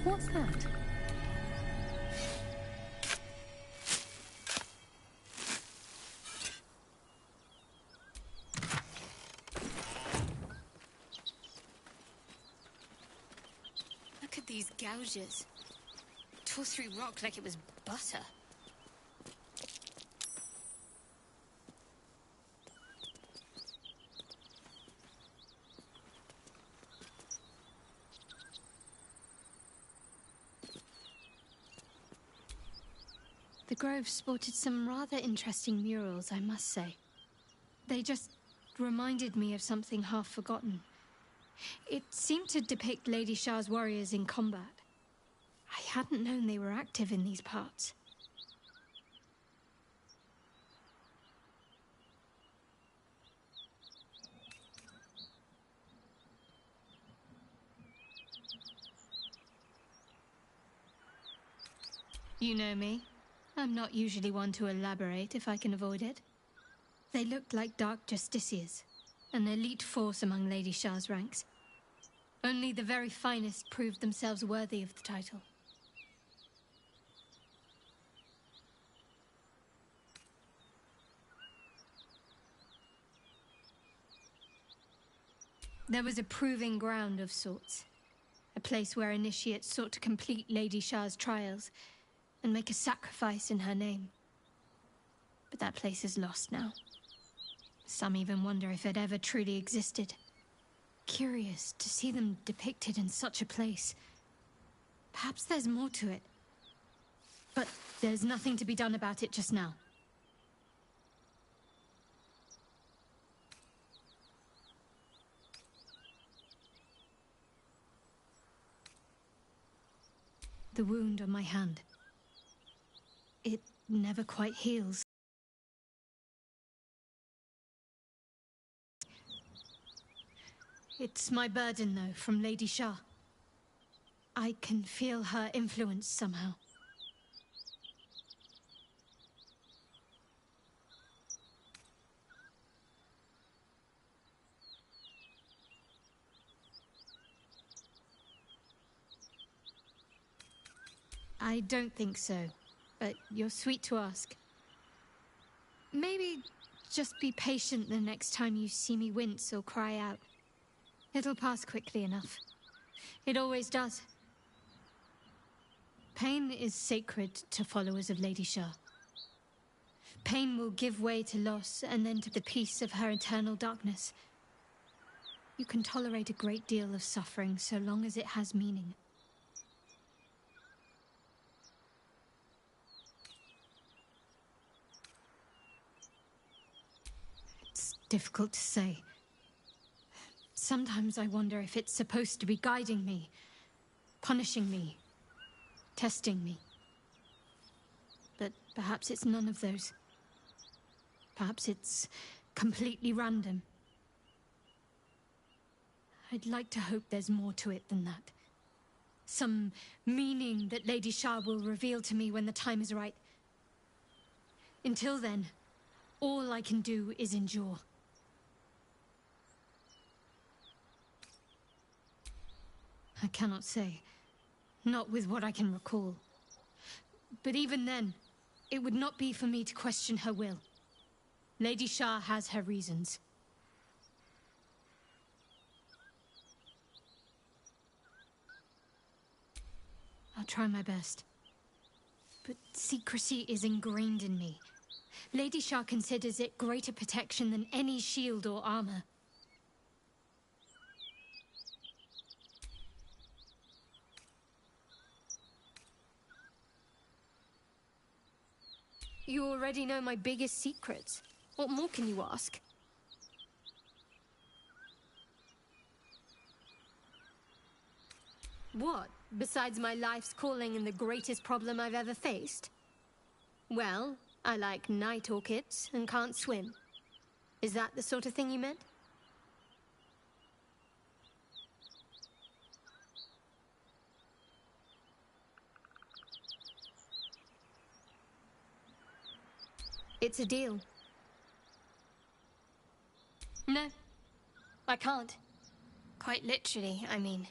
What's that? Look at these gouges. Tore through rock like it was butter. The grove sported some rather interesting murals, I must say. They just reminded me of something half forgotten. It seemed to depict Lady Shah's warriors in combat. I hadn't known they were active in these parts. You know me. I'm not usually one to elaborate if I can avoid it. They looked like dark justiciars, an elite force among Lady Shah's ranks. Only the very finest proved themselves worthy of the title. There was a proving ground of sorts, a place where initiates sought to complete Lady Shah's trials and make a sacrifice in her name. But that place is lost now. Some even wonder if it ever truly existed. Curious to see them depicted in such a place. Perhaps there's more to it. But there's nothing to be done about it just now. The wound on my hand. It never quite heals. It's my burden, though, from Lady Shah. I can feel her influence somehow. I don't think so, but you're sweet to ask. Maybe just be patient the next time you see me wince or cry out. It'll pass quickly enough. It always does. Pain is sacred to followers of Lady Shah. Pain will give way to loss and then to the peace of her eternal darkness. You can tolerate a great deal of suffering so long as it has meaning. It's difficult to say. Sometimes I wonder if it's supposed to be guiding me, punishing me, testing me. But perhaps it's none of those. Perhaps it's completely random. I'd like to hope there's more to it than that. Some meaning that Lady Shah will reveal to me when the time is right. Until then, all I can do is endure. I cannot say. Not with what I can recall. But even then, it would not be for me to question her will. Lady Shah has her reasons. I'll try my best. But secrecy is ingrained in me. Lady Shah considers it greater protection than any shield or armor. You already know my biggest secrets. What more can you ask? What, besides my life's calling and the greatest problem I've ever faced? Well, I like night orchids and can't swim. Is that the sort of thing you meant? It's a deal. No, I can't. Quite literally, I mean.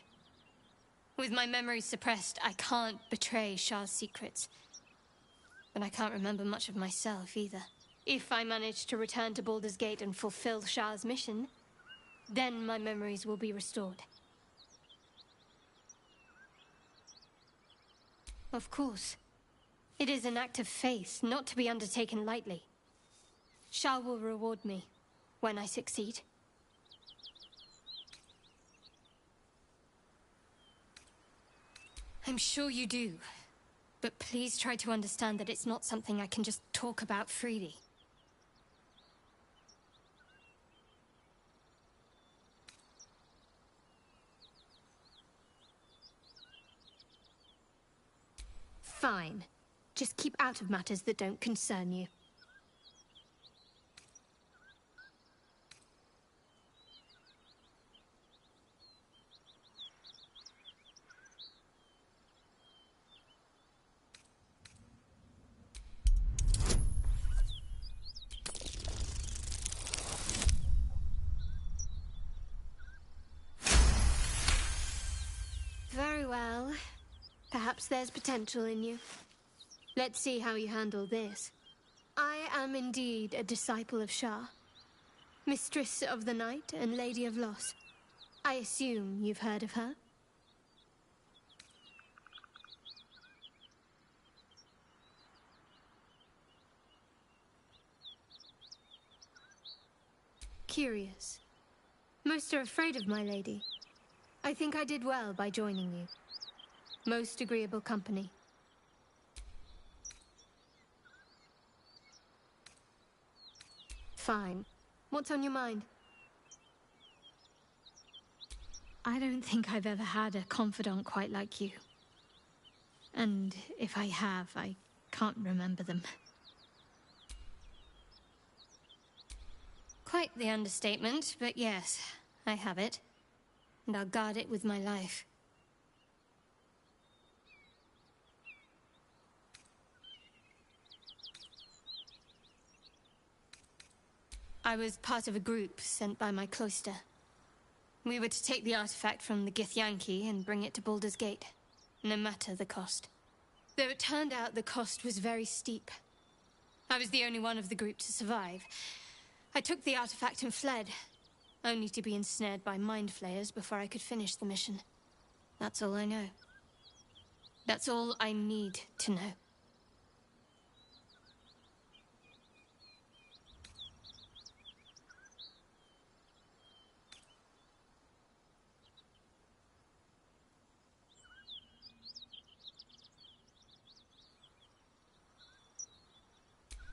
With my memory suppressed, I can't betray Shah's secrets. But I can't remember much of myself either. If I manage to return to Baldur's Gate and fulfill Shah's mission, then my memories will be restored. Of course. It is an act of faith, not to be undertaken lightly. Shah will reward me when I succeed. I'm sure you do. But please try to understand that it's not something I can just talk about freely. Fine. Just keep out of matters that don't concern you. Very well. Perhaps there's potential in you. Let's see how you handle this. I am indeed a disciple of Shah, Mistress of the Night and Lady of Loss. I assume you've heard of her? Curious. Most are afraid of my lady. I think I did well by joining you. Most agreeable company. Fine. What's on your mind? I don't think I've ever had a confidant quite like you. And if I have, I can't remember them. Quite the understatement, but yes, I have it. And I'll guard it with my life. I was part of a group sent by my cloister. We were to take the artifact from the Githyanki and bring it to Baldur's Gate, no matter the cost. Though it turned out the cost was very steep. I was the only one of the group to survive. I took the artifact and fled, only to be ensnared by mind flayers before I could finish the mission. That's all I know. That's all I need to know.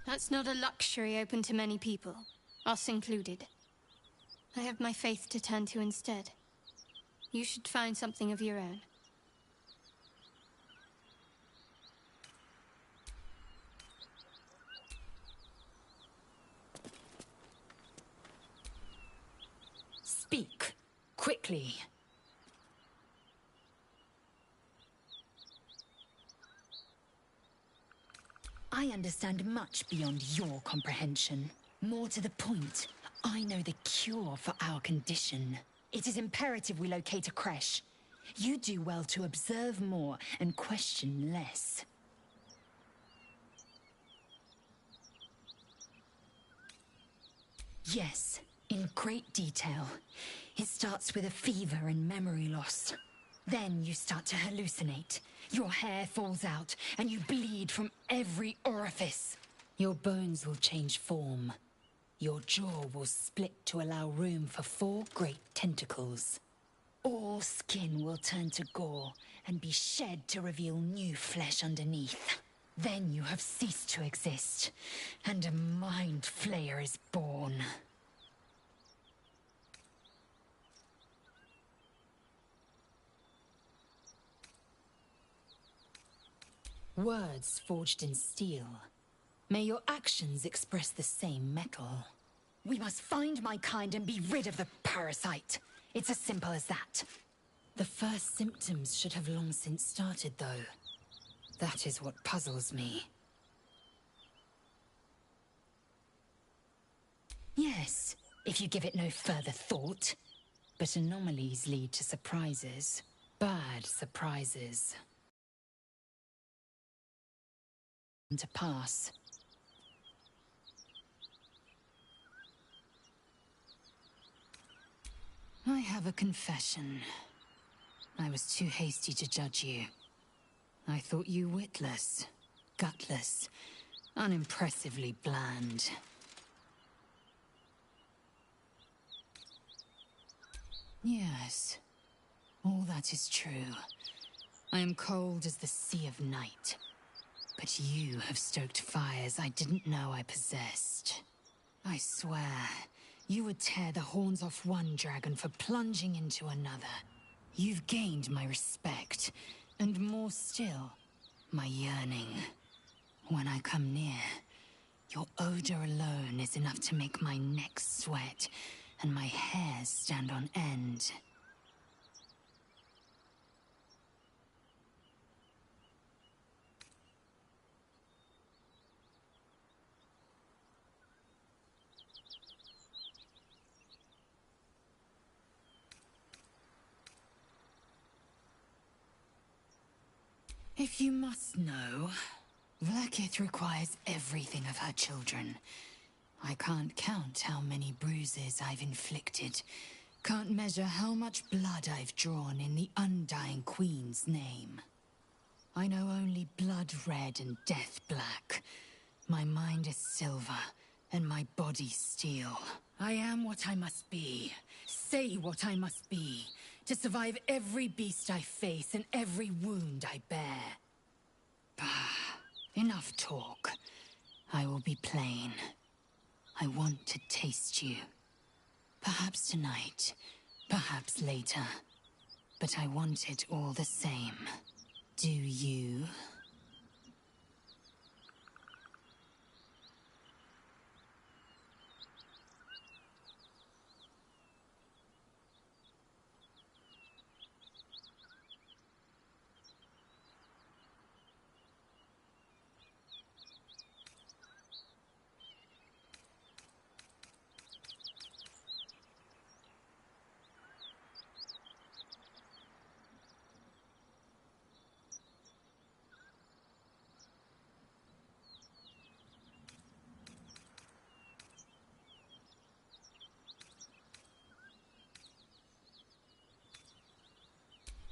That's not a luxury open to many people, us included. I have my faith to turn to instead. You should find something of your own. Speak, quickly. I understand much beyond your comprehension. More to the point, I know the cure for our condition. It is imperative we locate a creche. You do well to observe more and question less. Yes, in great detail. It starts with a fever and memory loss. Then you start to hallucinate. Your hair falls out, and you bleed from every orifice. Your bones will change form. Your jaw will split to allow room for 4 great tentacles. All skin will turn to gore and be shed to reveal new flesh underneath. Then you have ceased to exist, and a mind flayer is born. Words forged in steel. May your actions express the same metal. We must find my kind and be rid of the parasite. It's as simple as that. The first symptoms should have long since started, though. That is what puzzles me. Yes, if you give it no further thought. But anomalies lead to surprises. bad surprises to pass. I have a confession. I was too hasty to judge you. I thought you witless, gutless, unimpressively bland. Yes, all that is true. I am cold as the sea of night. But you have stoked fires I didn't know I possessed. I swear, you would tear the horns off one dragon for plunging into another. You've gained my respect, and more still, my yearning. When I come near, your odor alone is enough to make my neck sweat and my hairs stand on end. If you must know, Vlaakith requires everything of her children. I can't count how many bruises I've inflicted. Can't measure how much blood I've drawn in the undying Queen's name. I know only blood red and death black. My mind is silver, and my body steel. I am what I must be. Say what I must be. To survive every beast I face and every wound I bear. Bah, enough talk. I will be plain. I want to taste you. Perhaps tonight, perhaps later. But I want it all the same. Do you?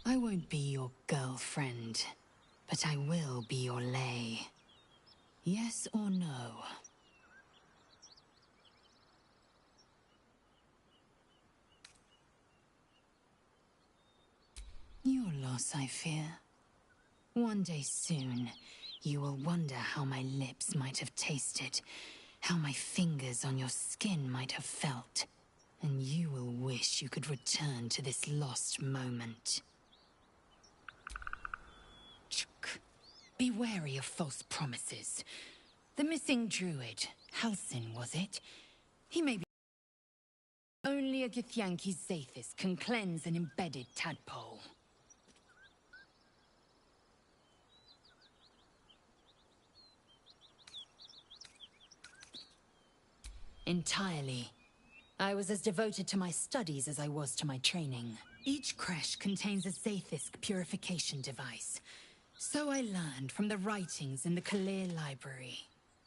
I won't be your girlfriend, but I will be your lay. Yes or no? Your loss, I fear. One day soon, you will wonder how my lips might have tasted, how my fingers on your skin might have felt, and you will wish you could return to this lost moment. Be wary of false promises. The missing druid, Halsin, was it? He may be... Only a Githyanki Zathis can cleanse an embedded tadpole. Entirely. I was as devoted to my studies as I was to my training. Each creche contains a Zathisk purification device. So I learned from the writings in the Kalir Library.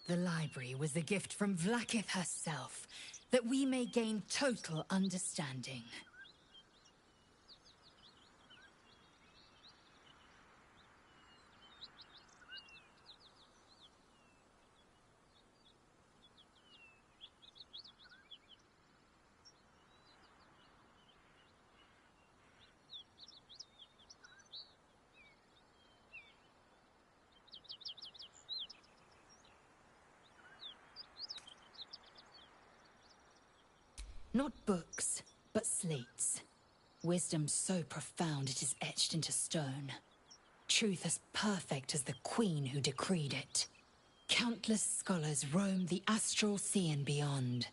The library was a gift from Vlaakith herself, that we may gain total understanding. Not books, but slates. Wisdom so profound it is etched into stone. Truth as perfect as the queen who decreed it. Countless scholars roam the astral sea and beyond,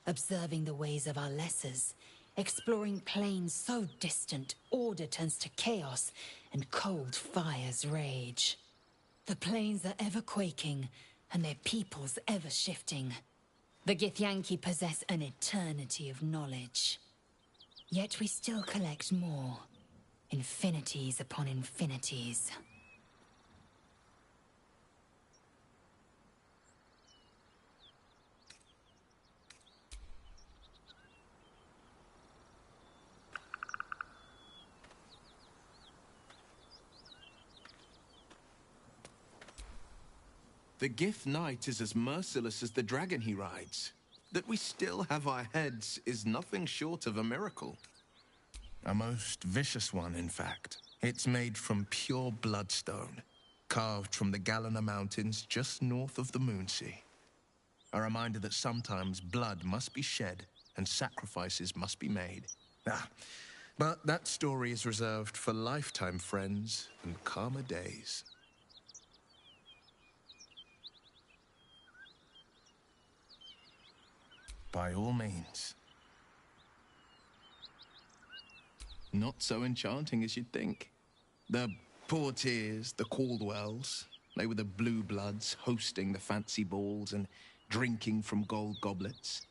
observing the ways of our lessers, exploring planes so distant order turns to chaos and cold fires rage. The planes are ever quaking, and their peoples ever shifting. The Githyanki possess an eternity of knowledge. Yet we still collect more. Infinities upon infinities. The Gift Knight is as merciless as the dragon he rides. That we still have our heads is nothing short of a miracle. A most vicious one, in fact. It's made from pure bloodstone, carved from the Galena Mountains just north of the Moonsea. A reminder that sometimes blood must be shed and sacrifices must be made. But that story is reserved for lifetime friends and calmer days. By all means. Not so enchanting as you'd think. The Portiers, the Caldwells, they were the blue bloods hosting the fancy balls and drinking from gold goblets.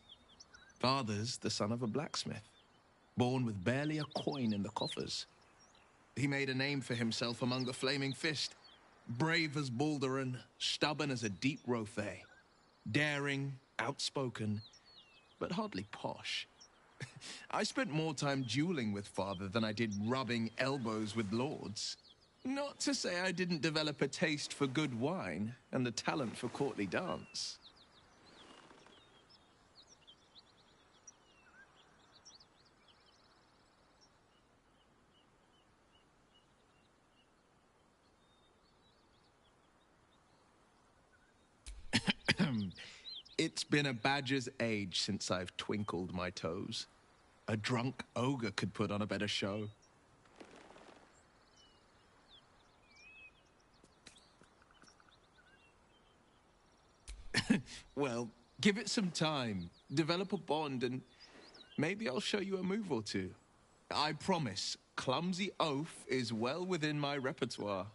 Father's the son of a blacksmith, born with barely a coin in the coffers. He made a name for himself among the Flaming Fist, brave as Baldur and stubborn as a deep Rothay, daring, outspoken, but hardly posh. I spent more time dueling with Father than I did rubbing elbows with lords. Not to say I didn't develop a taste for good wine and the talent for courtly dance. It's been a badger's age since I've twinkled my toes. A drunk ogre could put on a better show. Well, give it some time. Develop a bond and maybe I'll show you a move or two. I promise, clumsy oaf is well within my repertoire.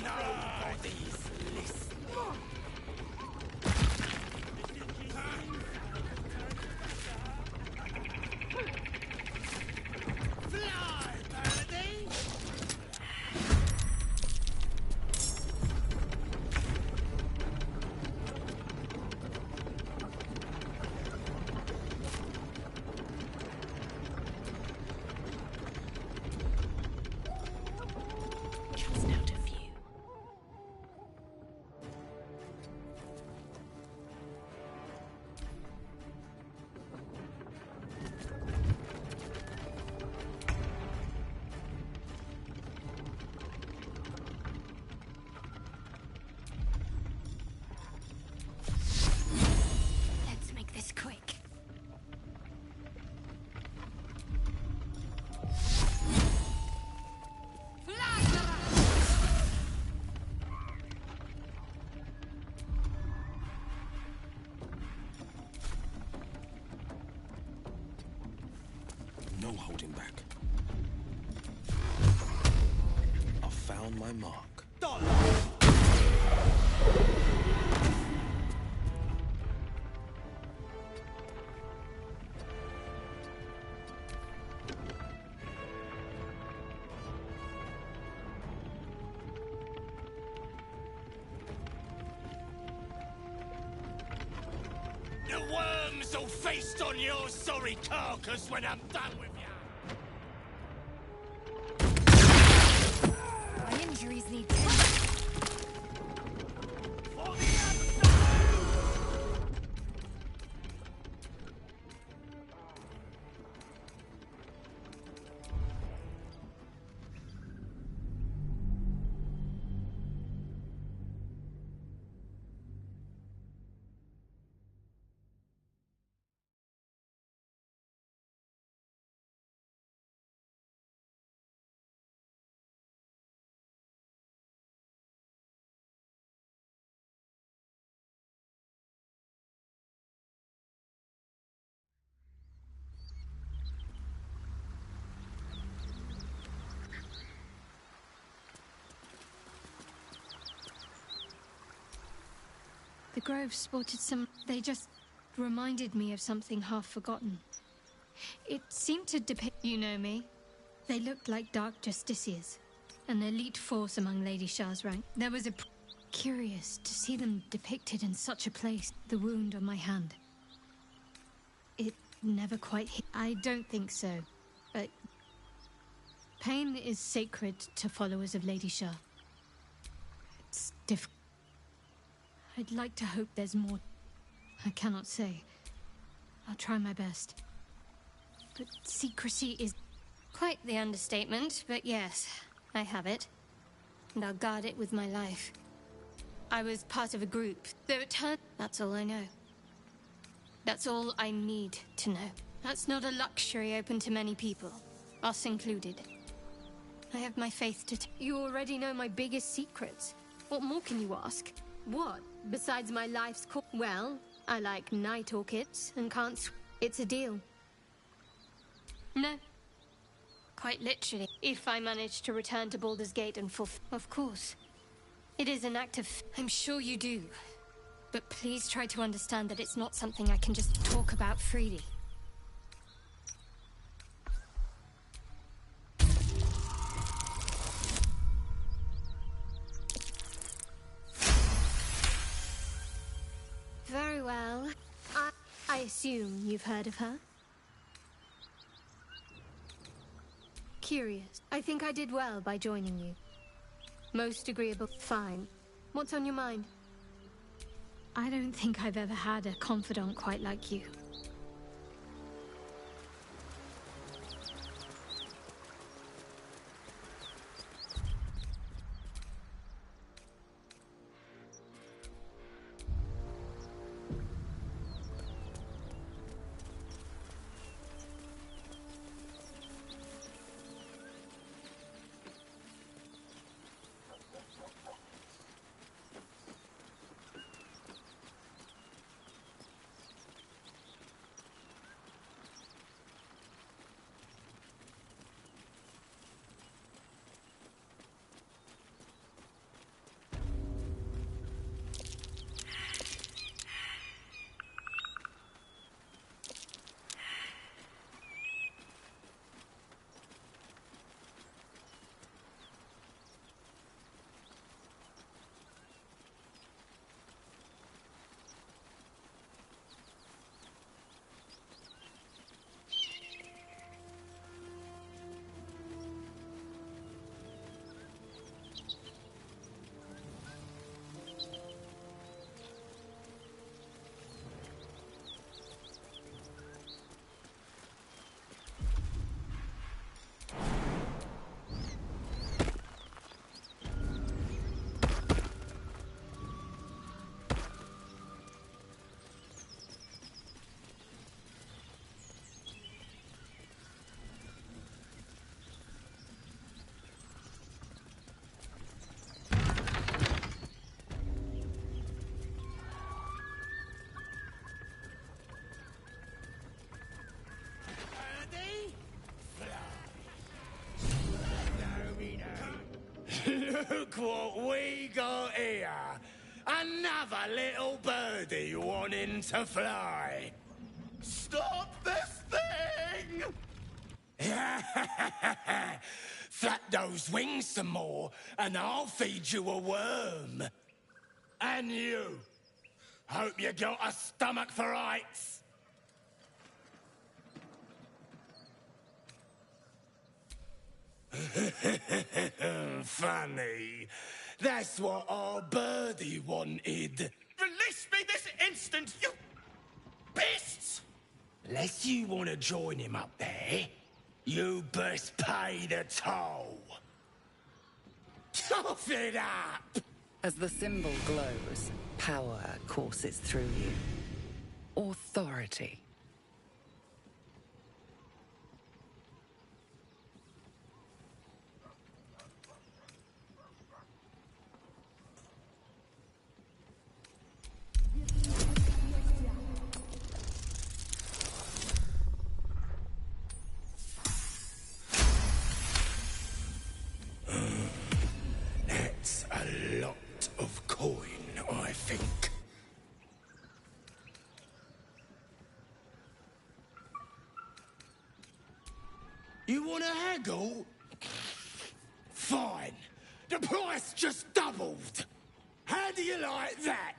Nobody's listening. Fly, Paladin! Just out of view. Let's make this quick. No holding back. I found my mark. The worms will feast on your sorry carcass when I'm done with you. My injuries need tending. For the absolute! The grove sported some... They just reminded me of something half forgotten. It seemed to depict... You know me. They looked like dark justiciars. An elite force among Lady Shah's rank. There was a... Curious to see them depicted in such a place. The wound on my hand. It never quite hit... I don't think so. But... Pain is sacred to followers of Lady Shah. It's difficult. I'd like to hope there's more. I cannot say. I'll try my best. But secrecy is... Quite the understatement, but yes, I have it. And I'll guard it with my life. I was part of a group, though it turned... That's all I know. That's all I need to know. That's not a luxury open to many people, us included. I have my faith to... You already know my biggest secrets. What more can you ask? What? Besides my life's call? Well, I like night orchids and can't... It's a deal. No. Quite literally. If I manage to return to Baldur's Gate and Of course. It is an act of... I'm sure you do. But please try to understand that it's not something I can just talk about freely. Very well. I assume you've heard of her? Curious. I think I did well by joining you. Most agreeable. Fine. What's on your mind? I don't think I've ever had a confidant quite like you. Look what we got here. Another little birdie wanting to fly. Stop this thing! Flap those wings some more, and I'll feed you a worm. And you. Hope you got a stomach for heights. Funny. That's what our birdie wanted. Release me this instant, you beasts! Unless you want to join him up there, you best pay the toll. Tough it up! As the symbol glows, power courses through you. Authority. That's a lot of coin, I think. You want to haggle? Fine. The price just doubled. How do you like that?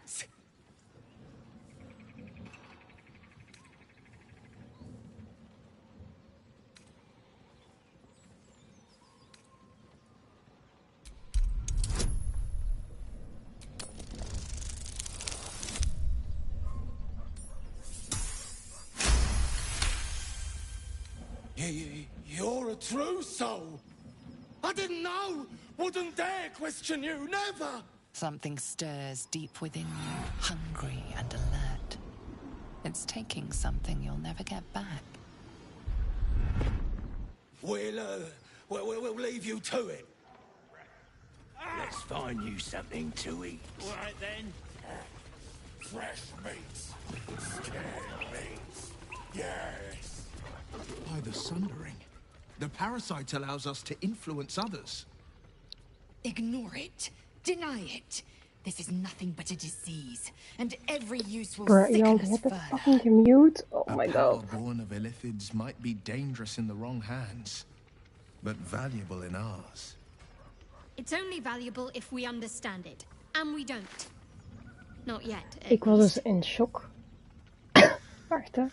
You're a true soul. I didn't know. Wouldn't dare question you, never. Something stirs deep within you, hungry and alert. It's taking something you'll never get back. We'll leave you to it. Let's find you something to eat. All right, then. Fresh meats. Scared meats. Yes. By the Sundering, the parasite allows us to influence others. Ignore it. Deny it. This is nothing but a disease, and every use will Bruh, Jan, sicken je us hebt het further. fucking gemute. Oh A my power god. born of illithids might be dangerous in the wrong hands, but valuable in ours. It's only valuable if we understand it. And we don't. Not yet. Ik was dus in shock. Wacht, hè.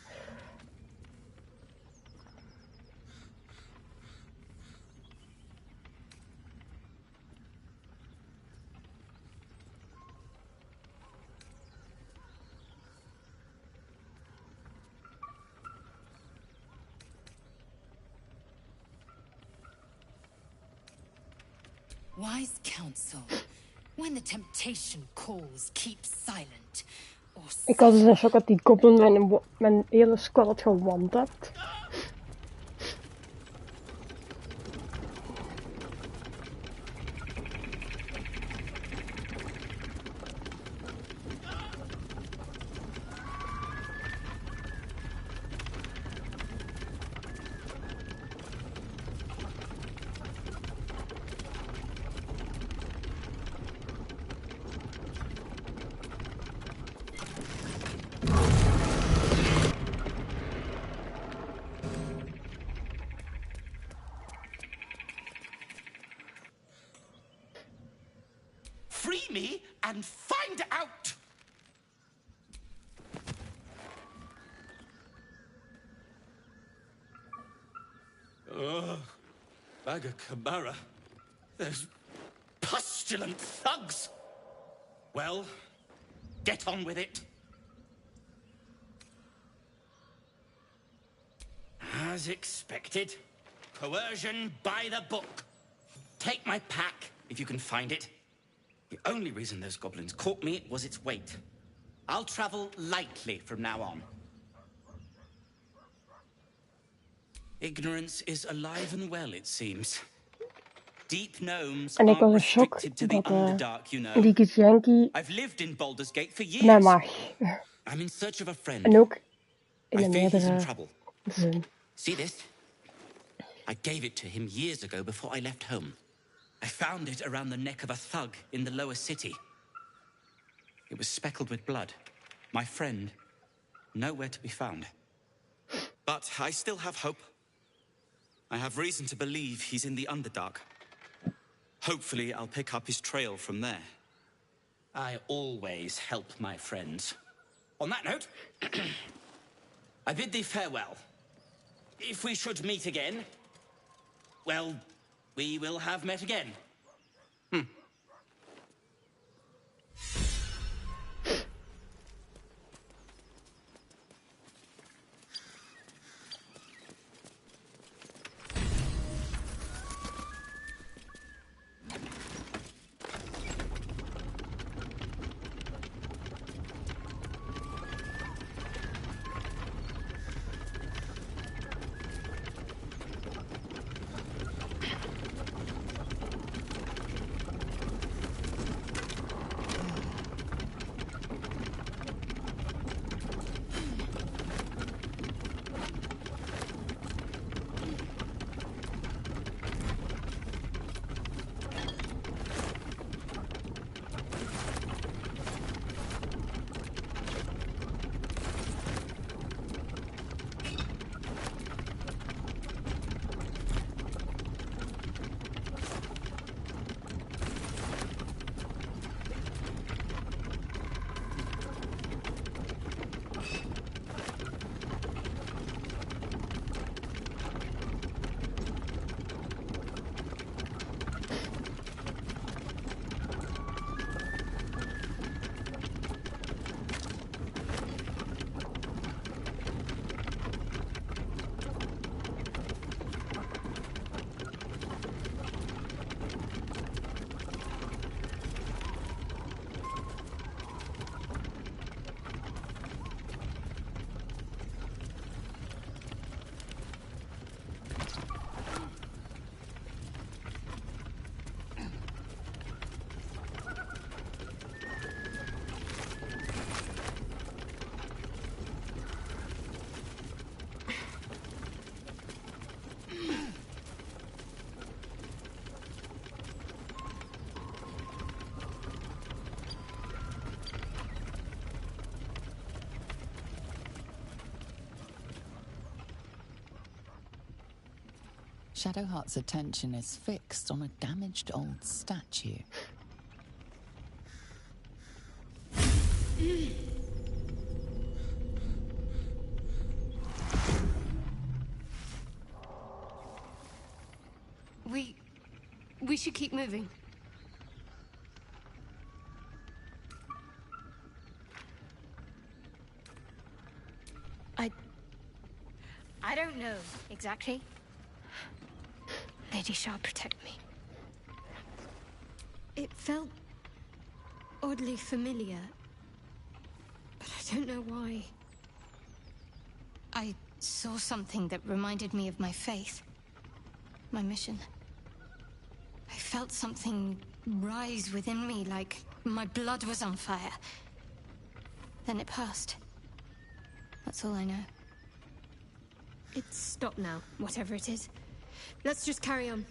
Wise counsel. When the temptation calls, keep silent. Or Ik was dus in shock dat die goblin mijn hele squad had gewandeld. Free me and find out! Bag of Camara. Those pustulant thugs! Well, get on with it. As expected, coercion by the book. Take my pack, if you can find it. The only reason those goblins caught me was its weight. I'll travel lightly from now on. Ignorance is alive and well, it seems. Deep gnomes En ik was aren't in shock restricted to the dat Underdark, you know. die Githyanki I've lived in Baldur's Gate for mij years. mag. I'm in search of a friend. En ook in I de fear he's in meerdere trouble. zin. See this? I gave it to him years ago before I left home. I found it around the neck of a thug in the lower city. It was speckled with blood. My friend, nowhere to be found. But I still have hope. I have reason to believe he's in the Underdark. Hopefully, I'll pick up his trail from there. I always help my friends. On that note, I bid thee farewell. If we should meet again, well, we will have met again. Shadowheart's attention is fixed on a damaged old statue. We should keep moving. I don't know exactly. Lady Shah, protect me. It felt oddly familiar, but I don't know why. I saw something that reminded me of my faith, my mission. I felt something rise within me, like my blood was on fire. Then it passed. That's all I know. It's stopped now, whatever it is. Let's just carry on.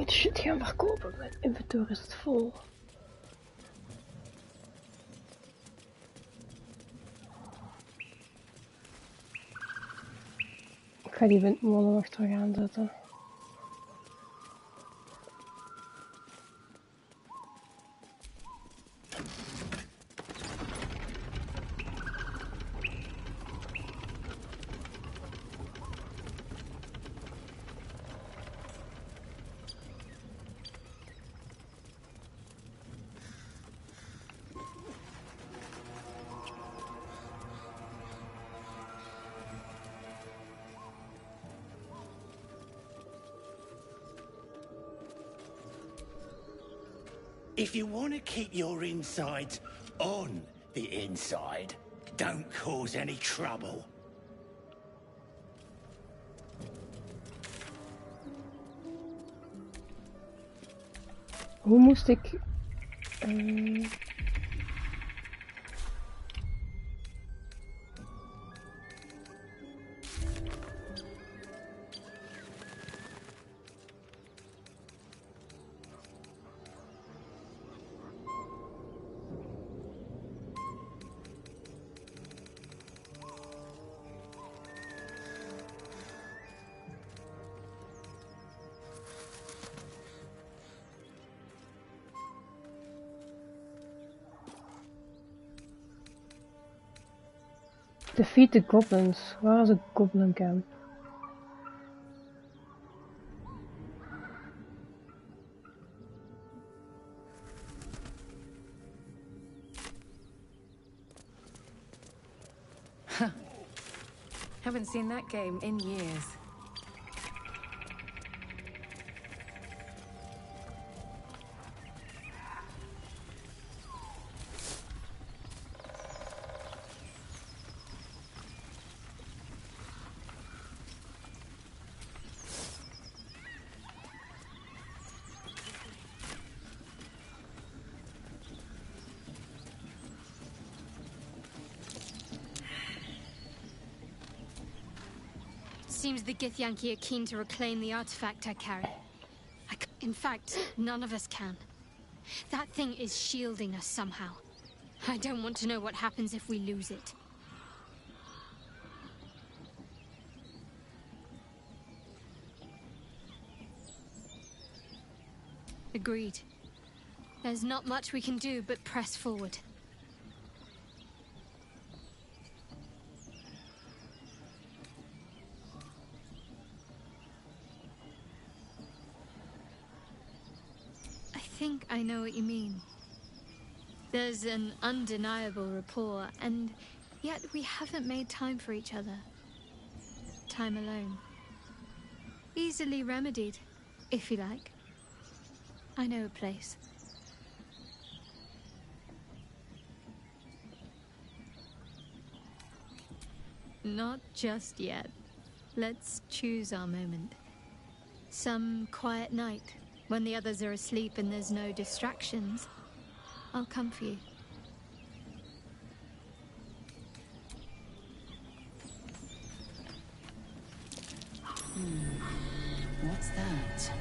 moet shit gaan verkopen. Mijn inventory is vol. Ik ga die windmolen nog terug aanzetten. If you want to keep your insides on the inside, don't cause any trouble. Hoe moest ik... Defeat the goblins. Waar is een goblin camp? Haven't seen that game in years. Seems the Githyanki are keen to reclaim the artifact I carry. In fact, none of us can. That thing is shielding us somehow. I don't want to know what happens if we lose it. Agreed. There's not much we can do but press forward. I think I know what you mean. There's an undeniable rapport, and yet we haven't made time for each other. Time alone. Easily remedied, if you like. I know a place. Not just yet. Let's choose our moment. Some quiet night, when the others are asleep and there's no distractions, I'll come for you. What's that?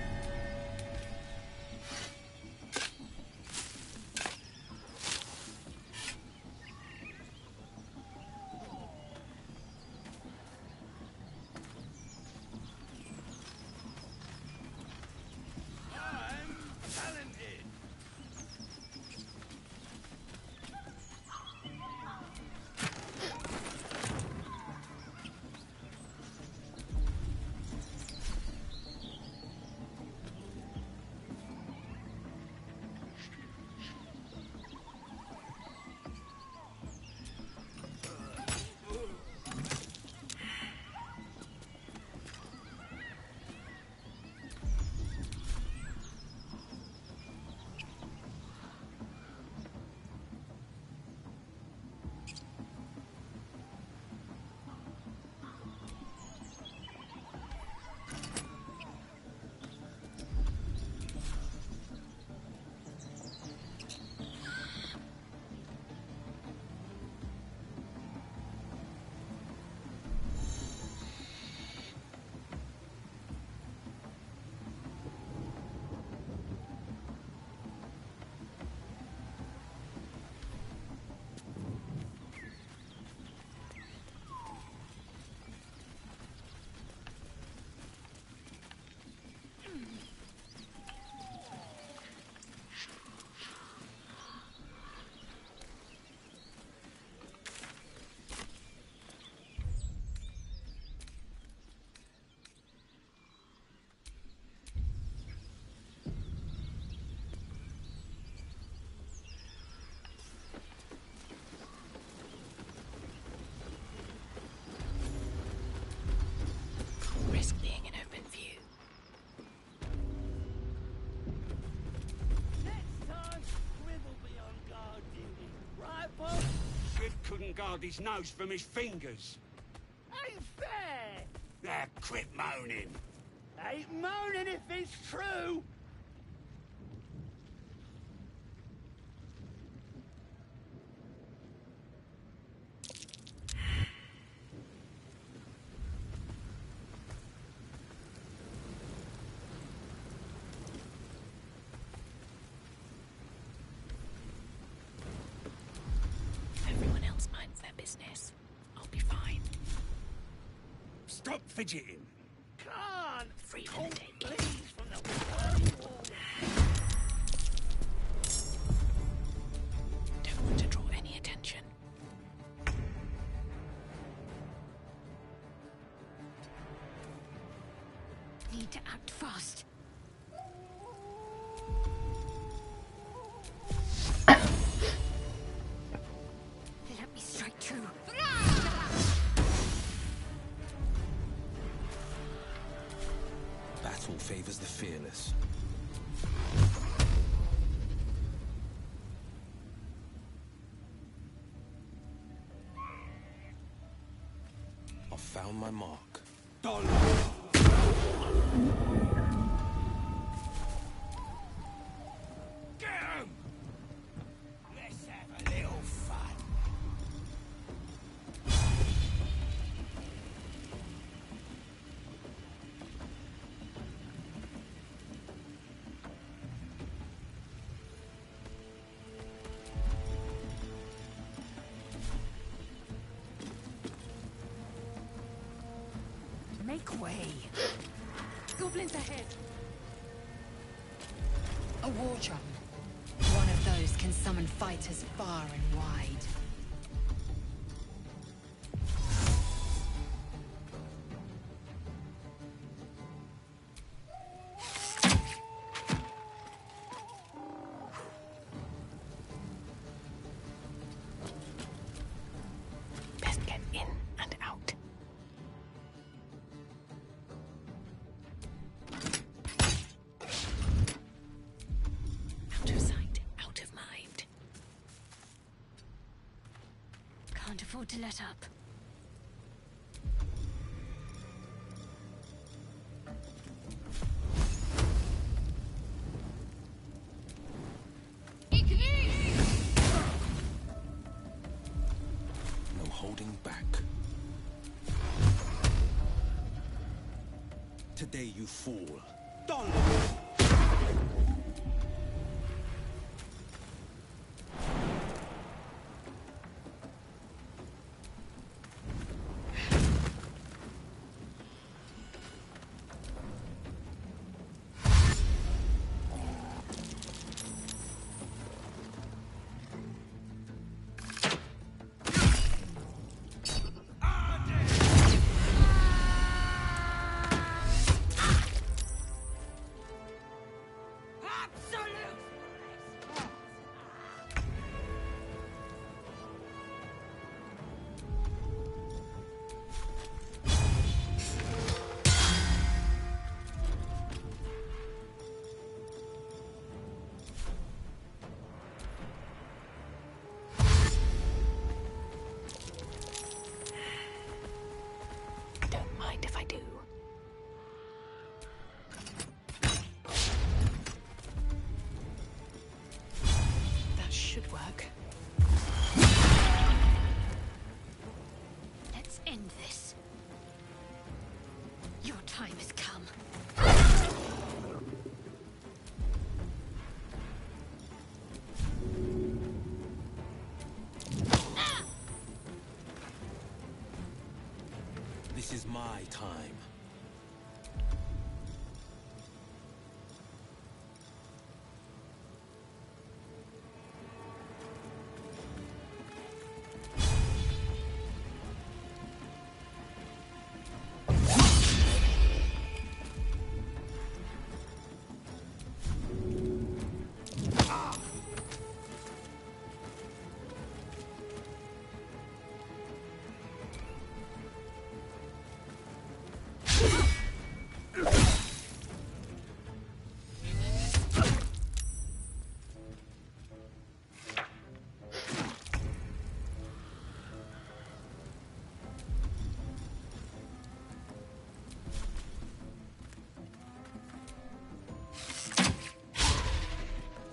guard his nose from his fingers. Ain't fair! Now quit moaning. Ain't moaning if it's true! Everyone else minds their business. I'll be fine. Stop fidgeting. Can't! Free for the taking. Please, from the wall. Don't want to draw any attention. Need to act fast. Let me strike true. Battle favors the fearless. I've found my mark. Get him! Let's have a little fun. Make way. Goblins ahead. A war drum. One of those can summon fighters far and wide. Best get in and out. Out of sight, out of mind. Can't afford to let up. No holding back. Today you fall. Don't mind if I do. That should work. Let's end this. Your time has come. This is my time.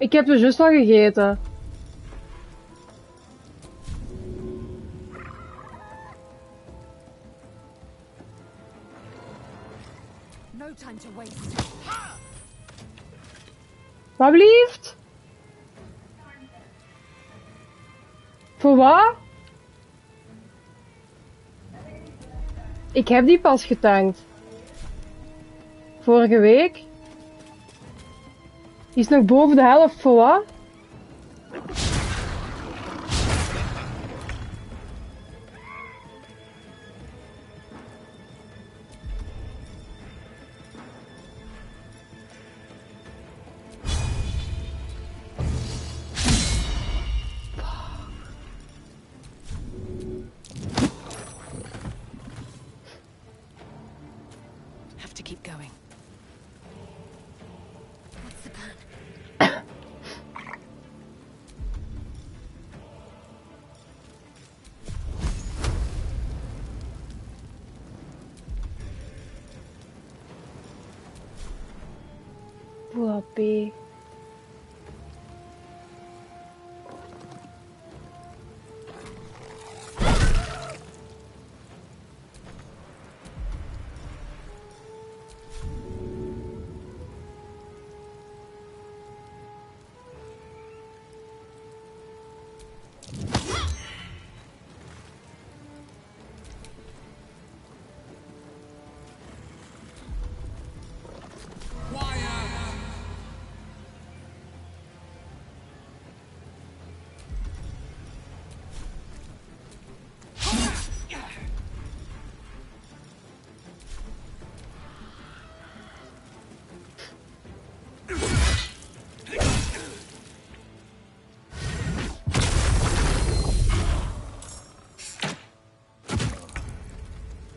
Ik heb dus juist al gegeten. No time to waste. Wat blieft? Voor wat? Ik heb die pas getankt. Vorige week. Die is nog boven de helft, voor wat? Have to keep going. What's the plan? Wappie.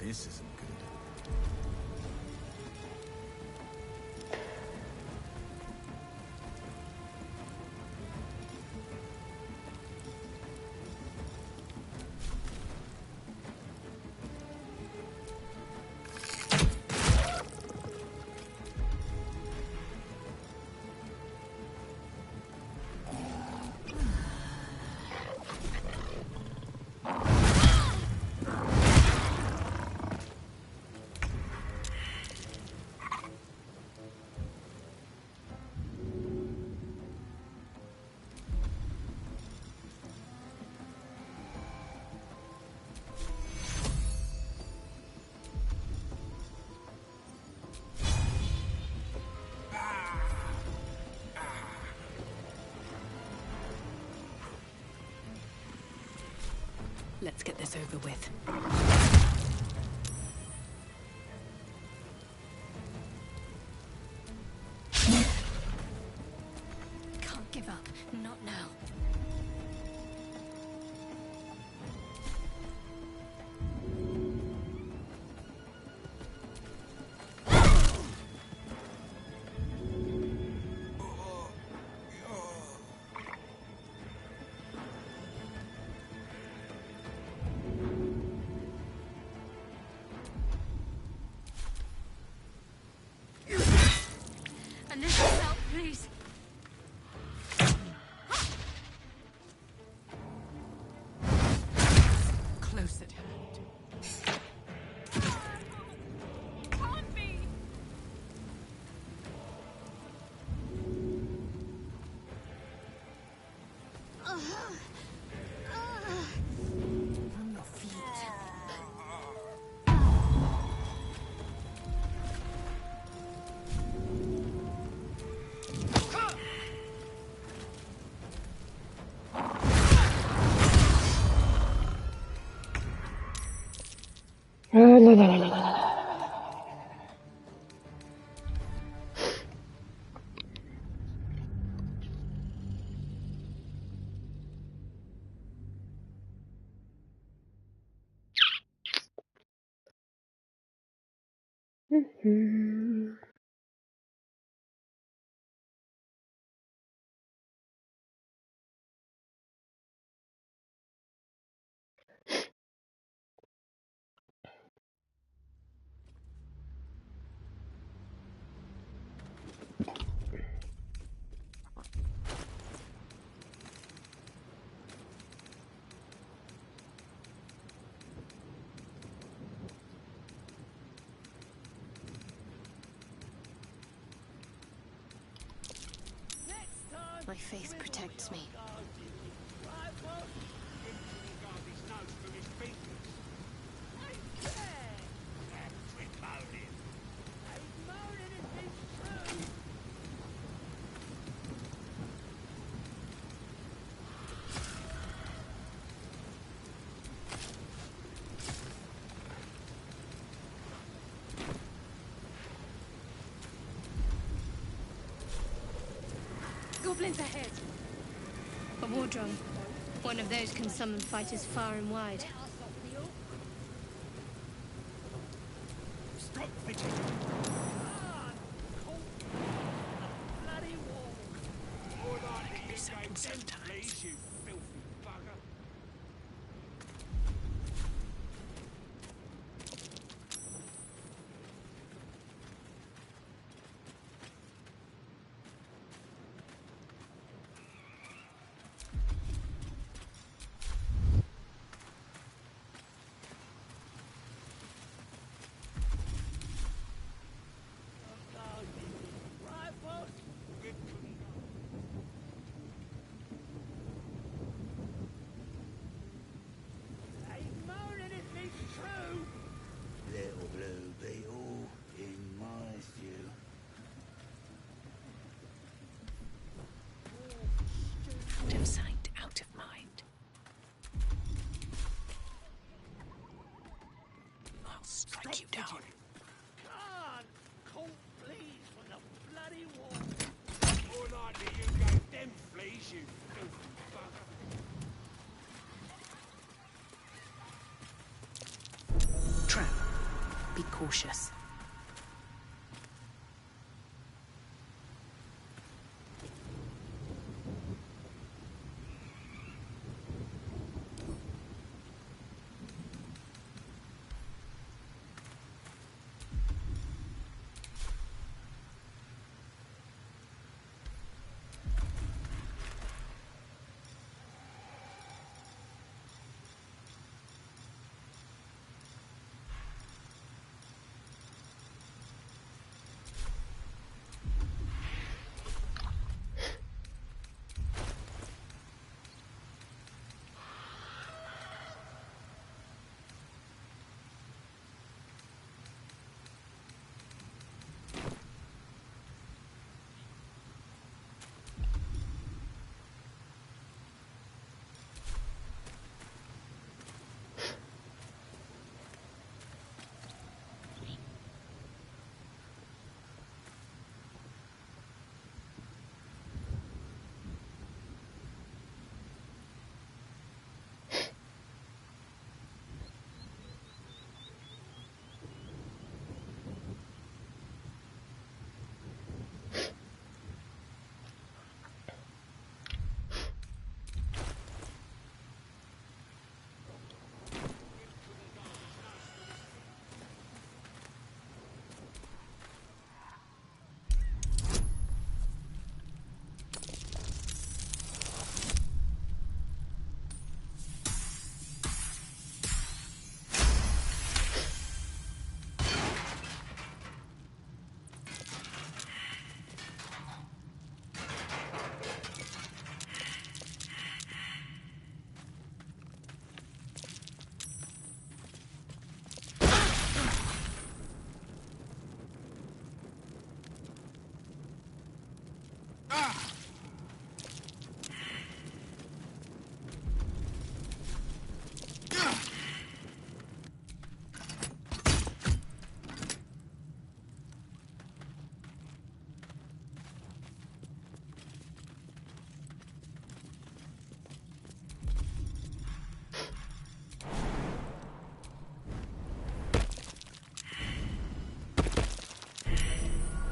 This isn't good. Let's get this over with. Can't give up. Not now. A little help, please. Close at hand. Can't be. On your feet. La la la la la. Mhm. My faith protects me. Goblins ahead! A war drum. One of those can summon fighters far and wide. Stop fidgeting! Bloody wall! More likely be you certain gave them sometimes. fleas, you filthy bugger. Ain't moaning if it's true! Little blue beetle, in my stew. Out of sight, out of mind. I'll strike you down. Can't! Colt fleas from the bloody wall! More likely you gave them fleas, you filthy bugger. Trap. Be cautious.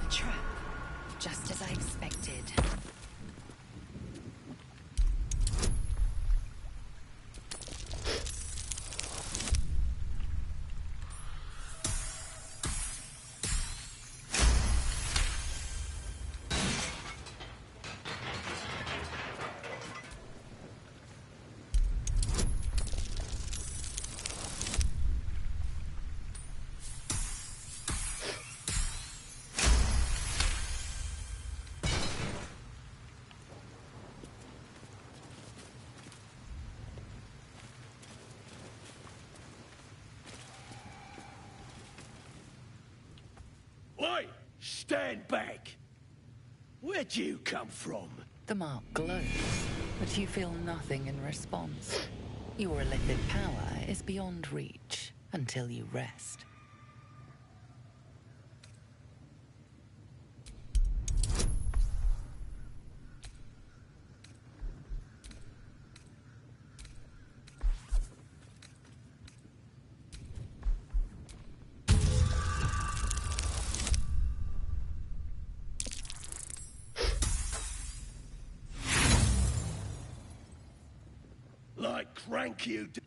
Trap. Just as I expected. Oi! Stand back! Where'd you come from? The mark glows, but you feel nothing in response. Your illicit power is beyond reach until you rest. Like crank you do.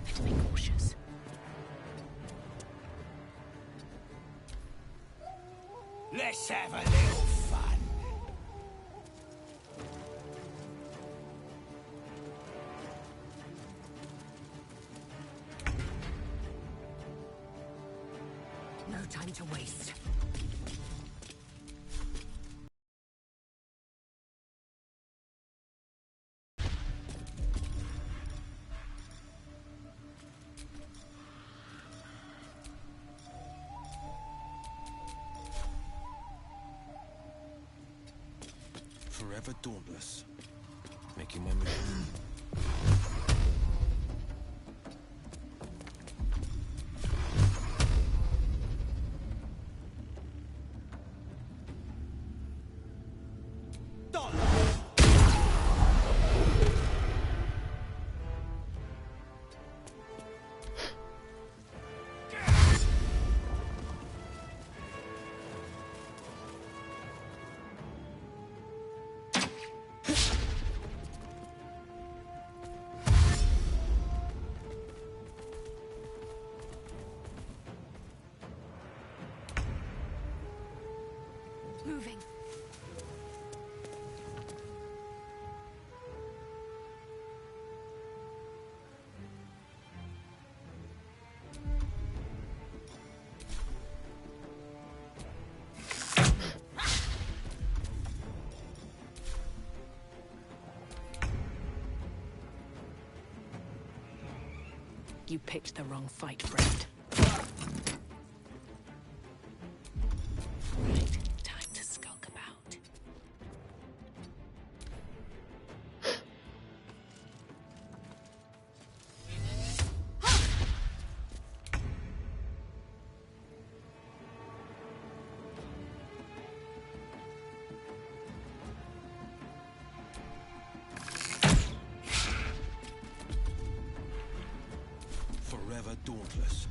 Let's be cautious. Let's have a little fun. No time to waste. Forever dauntless. Making my move. Moving. You picked the wrong fight, friend. Right, time to skulk about. Forever dauntless.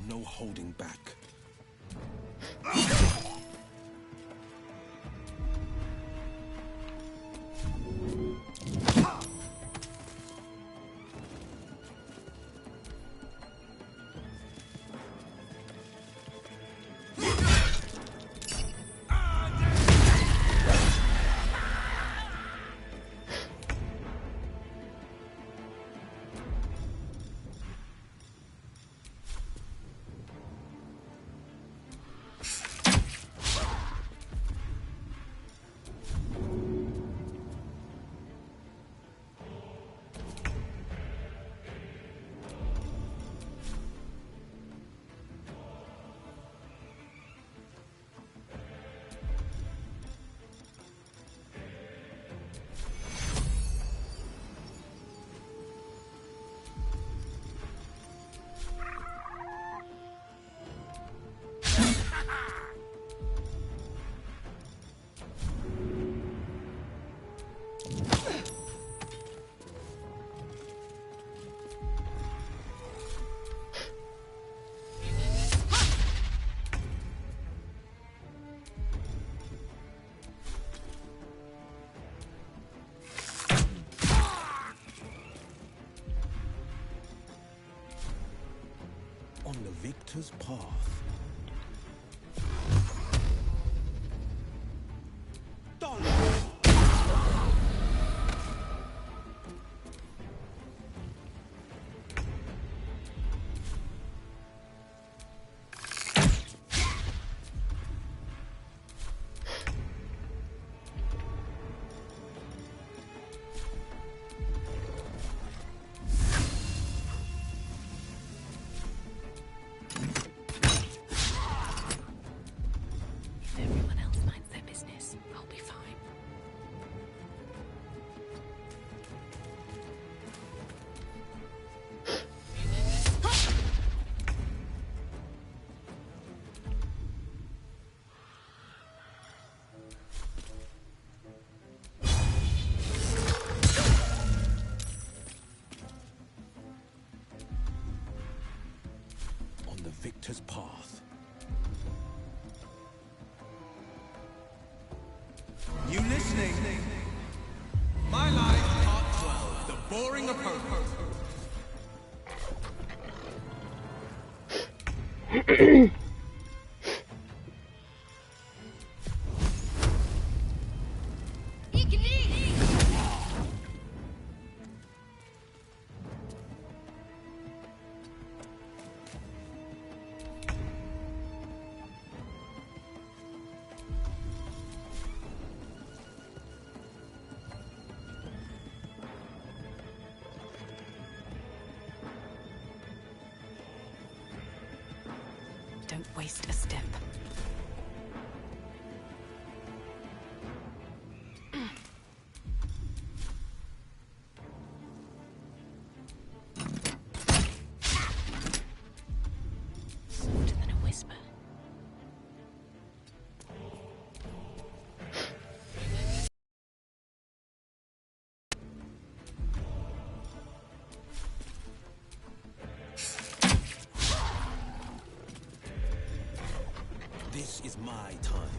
no holding back. On the victor's path. If everyone else minds their business, I'll be fine. On the victor's path. You listening? My Life, Part 12, The Boring Opponent. Don't waste a step. Softer than a whisper. This is my time.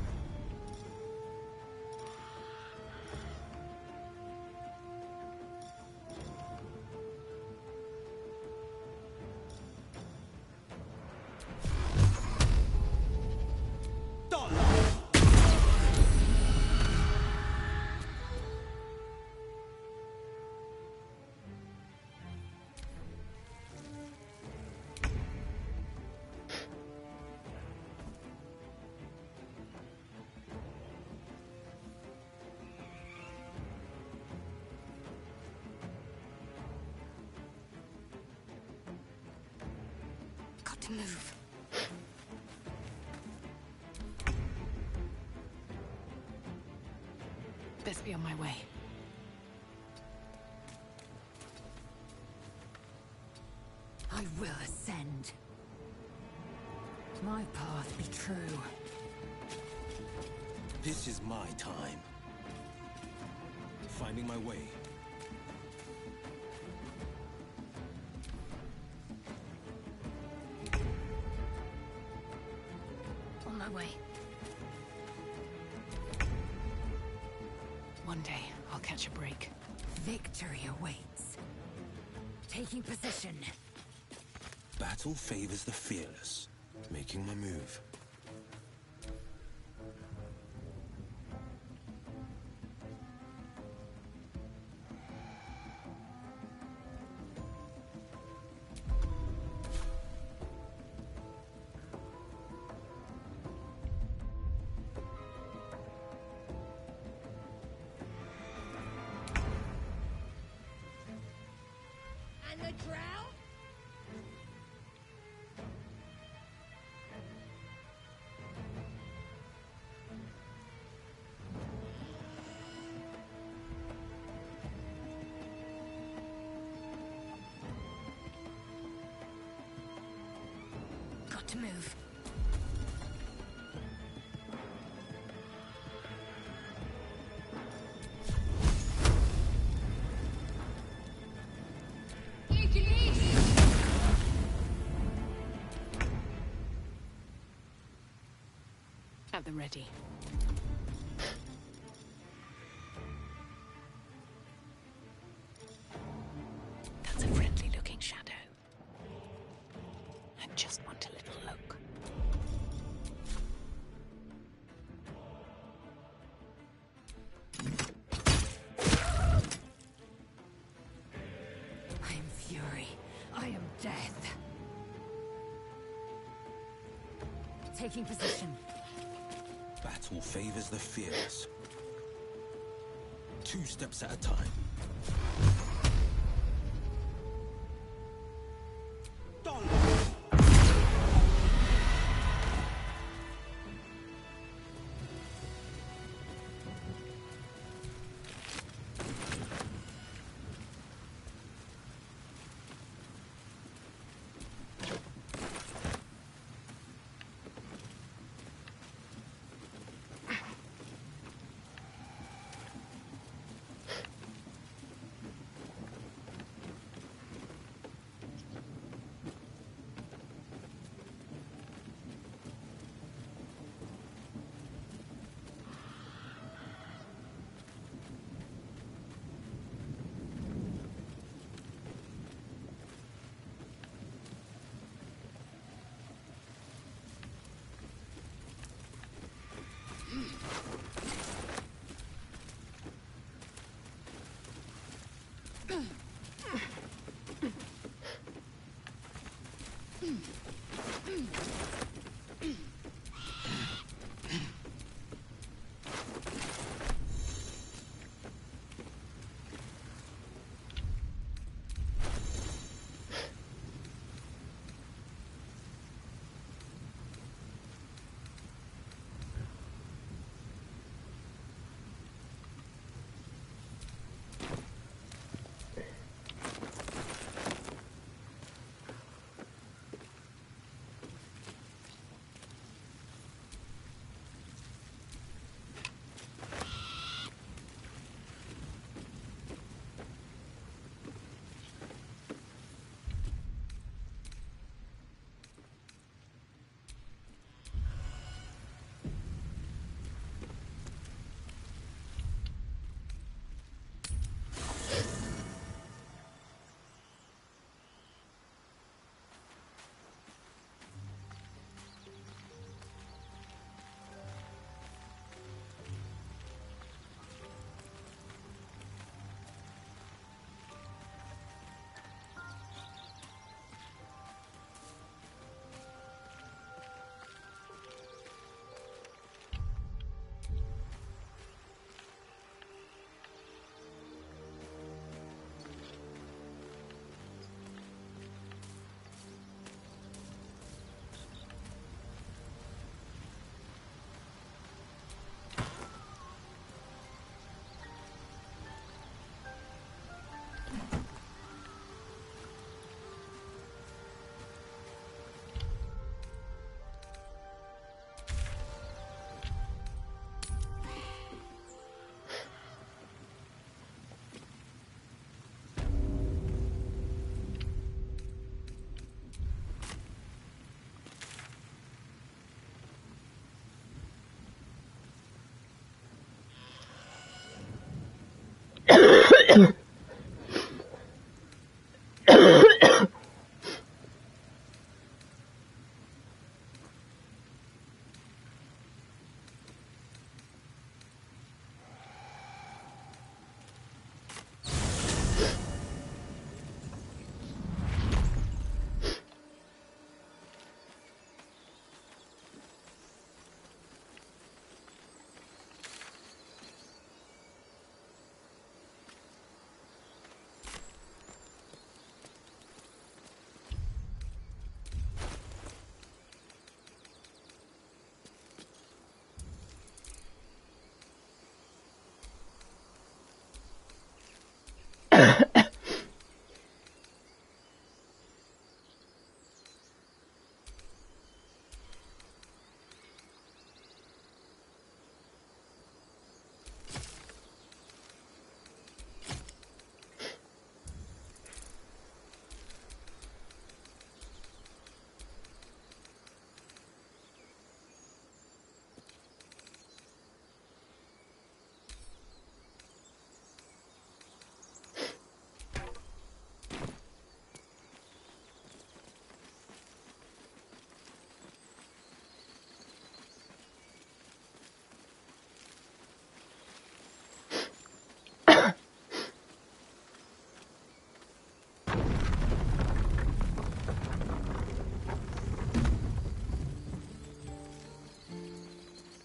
Got to move. Best be on my way. I will ascend. My path be true. This is my time. Finding my way. way. One day, I'll catch a break. Victory awaits. Taking position. Battle favors the fearless. Making my move. And the drow? Got to move. At the ready. That's a friendly-looking shadow. I just want a little look. I am fury. I am death. Taking position. Battle favors the fearless. 2 steps at a time.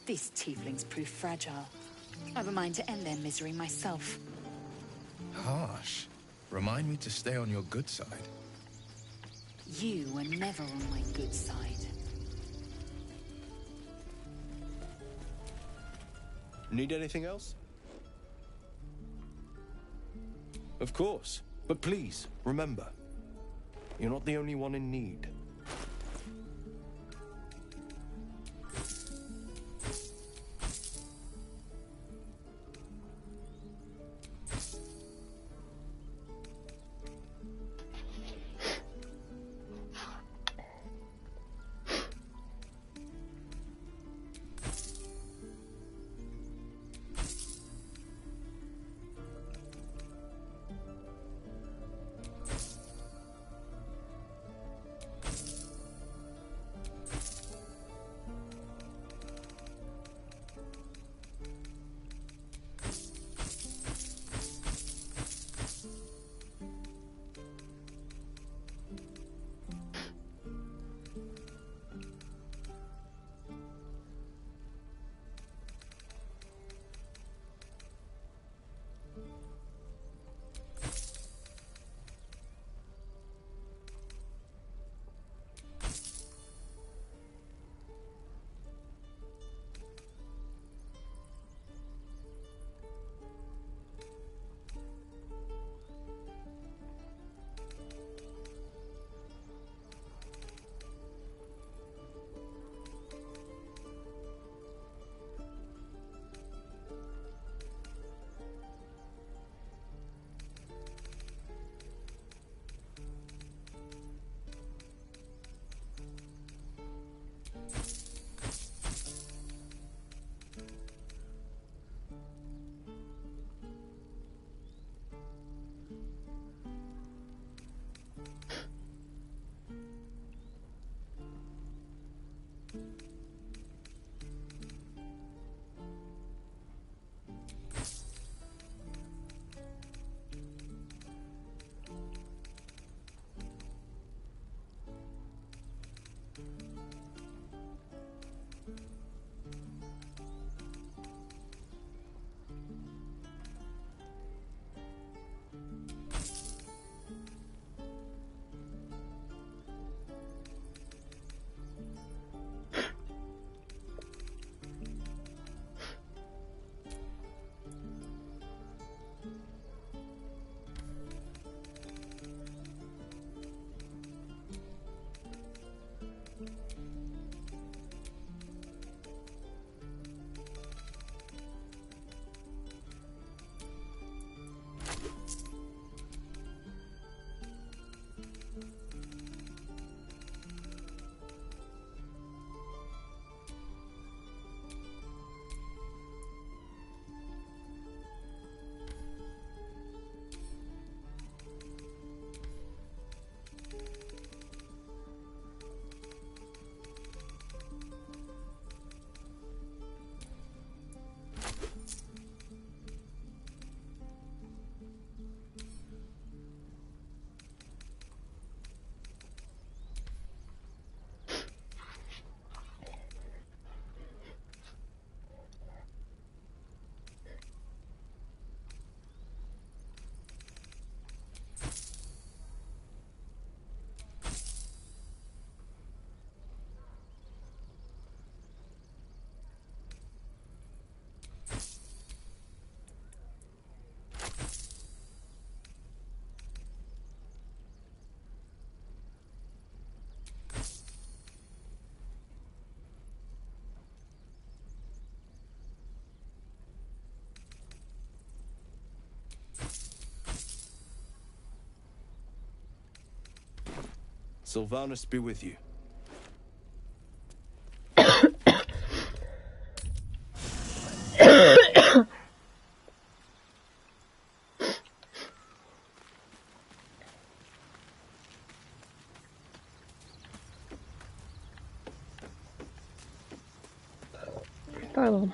These tieflings prove fragile. I've a mind to end their misery myself. Harsh. Remind me to stay on your good side. You were never on my good side. Need anything else? Of course. But please, remember, you're not the only one in need. Sylvanus be with you. Pardon.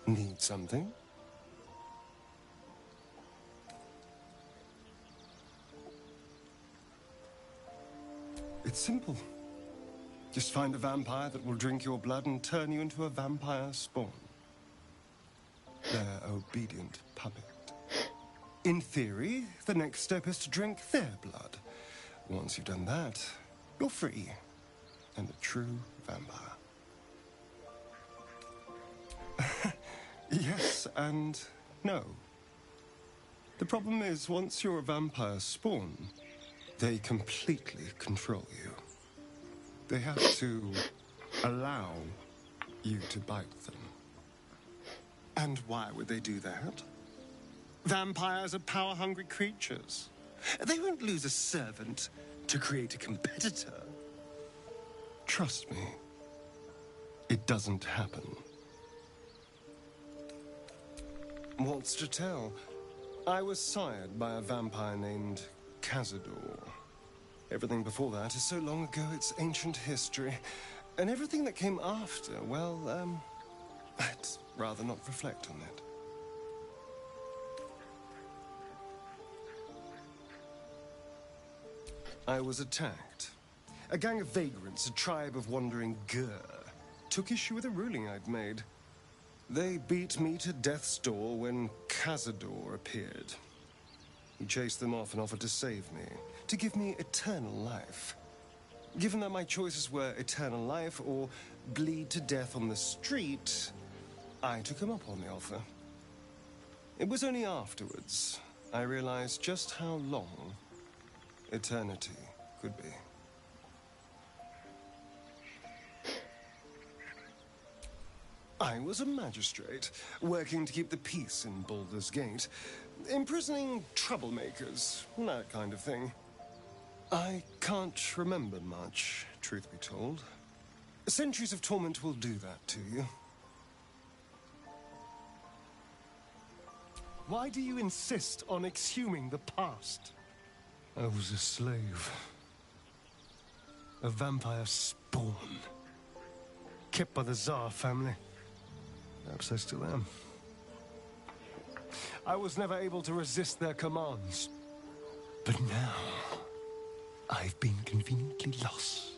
Need something? It's simple. Just find a vampire that will drink your blood and turn you into a vampire spawn. Their obedient puppet. In theory, the next step is to drink their blood. Once you've done that, you're free and a true vampire. Yes and no. The problem is, once you're a vampire spawn, they completely control you. They have to allow you to bite them. And why would they do that? Vampires are power-hungry creatures. They won't lose a servant to create a competitor. Trust me, it doesn't happen. What's to tell? I was sired by a vampire named Cazador. Everything before that is so long ago it's ancient history. And everything that came after, well, I'd rather not reflect on it. I was attacked. A gang of vagrants, a tribe of wandering Gur, took issue with a ruling I'd made. They beat me to death's door when Cazador appeared. He chased them off and offered to save me, to give me eternal life. Given that my choices were eternal life or bleed to death on the street, I took him up on the offer. It was only afterwards I realized just how long eternity could be. I was a magistrate, working to keep the peace in Baldur's Gate, imprisoning troublemakers, that kind of thing. I can't remember much, truth be told. Centuries of torment will do that to you. Why do you insist on exhuming the past? I was a slave. A vampire spawn. Kept by the Tsar family. Perhaps I still am. I was never able to resist their commands. But now, I've been conveniently lost.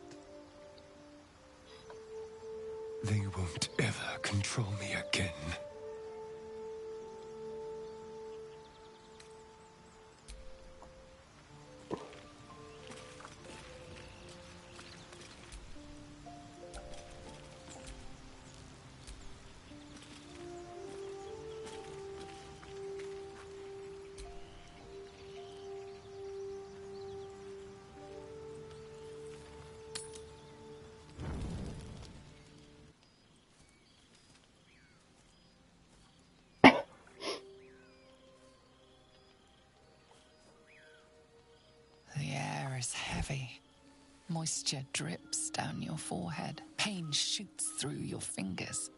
They won't ever control me again. The air is heavy. Moisture drips down your forehead. Pain shoots through your fingers.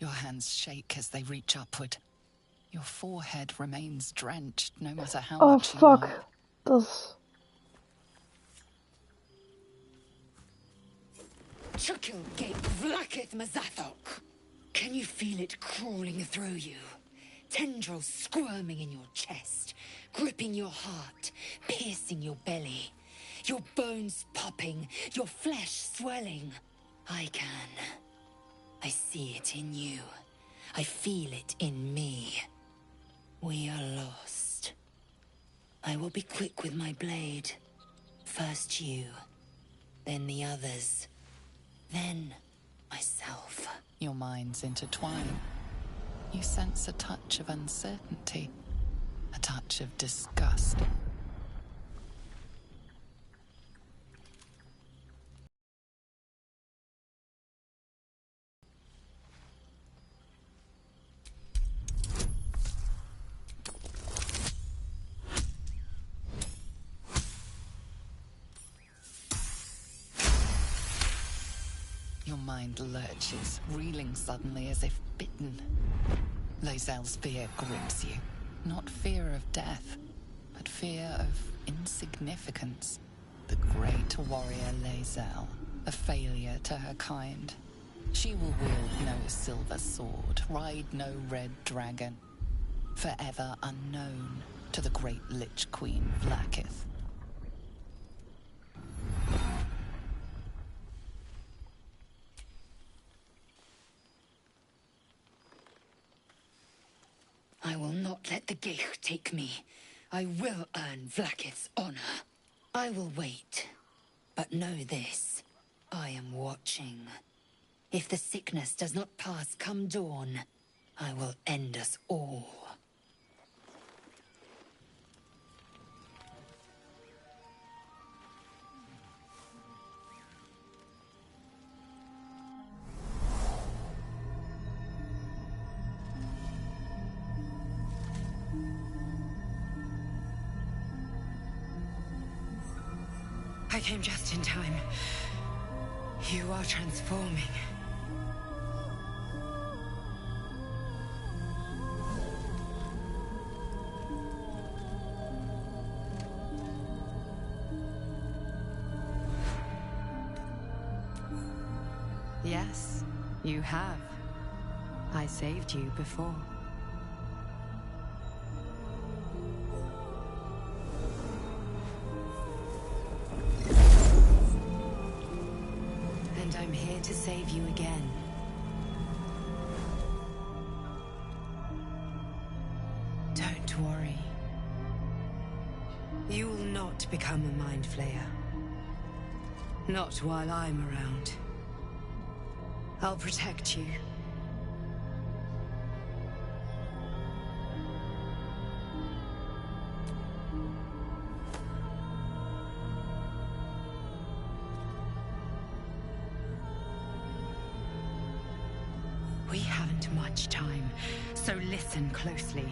Your hands shake as they reach upward. Your forehead remains drenched no matter how Oh much you fuck. wipe. Dat is... Chukilgate Vlakith Mazathok. Can you feel it crawling through you? Tendrils squirming in your chest, gripping your heart, piercing your belly. Your bones popping, your flesh swelling. I can. I see it in you. I feel it in me. We are lost. I will be quick with my blade. First you, then the others, then myself. Your minds intertwine. You sense a touch of uncertainty, a touch of disgust. Your mind lurches, reeling suddenly as if bitten. Lae'zel's fear grips you. Not fear of death, but fear of insignificance. The great warrior Lae'zel, a failure to her kind. She will wield no silver sword, ride no red dragon. Forever unknown to the great Lich Queen Vlakith. I will not let the Geich take me. I will earn Vlakith's honor. I will wait. But know this. I am watching. If the sickness does not pass come dawn, I will end us all. I came just in time. You are transforming. Yes, you have. I saved you before. And I'm here to save you again. Don't worry. You will not become a Mind Flayer. Not while I'm around. I'll protect you. We haven't much time, so listen closely.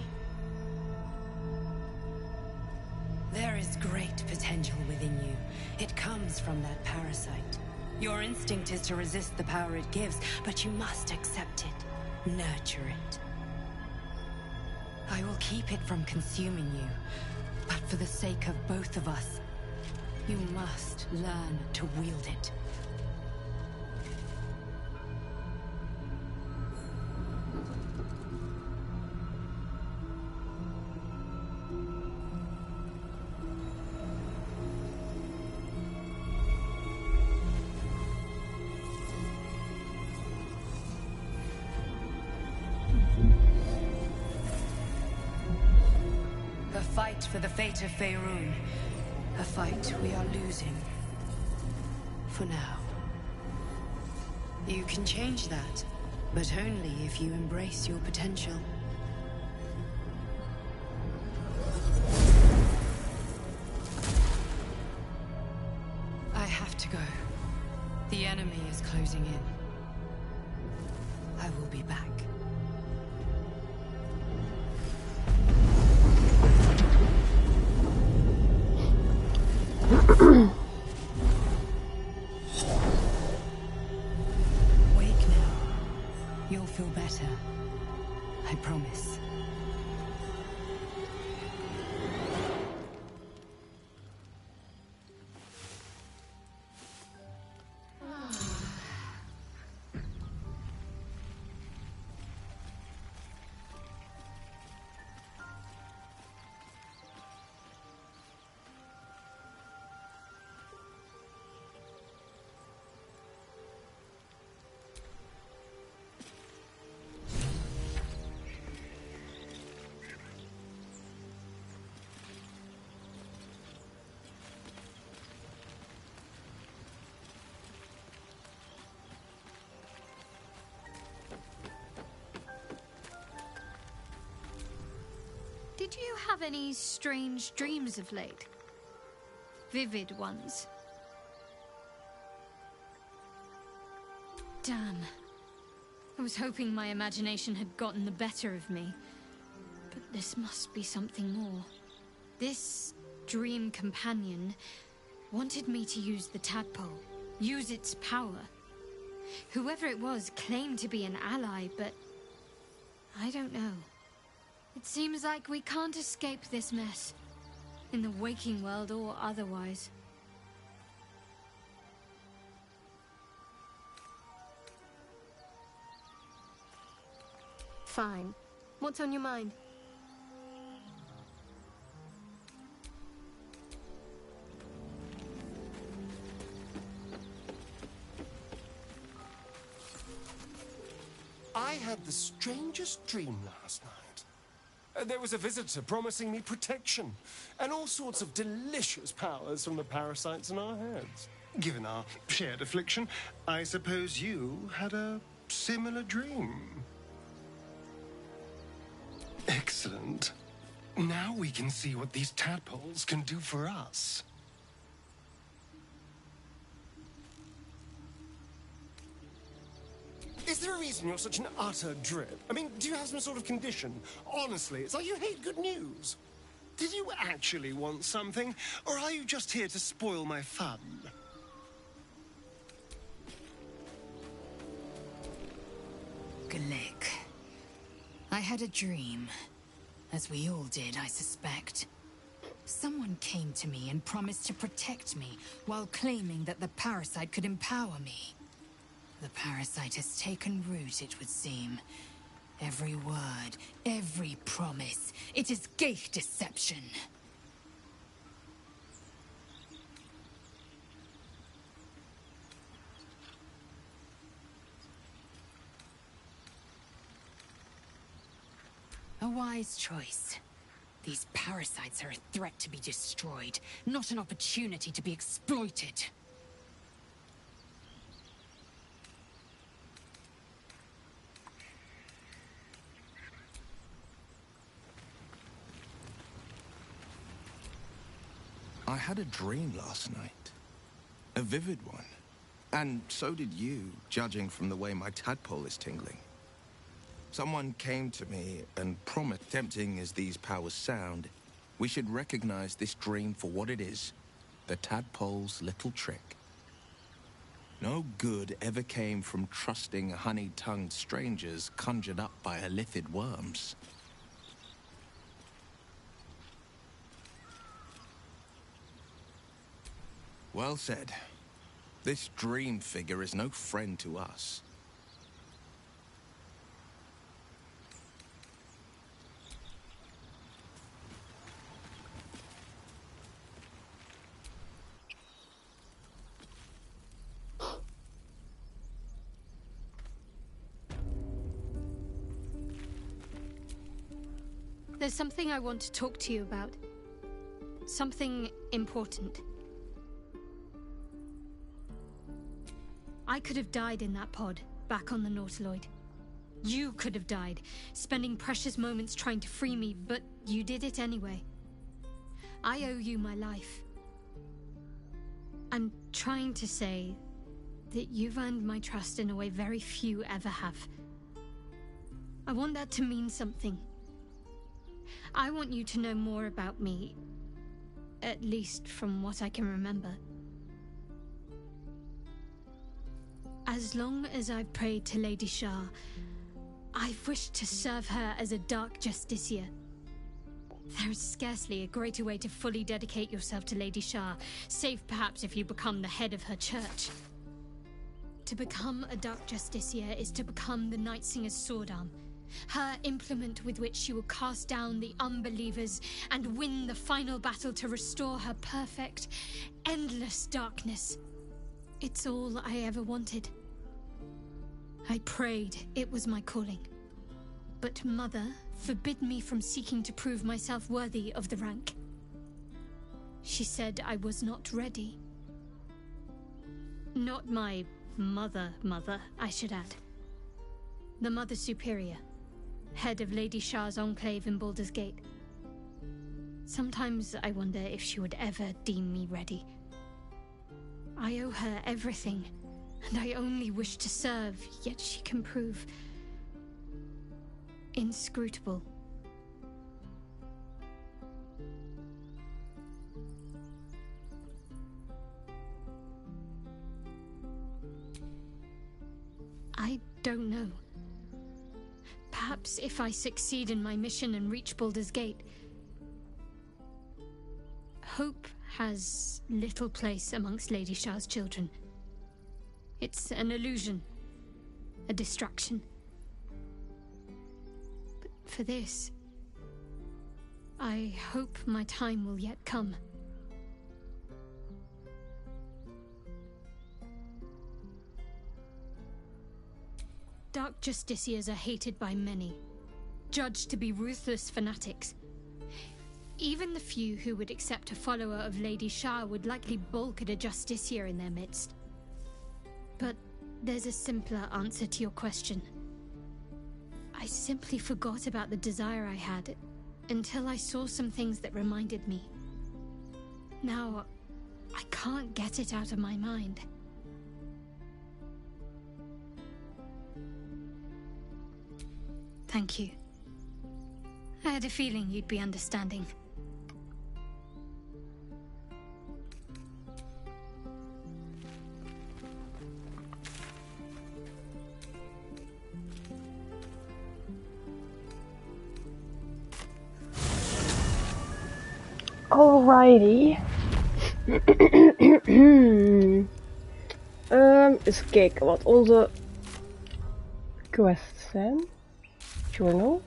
There is great potential within you. It comes from that parasite. Your instinct is to resist the power it gives, but you must accept it, nurture it. I will keep it from consuming you, but for the sake of both of us, you must learn to wield it. A fight for the fate of Faerun. A fight we are losing. For now. You can change that, but only if you embrace your potential. I have to go. The enemy is closing in. I will be back. I promise. Did you have any strange dreams of late? Vivid ones? Damn. I was hoping my imagination had gotten the better of me. But this must be something more. This dream companion wanted me to use the tadpole, use its power. Whoever it was claimed to be an ally, but I don't know. It seems like we can't escape this mess, in the waking world or otherwise. Fine. What's on your mind? I had the strangest dream last night. There was a visitor promising me protection and all sorts of delicious powers from the parasites in our heads. Given our shared affliction, I suppose you had a similar dream. Excellent. Now we can see what these tadpoles can do for us. Is there a reason you're such an utter drip? I mean, do you have some sort of condition? Honestly, it's like you hate good news. Did you actually want something, or are you just here to spoil my fun? Glick. I had a dream. As we all did, I suspect. Someone came to me and promised to protect me, while claiming that the parasite could empower me. The parasite has taken root, it would seem. Every word, every promise, it is Geich deception. A wise choice. These parasites are a threat to be destroyed, not an opportunity to be exploited. I had a dream last night. A vivid one. And so did you, judging from the way my tadpole is tingling. Someone came to me and promised, tempting as these powers sound, we should recognize this dream for what it is, the tadpole's little trick. No good ever came from trusting honey-tongued strangers conjured up by illithid worms. Well said. This dream figure is no friend to us. There's something I want to talk to you about. Something important. I could have died in that pod, back on the Nautiloid. You could have died, spending precious moments trying to free me, but you did it anyway. I owe you my life. I'm trying to say that you've earned my trust in a way very few ever have. I want that to mean something. I want you to know more about me, at least from what I can remember. As long as I prayed to Lady Shah, I've wished to serve her as a Dark Justiciar. There is scarcely a greater way to fully dedicate yourself to Lady Shar, save perhaps if you become the head of her church. To become a Dark Justiciar is to become the Night Singer's sword arm, her implement with which she will cast down the unbelievers and win the final battle to restore her perfect, endless darkness. It's all I ever wanted. I prayed it was my calling. But Mother forbid me from seeking to prove myself worthy of the rank. She said I was not ready. Not my mother, I should add. The Mother Superior, head of Lady Shar's enclave in Baldur's Gate. Sometimes I wonder if she would ever deem me ready. I owe her everything, and I only wish to serve, yet she can prove inscrutable. I don't know. Perhaps if I succeed in my mission and reach Baldur's Gate. Hope has little place amongst Lady Shar's children. It's an illusion, a distraction. But for this, I hope my time will yet come. Dark Justiciars are hated by many, judged to be ruthless fanatics. Even the few who would accept a follower of Lady Shar would likely balk at a Justiciar in their midst. But there's a simpler answer to your question. I simply forgot about the desire I had until I saw some things that reminded me. Now, I can't get it out of my mind. Thank you. I had a feeling you'd be understanding. Alrighty. Eens kijken wat onze quests zijn. Journal.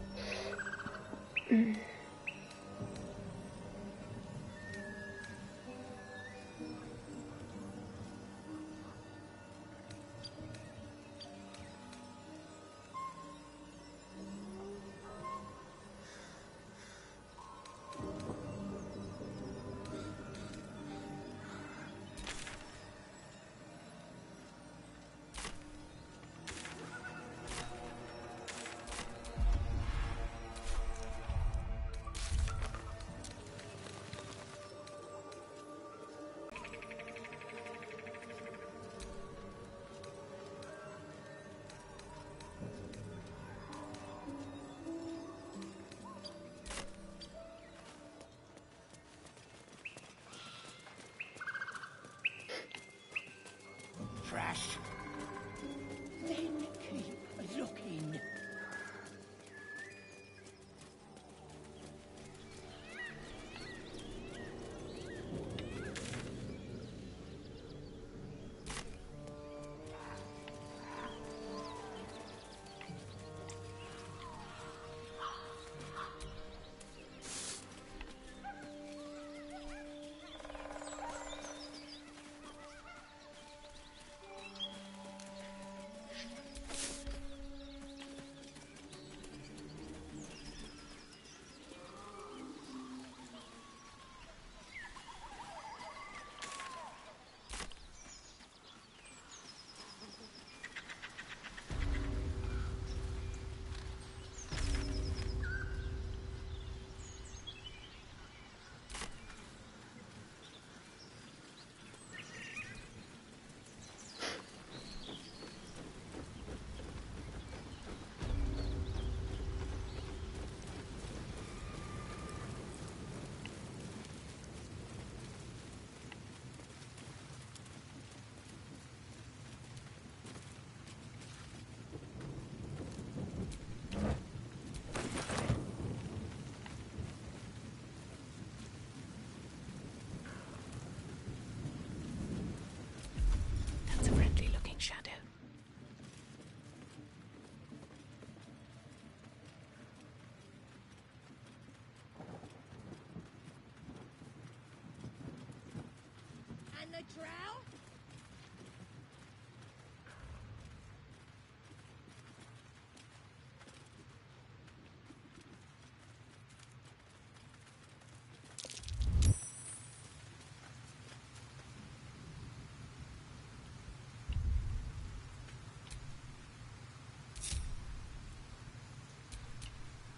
drow?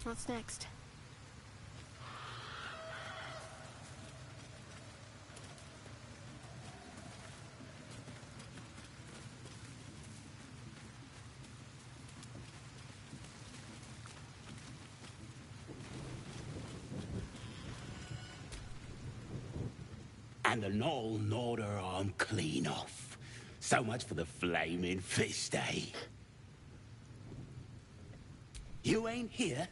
What's next? And the Knoll gnawed her arm clean off. So much for the flaming fist, eh? You ain't here?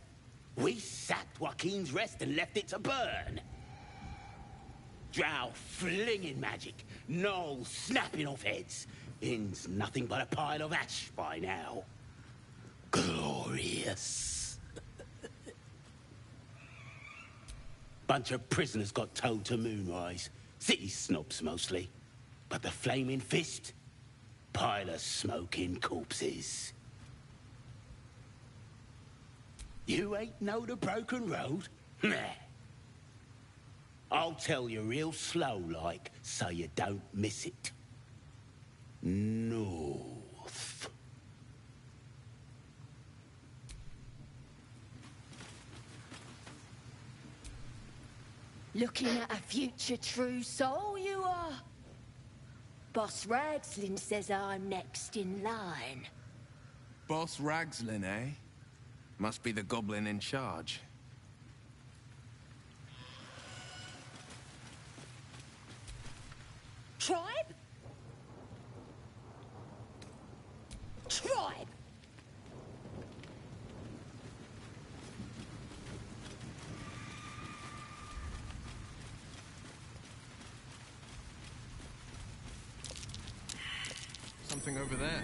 We sacked Joaquin's Rest and left it to burn. Drow flinging magic, Knoll snapping off heads. Inn's nothing but a pile of ash by now. Glorious. Bunch of prisoners got towed to Moonrise. City snobs mostly. But the Flaming Fist? Pile of smoking corpses. You ain't know the broken road? Nah. I'll tell you real slow like, so you don't miss it. North. Looking at a future true soul, you are. Boss Ragslin says I'm next in line. Boss Ragslin, eh? Must be the goblin in charge. Tribe? Tribe! Something over there.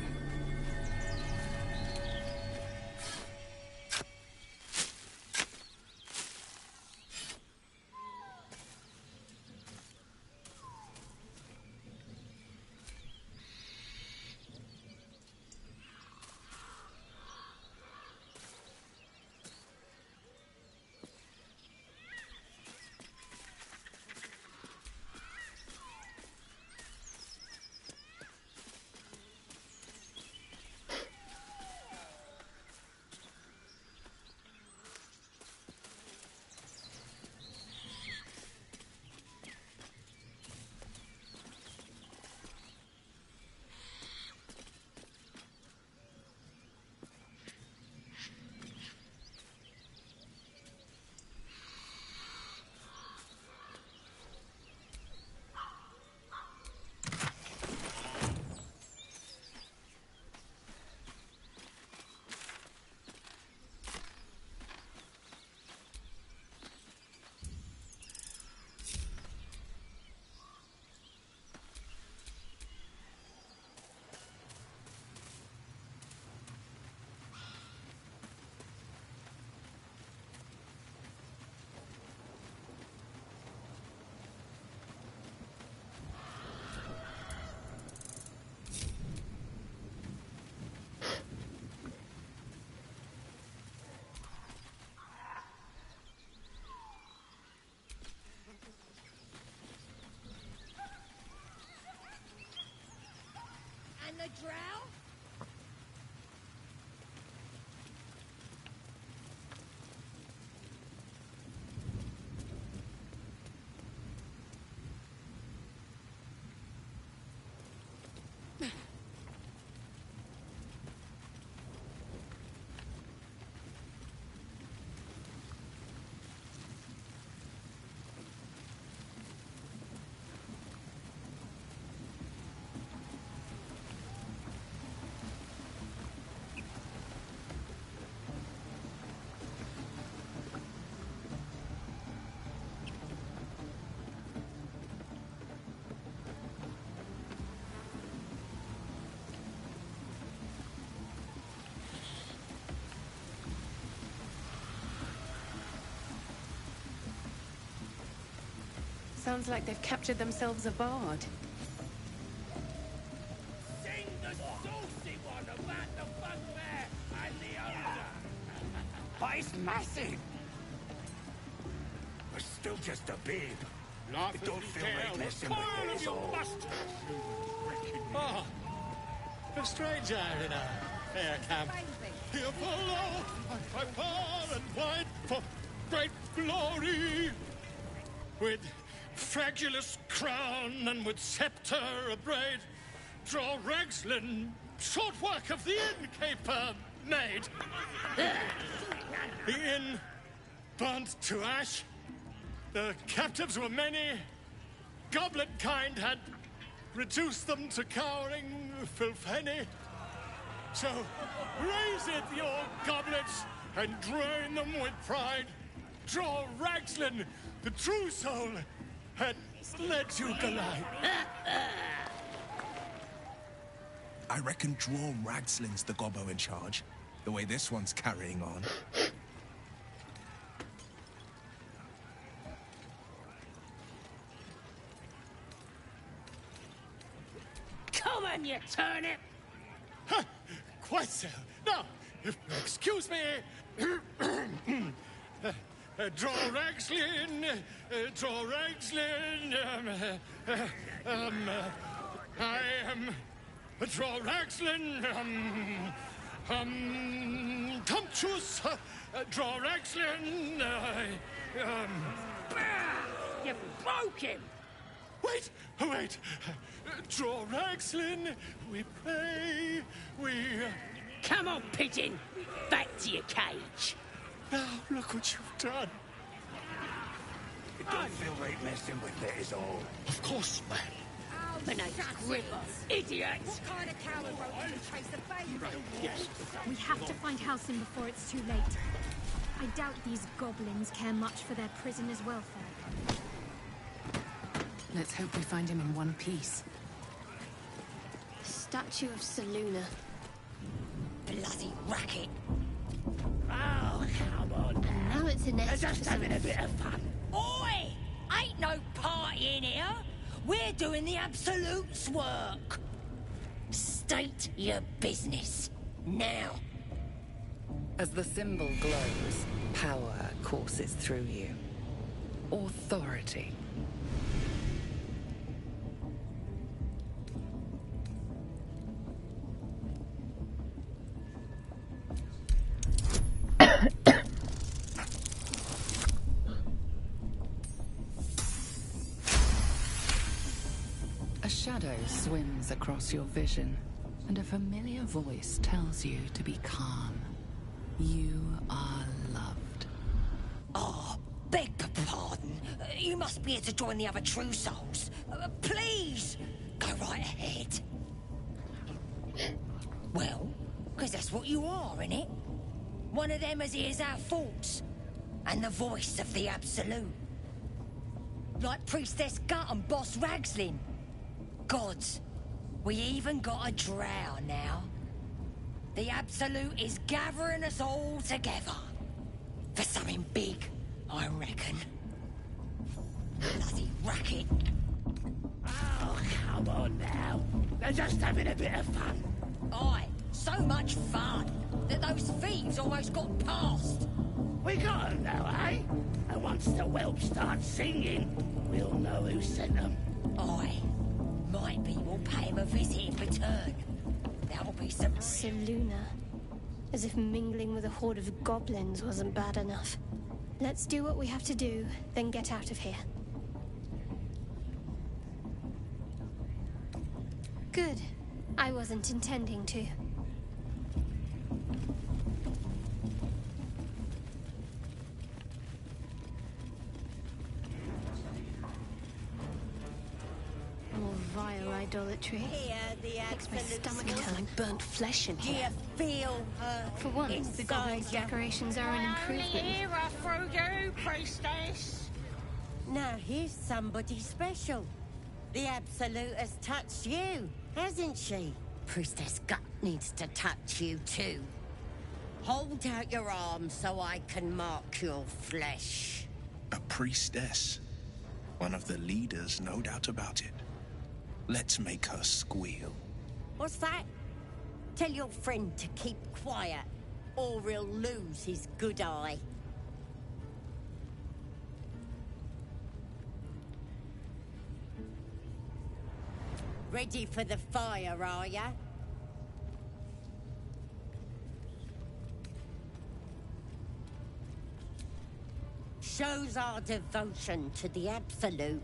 And the drow? Sounds like they've captured themselves a bard. It's massive! But still just a babe. It don't feel right messing with it, is all. Oh, a stranger in a fair camp. Here follow by far and wide for great glory. With fragulous crown and with scepter abraid, draw Ragslin, short work of the innkeeper made. The inn burnt to ash. The captives were many. Goblet kind had reduced them to cowering filfenny. So raise it, your goblets, and drain them with pride. Draw Ragslin, the true soul, and let you collide. I reckon Draw Ragslin's the gobbo in charge, the way this one's carrying on. Come on, you turnip! Quite so. Now, if you excuse me. Draw Ragslin, draw Ragslin. I am draw Ragslin. Tumptuous. Draw Ragslin. You broke him! Wait, wait. Draw Ragslin. We pray. We. Come on, pigeon! Back to your cage! Now, look what you've done. It don't feel right messing with it, is all. Of course, man. Manate gripper, idiot! What kind of coward wrote you to trace the baby? Yes. We have to find Halsin before it's too late. I doubt these goblins care much for their prisoner's welfare. Let's hope we find him in one piece. Statue of Seluna. Bloody racket! Oh, come on now. Now it's a nest. They're just having a bit of fun. Oi! Ain't no party in here. We're doing the Absolute's work. State your business. Now. As the symbol glows, power courses through you. Authority. A shadow swims across your vision, and a familiar voice tells you to be calm. You are loved. Oh, beg your pardon. You must be here to join the other true souls. Please, go right ahead. Well, because that's what you are, innit? One of them as hears our thoughts, and the voice of the Absolute. Like Priestess Gut and Boss Ragslin. Gods, we even got a drow now. The Absolute is gathering us all together. For something big, I reckon. Bloody racket. Oh, come on now. They're just having a bit of fun. Aye, so much fun that those thieves almost got past. We got them now, eh? And once the whelp starts singing, we'll know who sent them. Aye. Might be we'll pay him a visit in return. That'll be some... Seluna. As if mingling with a horde of goblins wasn't bad enough. Let's do what we have to do, then get out of here. Good. I wasn't intending to. More vile idolatry. Makes my stomach turn. Burnt flesh in here. Feel her. For once, the goblins' decorations are an improvement. through you, priestess. Now here's somebody special. The Absolute has touched you, hasn't she? Priestess Gut needs to touch you too. Hold out your arms so I can mark your flesh. A priestess. One of the leaders, no doubt about it. Let's make her squeal. What's that? Tell your friend to keep quiet. or he'll lose his good eye. Ready for the fire, are ya? Shows our devotion to the Absolute.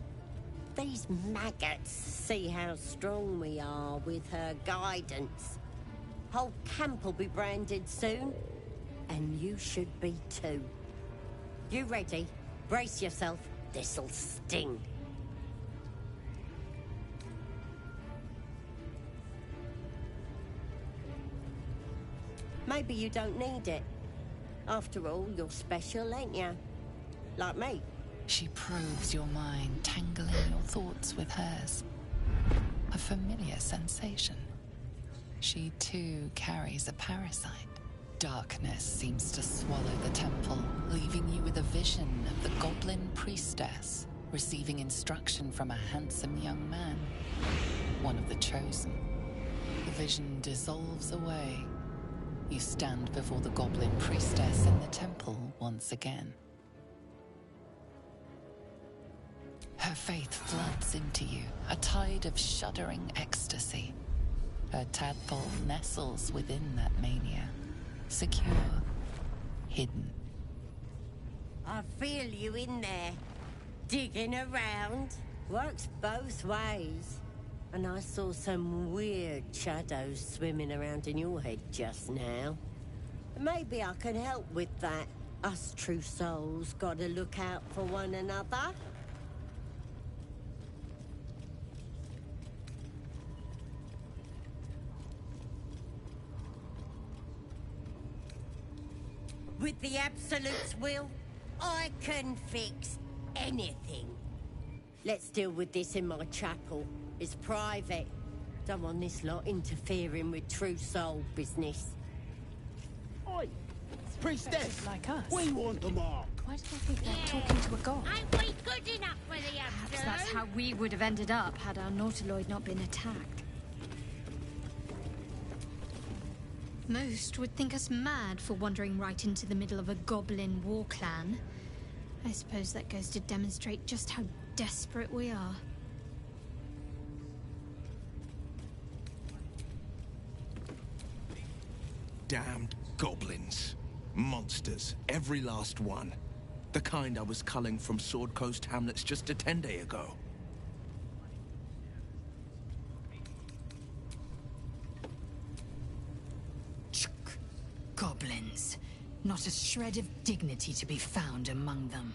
These maggots see how strong we are with her guidance. Whole camp will be branded soon, and you should be too. You ready? Brace yourself. This'll sting. Maybe you don't need it. After all, you're special, ain't ya? Like me. She probes your mind, tangling your thoughts with hers. A familiar sensation. She too carries a parasite. Darkness seems to swallow the temple, leaving you with a vision of the goblin priestess receiving instruction from a handsome young man, one of the chosen. The vision dissolves away. You stand before the goblin priestess in the temple once again. Her faith floods into you, a tide of shuddering ecstasy. Her tadpole nestles within that mania, secure, hidden. I feel you in there, digging around. Works both ways. And I saw some weird shadows swimming around in your head just now. Maybe I can help with that. Us true souls gotta look out for one another. With the Absolute's will, I can fix anything. Let's deal with this in my chapel. It's private. Don't want this lot interfering with true soul business. Oi! Priestess! Like us. We want them all! Why did I think they're talking to a god? Ain't we good enough for the Perhaps that's how we would have ended up had our Nautiloid not been attacked. Most would think us mad for wandering right into the middle of a goblin war clan. I suppose that goes to demonstrate just how desperate we are. Damned goblins. Monsters. Every last one. The kind I was culling from Sword Coast hamlets just a 10-day ago. Goblins. Not a shred of dignity to be found among them.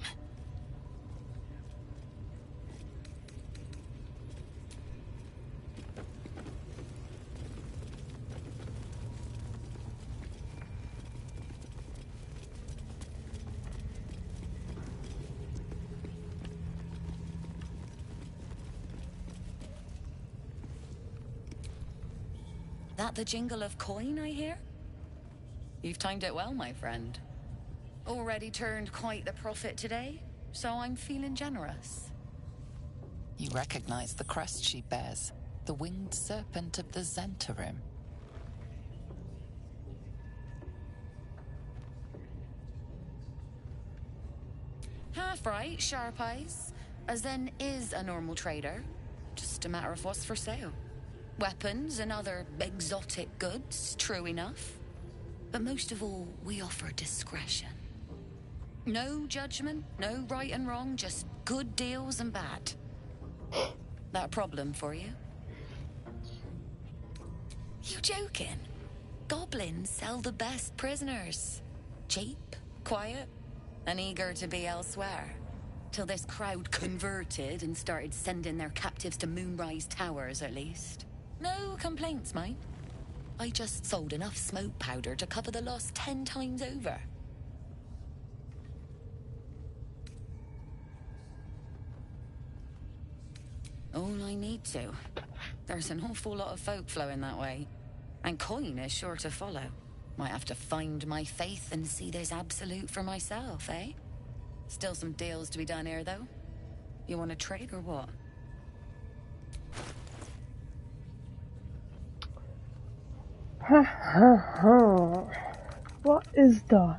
That the jingle of coin I hear? You've timed it well, my friend. Already turned quite the profit today, so I'm feeling generous. You recognize the crest she bears, the winged serpent of the Zentarim. Half right, sharp eyes. A Zen is a normal trader. Just a matter of what's for sale. Weapons and other exotic goods, true enough. But most of all, we offer discretion. No judgment, no right and wrong, just good deals and bad. That a problem for you? You joking? Goblins sell the best prisoners. Cheap, quiet, and eager to be elsewhere. Till this crowd converted and started sending their captives to Moonrise Towers, at least. No complaints, mind. I just sold enough smoke powder to cover the loss 10 times over. All I need to. There's an awful lot of folk flowing that way. And coin is sure to follow. Might have to find my faith and see this Absolute for myself, eh? Still some deals to be done here, though. You want to trade or what? Wat is dat?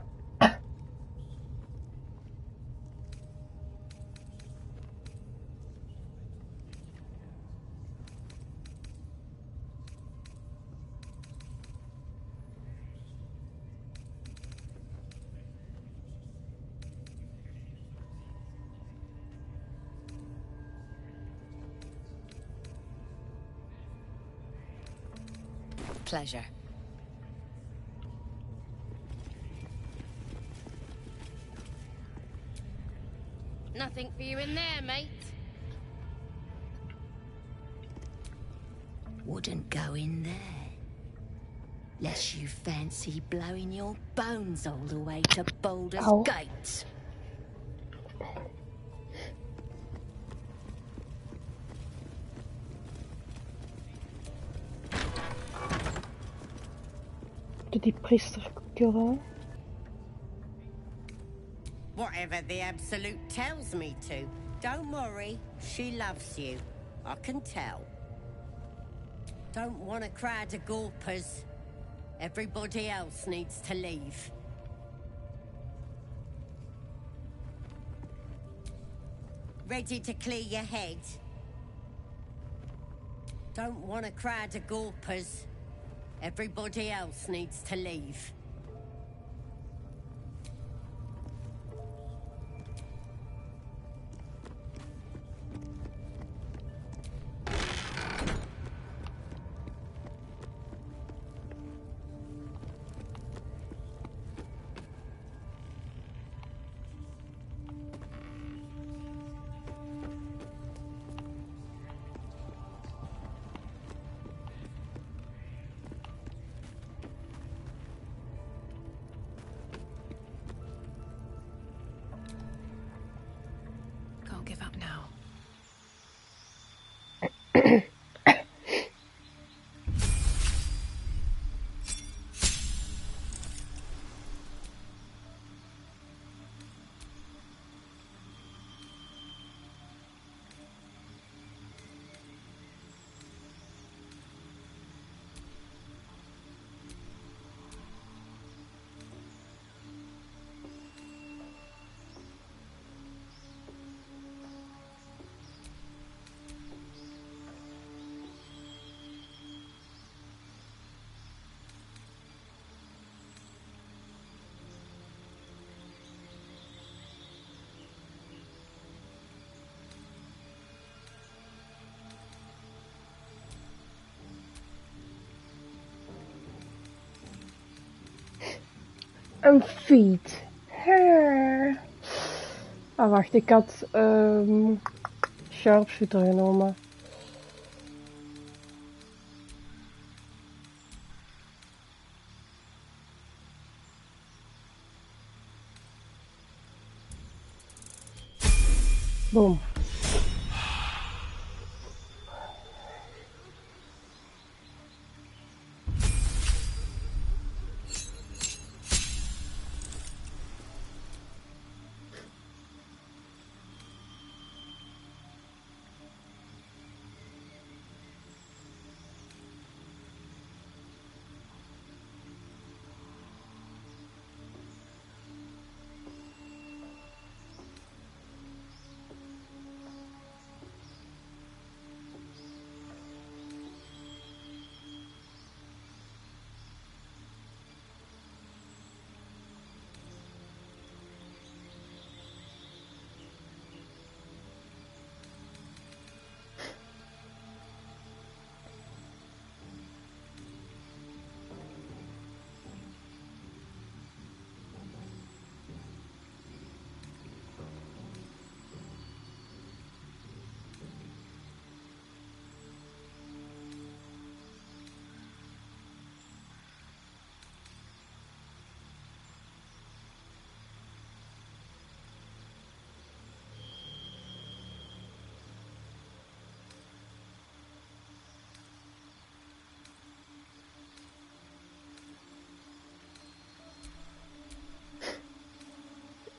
Pleasure. Nothing for you in there, mate. Wouldn't go in there. Lest you fancy blowing your bones all the way to Baldur's Ow. Gate. Doe die priester killen. Whatever the Absolute tells me to. Don't worry, she loves you. I can tell. Don't want a crowd of gawpers. Everybody else needs to leave. Ready to clear your head? Don't want a crowd of gawpers. Everybody else needs to leave. Can't give up now. Een feed. Ah, wacht, ik had sharpshooter genomen. Boom.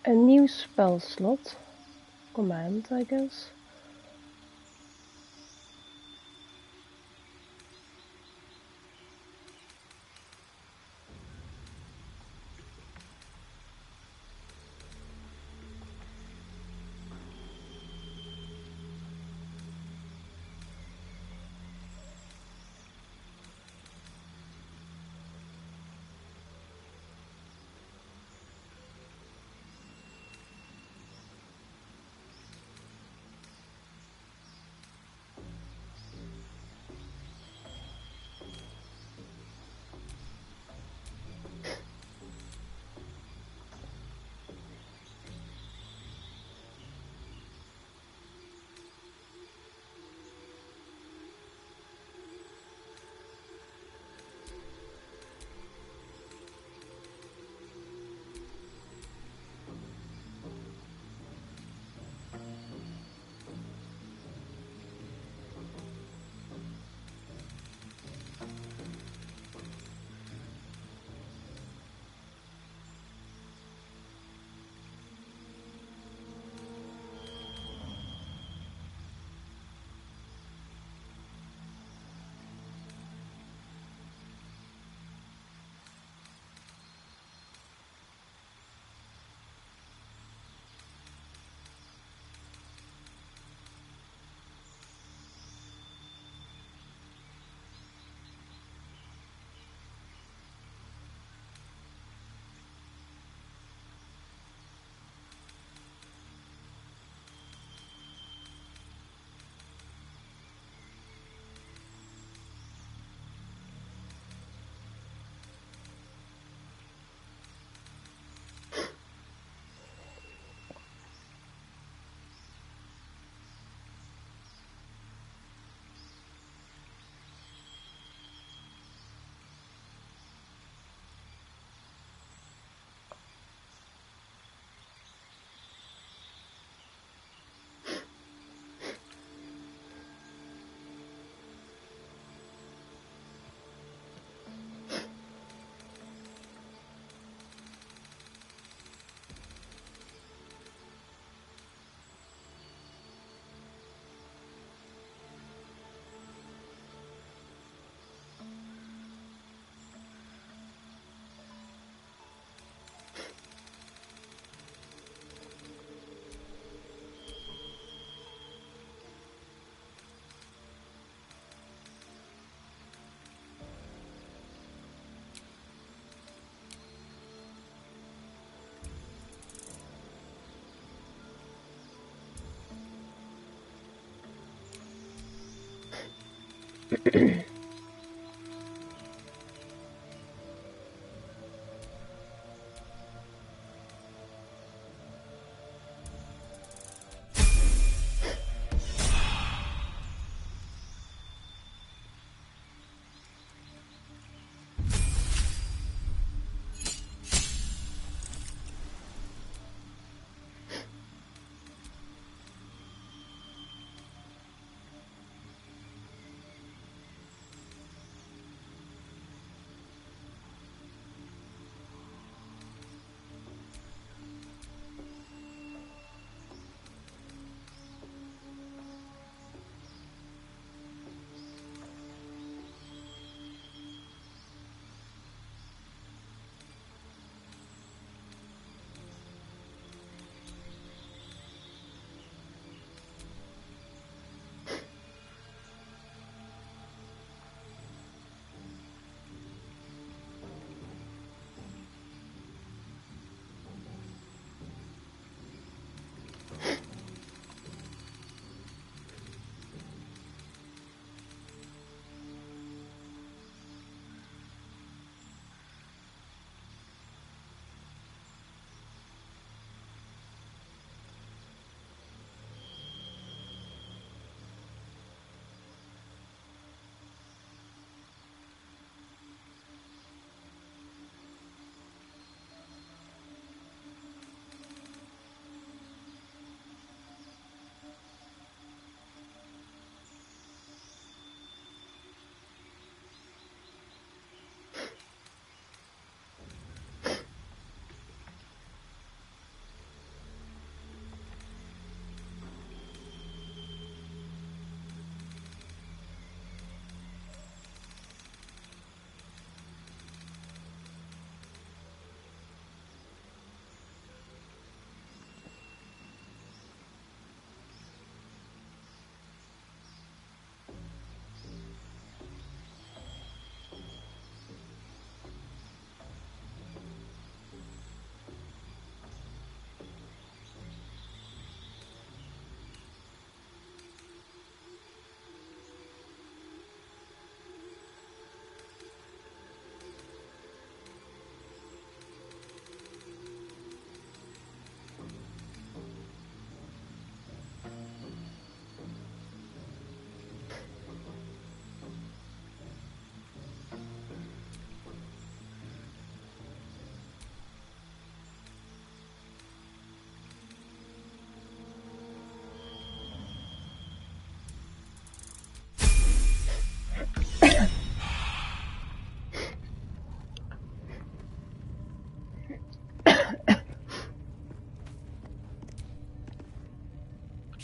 Een nieuw spelslot. Command, I guess.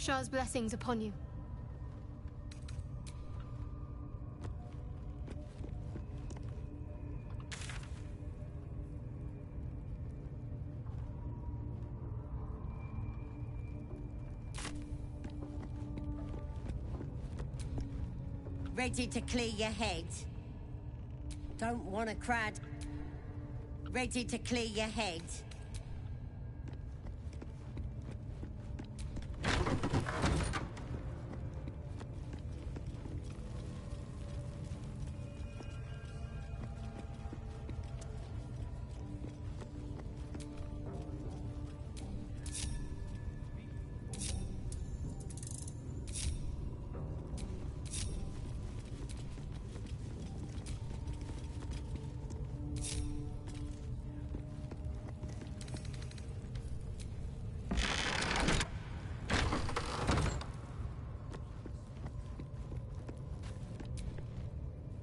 Shah's blessings upon you. Ready to clear your head? Don't want a crowd. Ready to clear your head?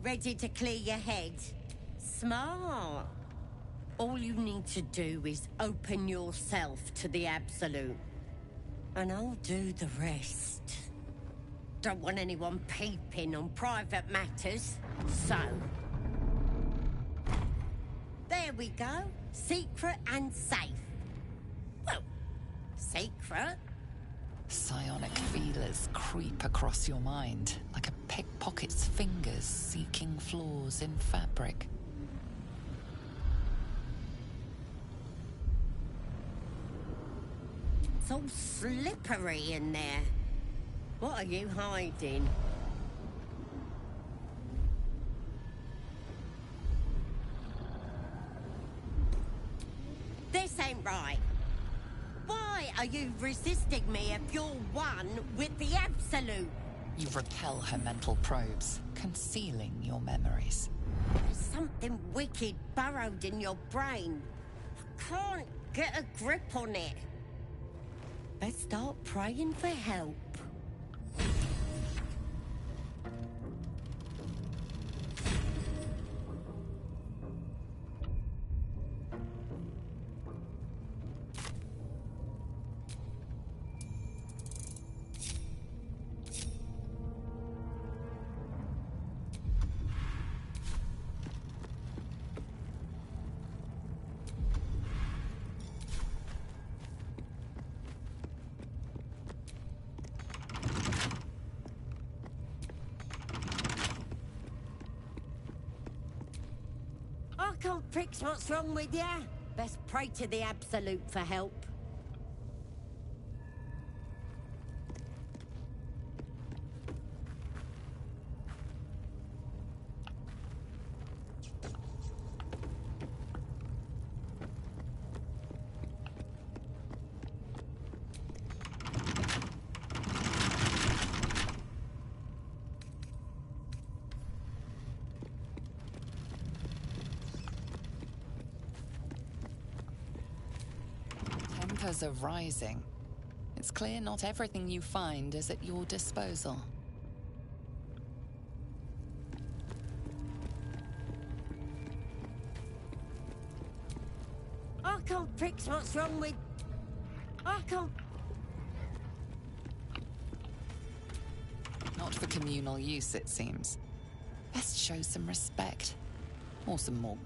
Ready to clear your head? Smart. All you need to do is open yourself to the Absolute. And I'll do the rest. Don't want anyone peeping on private matters, so... There we go. Secret and safe. Well, secret. Psionic feelers creep across your mind, like a pickpocket's fingers seeking flaws in fabric. It's all slippery in there. What are you hiding? are you resisting me if you're one with the Absolute? You repel her mental probes, concealing your memories. There's something wicked burrowed in your brain. I can't get a grip on it. Let's start praying for help. I can't fix what's wrong with you. Best pray to the Absolute for help. Tempers are rising. It's clear not everything you find is at your disposal. I can't fix what's wrong with... I can't... Not for communal use, it seems. Best show some respect. Or some more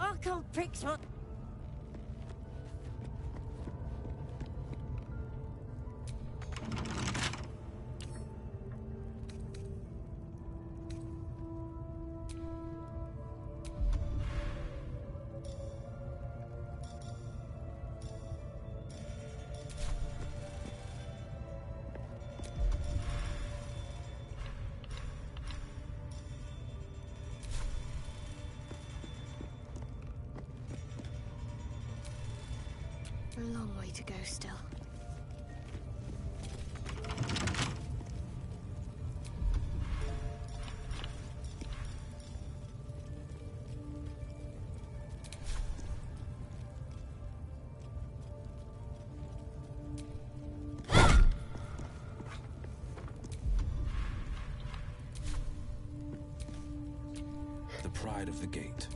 I can't fix what... A long way to go still. The pride of the gate.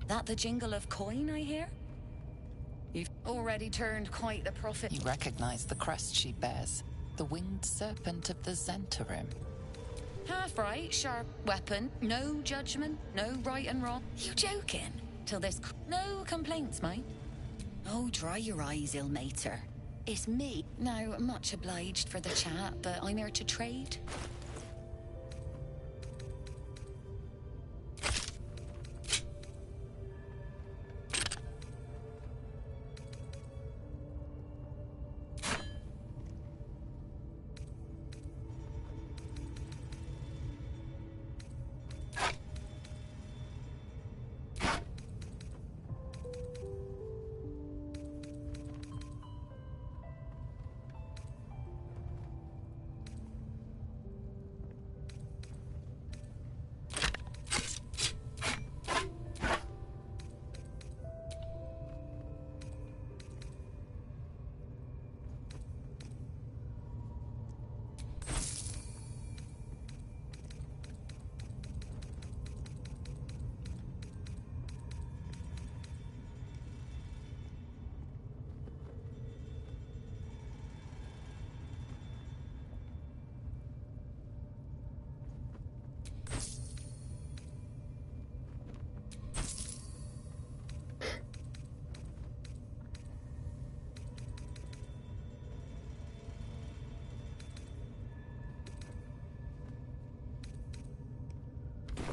That the jingle of coin, I hear? You've already turned quite the prophet. You recognize the crest she bears. The winged serpent of the Zentarim. Half right, sharp weapon, no judgment, no right and wrong. You joking? Till this... No complaints, mate. Oh, dry your eyes, ill-mater. It's me. Now, much obliged for the chat, but I'm here to trade.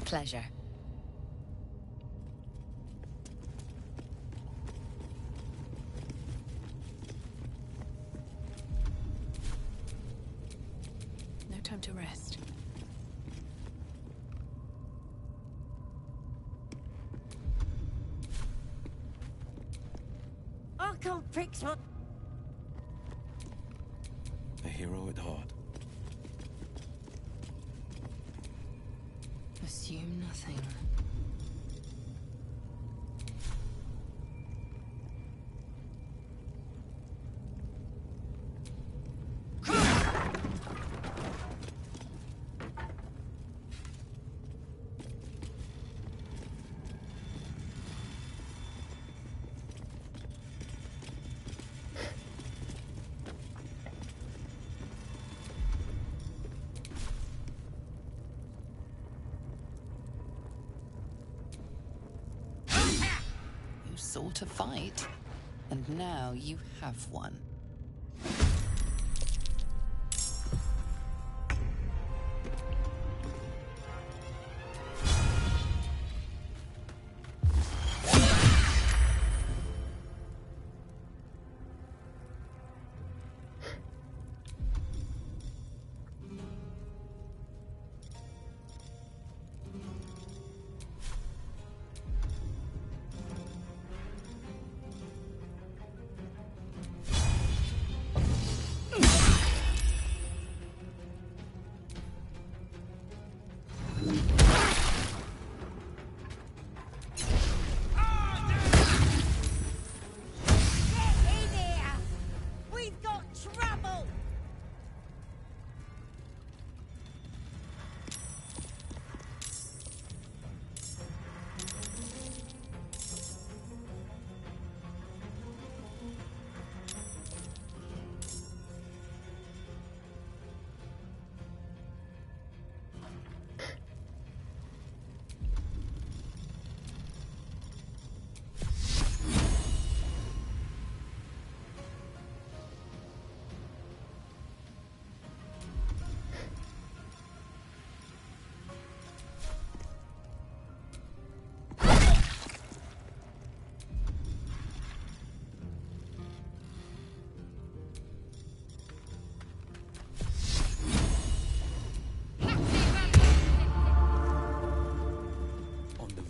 Pleasure. No time to rest. I can't fix my... A hero at heart. Assume nothing. You sought a fight, and now you have one.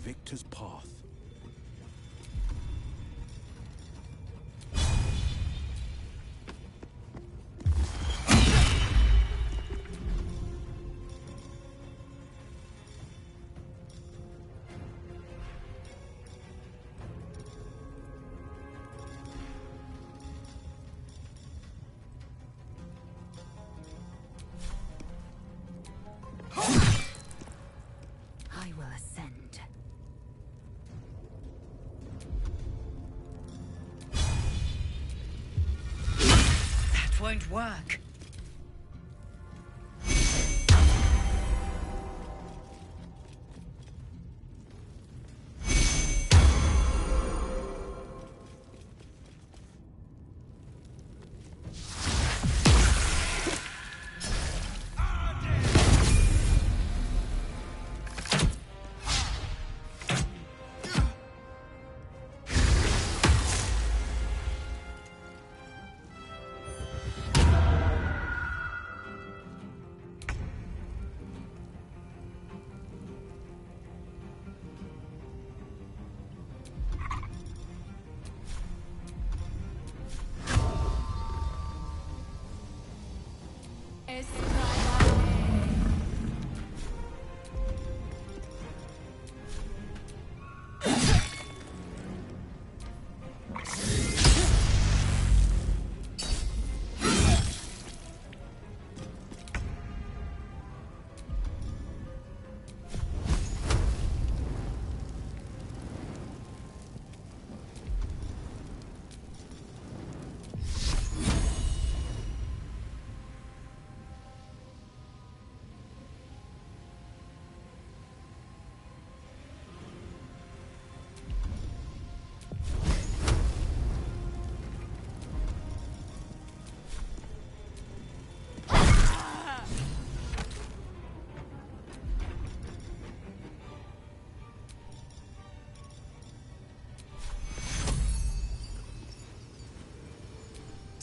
Victor's path. I will ascend. That won't work.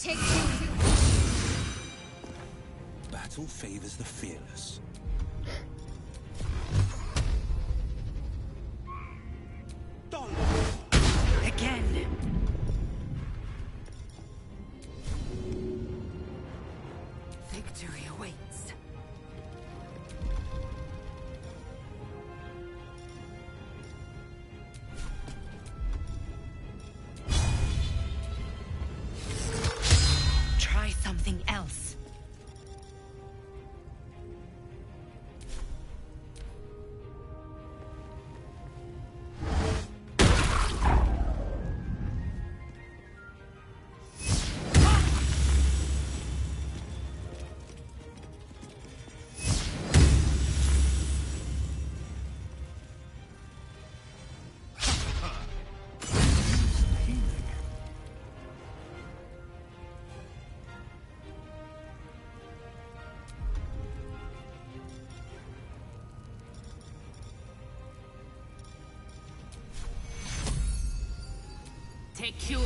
Take you. Battle favors the fearless. Again. Victory awaits. Try something else. Take Kuro.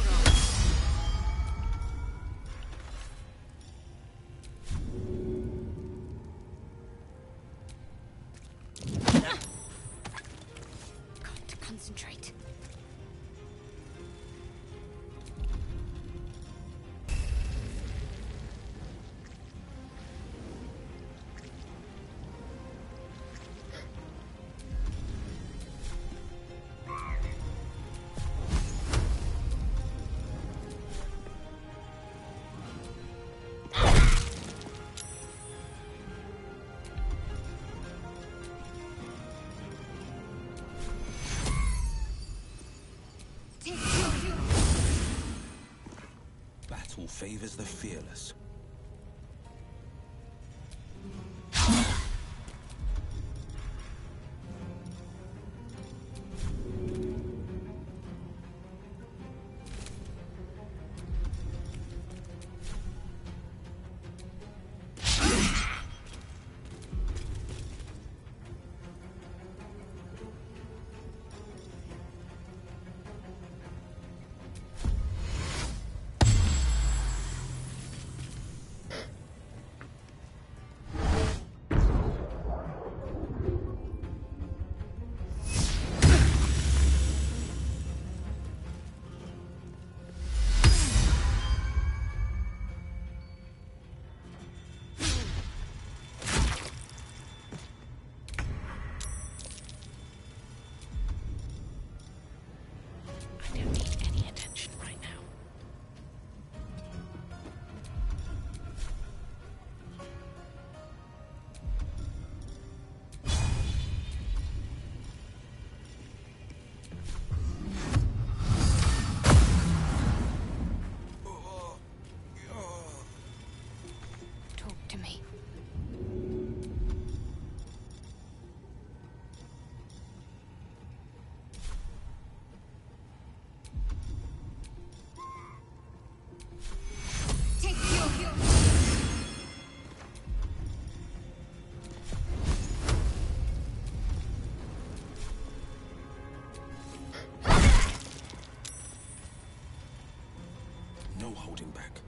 Got to concentrate. Battle favors the fearless. I don't need any attention right now. Talk to me. Take you. No holding back.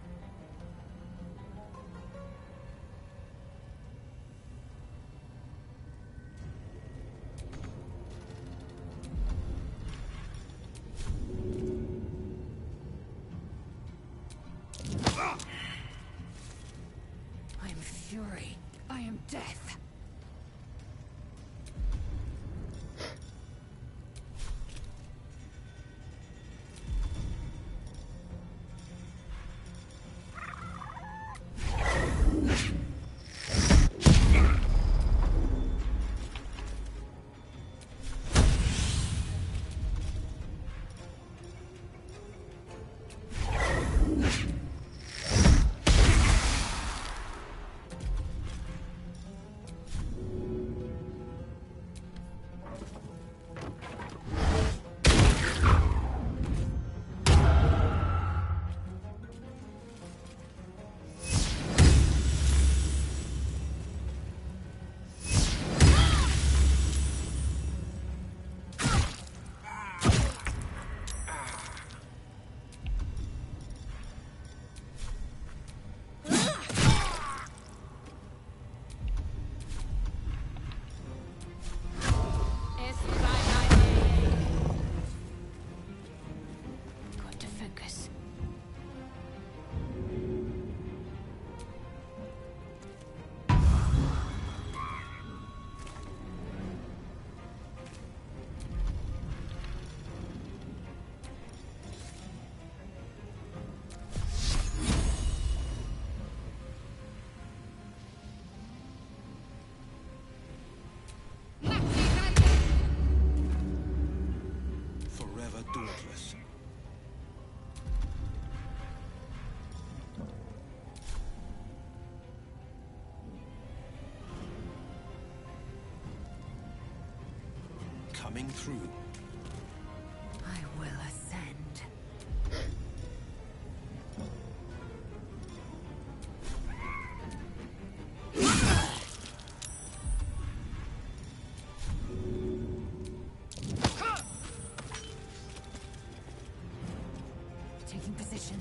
I am fury. I am death. Coming through. I will ascend. Taking position.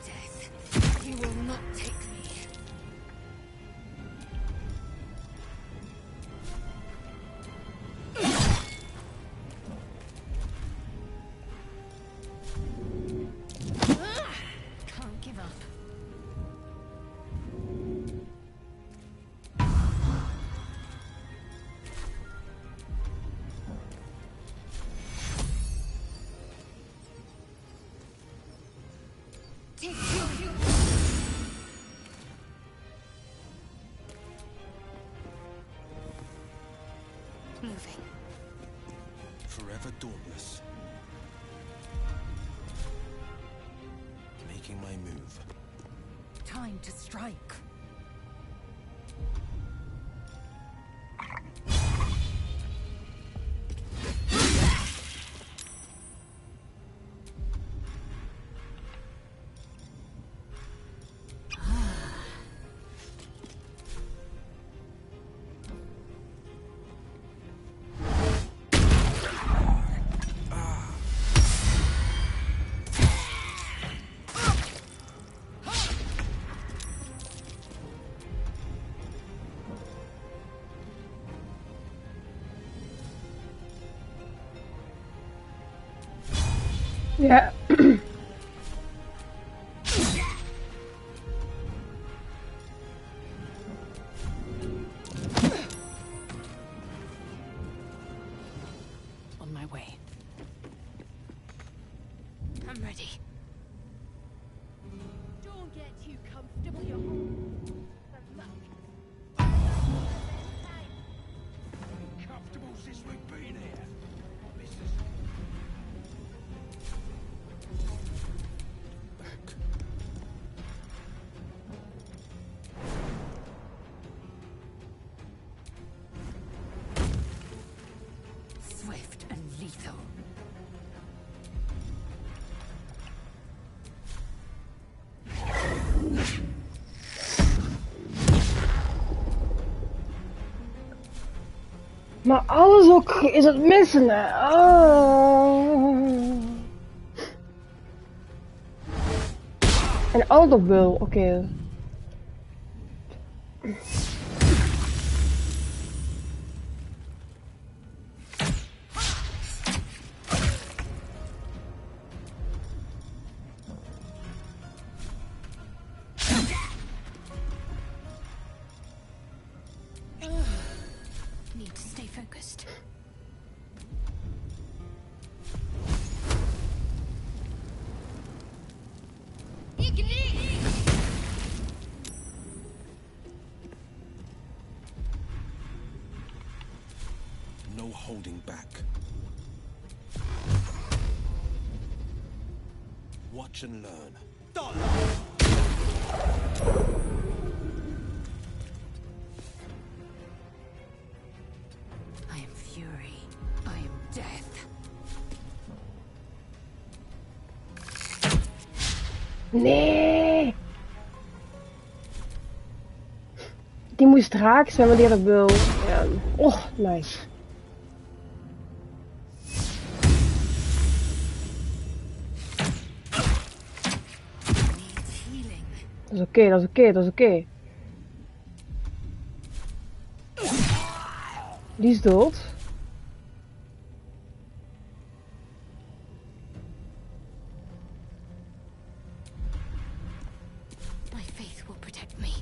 Death, you will not take me. Can't give up. Moving. Forever dauntless. Making my move. Time to strike. Ja. On my way. I'm ready. Don't get too comfortable, you Comfortable since we've been here, Mrs. Swift and lethal. Maar alles ook is het missen, hè. Oh. En alles op wil, oké. Need to stay focused. No holding back. Watch and learn. I am fury. I am death. Nee. Die moest raak zijn, maar die had ik wel. Ja. Oh, nice. Dat is oké, dat is oké, dat is oké. Die is dood. My faith will protect me.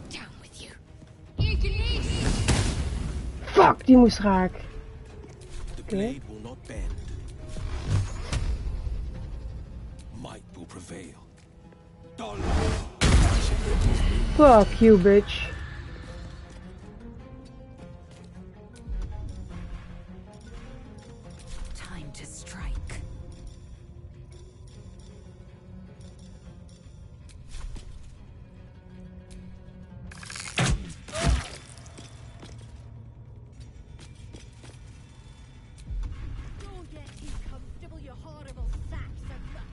Down with you. Fuck, die moest raak. The blade will not bend. Might will prevail. Fuck you, bitch. Time to strike. Don't get too comfortable, you horrible sacks of muck.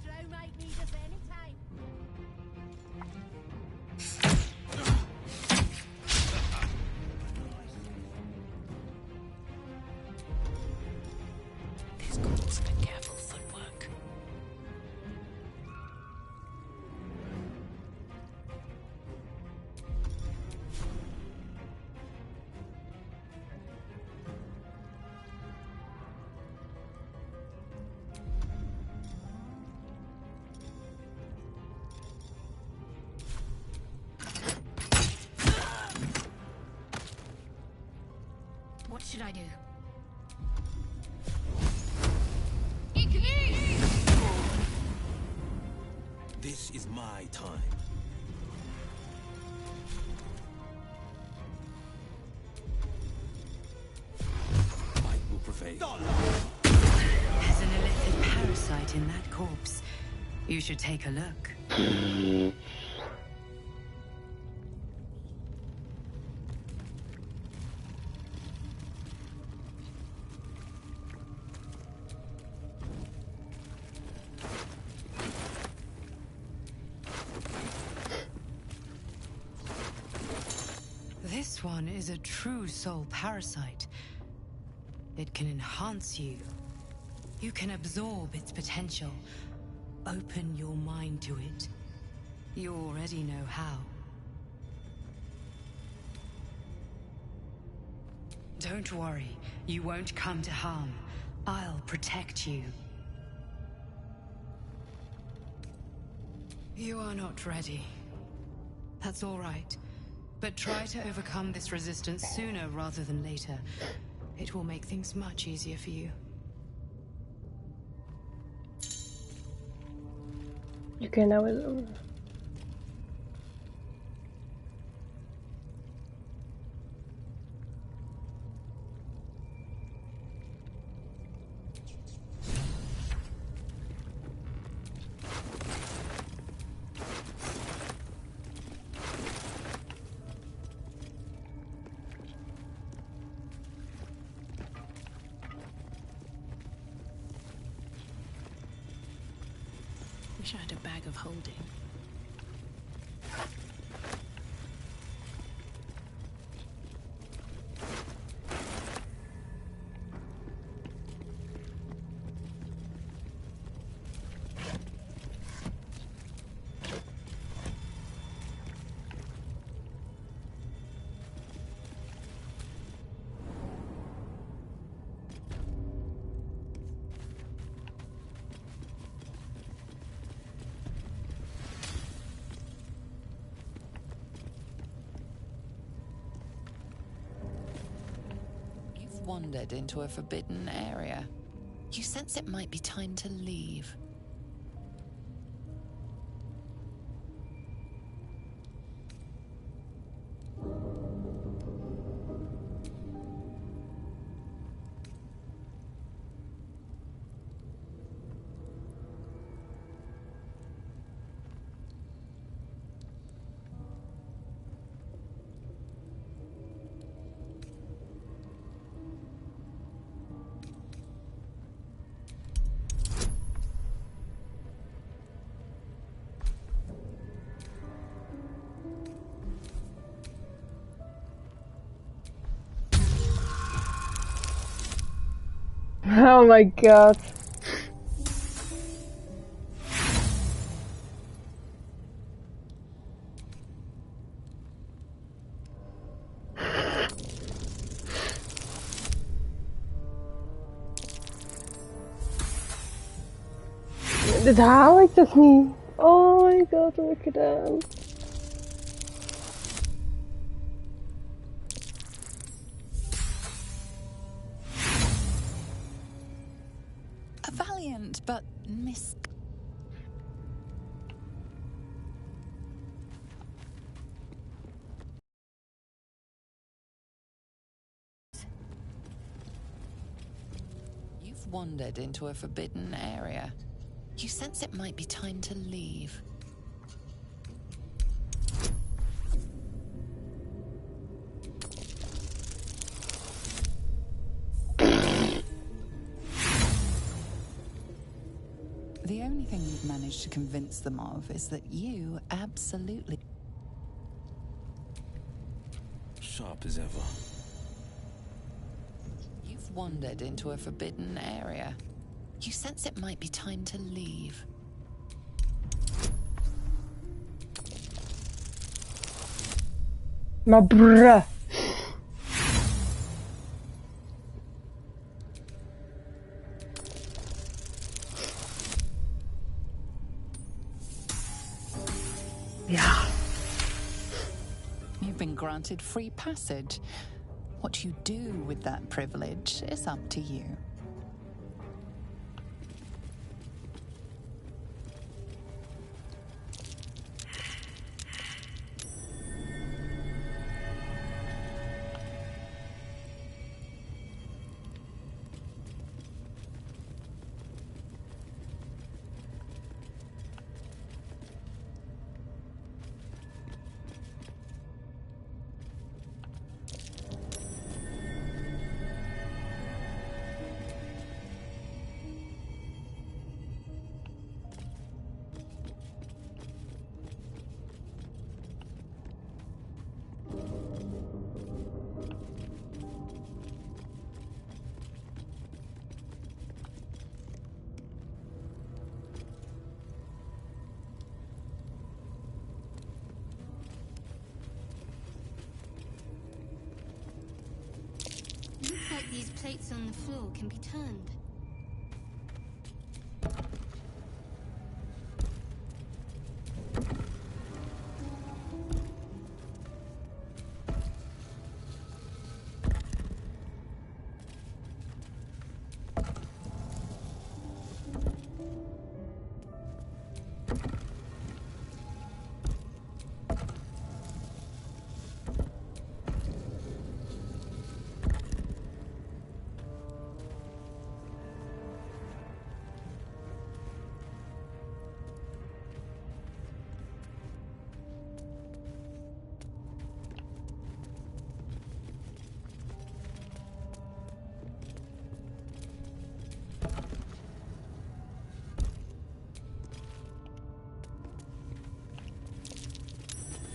Drow might need us anytime. These ghouls have been careful footwork. What should I do? This is my time. Might will prevail. There's an illithid parasite in that corpse. You should take a look. This one is a true soul parasite. It can enhance you. You can absorb its potential. Open your mind to it. You already know how. Don't worry, you won't come to harm. I'll protect you. You are not ready. That's all right. But try to overcome this resistance sooner rather than later. It will make things much easier for you. Okay, now it's over. Wish I had a bag of holding. Wandered into a forbidden area. You sense it might be time to leave. Oh my god. Dit haal ik toch niet? Oh my god, wat heb ik gedaan? A valiant but wandered into a forbidden area. You sense it might be time to leave. The only thing you've managed to convince them of is that you absolutely... Sharp as ever. You've wandered into a forbidden area. You sense it might be time to leave. Maar bruh. Ja. You've been granted free passage. What you do with that privilege is up to you. Looks like these plates on the floor can be turned.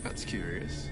That's curious.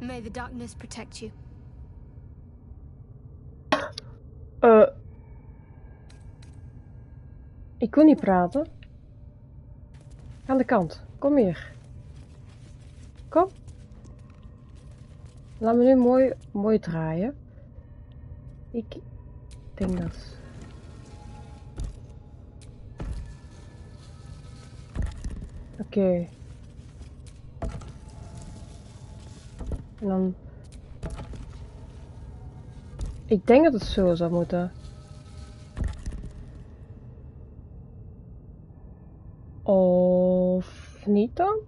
May the darkness protect you. Ik wil niet praten. Aan de kant. Kom hier. Kom. Laat me nu mooi draaien. Ik denk dat... Oké. En dan... Ik denk dat het zo zou moeten. Of niet dan?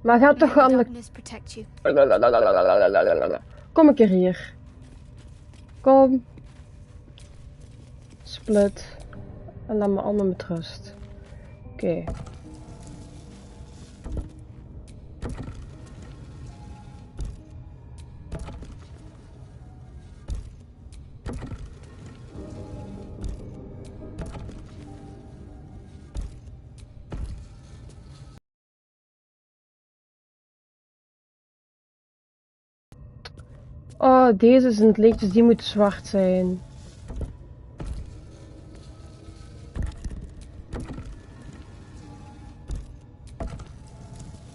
Maar gaat toch aan de... Kom een keer hier. Kom. Split. En laat me allemaal met rust. Oké. Oh, deze is in het licht, dus die moet zwart zijn.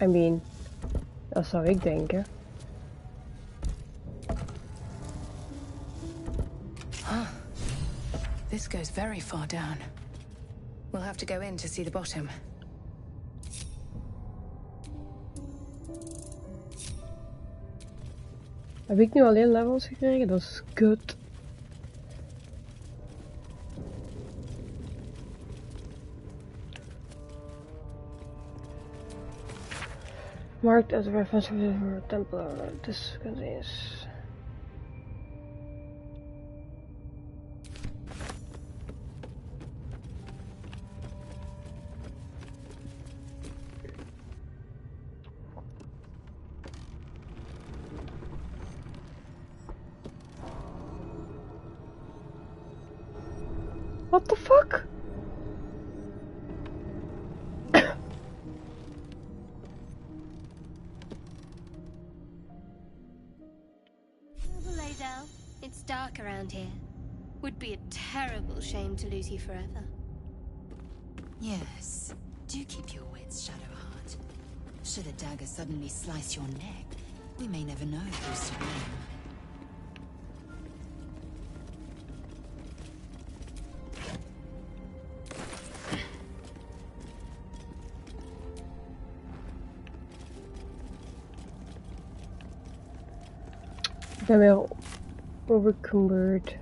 I mean, dat zou ik denken. Huh. This goes very far down. We'll have to go in to see the bottom. Heb ik nu alleen levels gekregen? Dat is kut. Marked as a reference for Templar. This contains... What the fuck? Laydell, it's dark around here. Would be a terrible shame to lose you forever. Yes. Do keep your wits, Shadowheart. Should a dagger suddenly slice your neck, we may never know who's to blame. Ik ben weer overcumbered.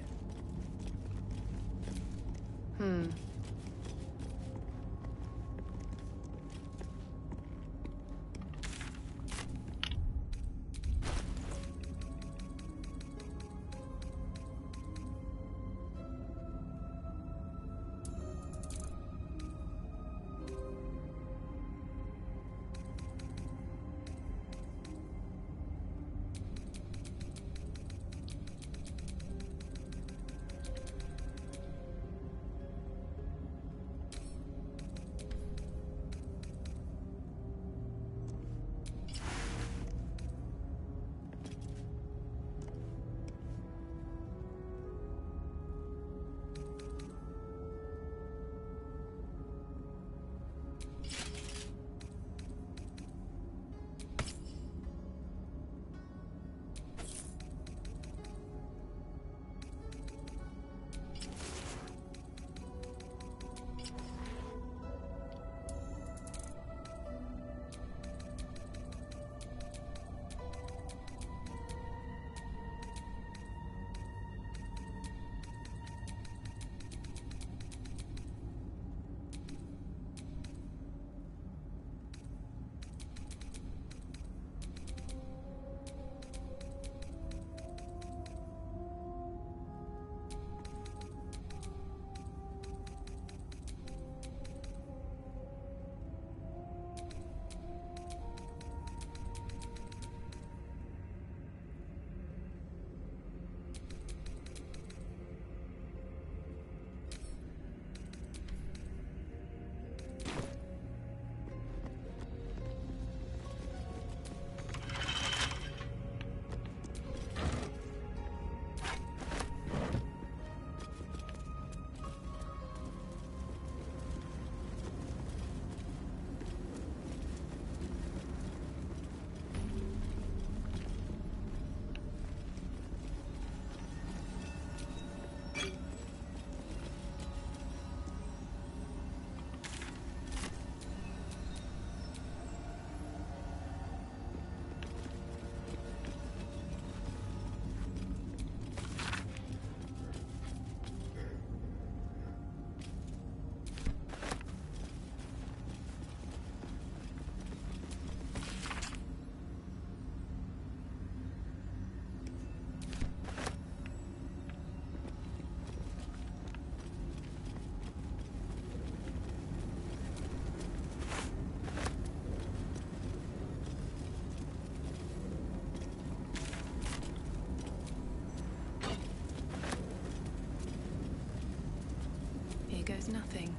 nothing.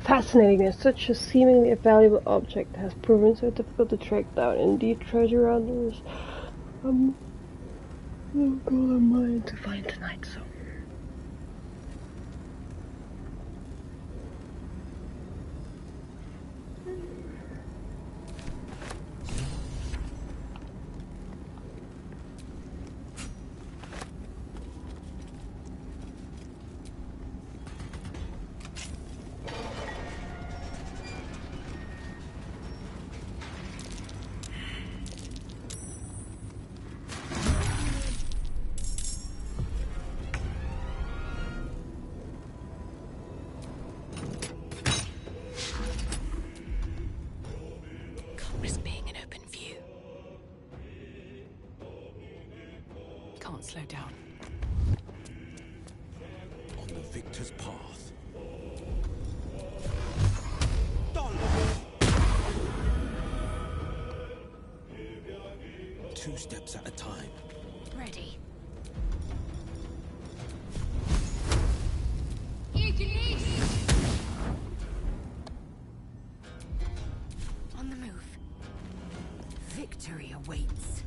Fascinating that such a seemingly valuable object has proven so difficult to track down. Indeed, treasure hunters will go a mile to find tonight, so. Can't risk being in open view. Can't slow down. On the victor's path. 2 steps at a time. Ready. On the move. Victory awaits.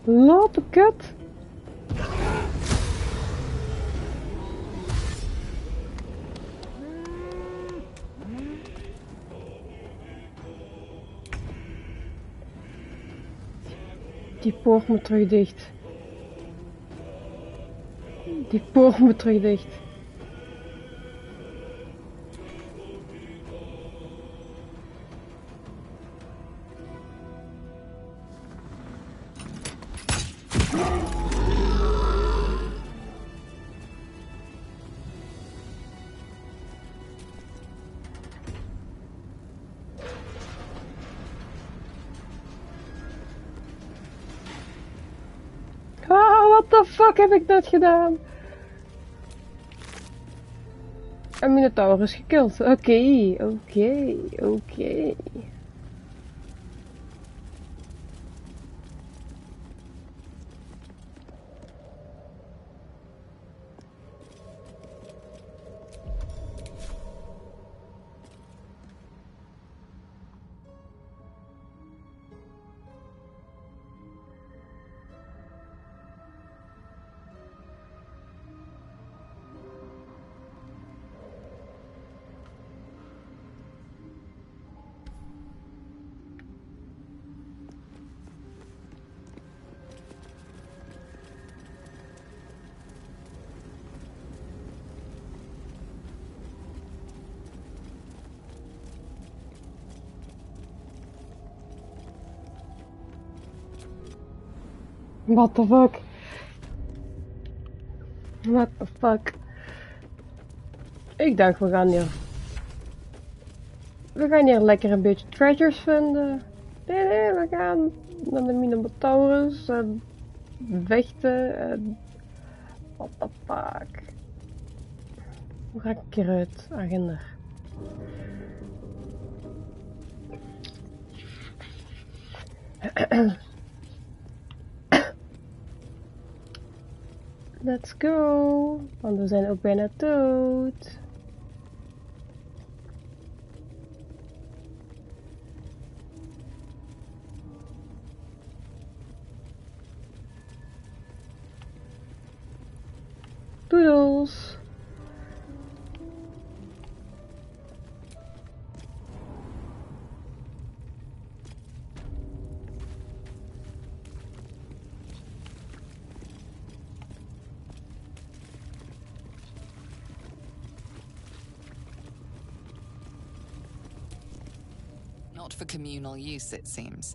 Loop, kut. Die poort moet terug dicht. Die poort moet terug dicht. What the fuck heb ik net gedaan? Een minotaur is gekild. Oké. What the fuck? What the fuck? Ik dacht we gaan hier lekker een beetje treasures vinden. Nee, we gaan naar de Minotaurus en vechten en... What the fuck? Hoe ga ik hieruit? Agenda. Let's go, want we zijn ook bijna dood. Doodles. Not for communal use, it seems.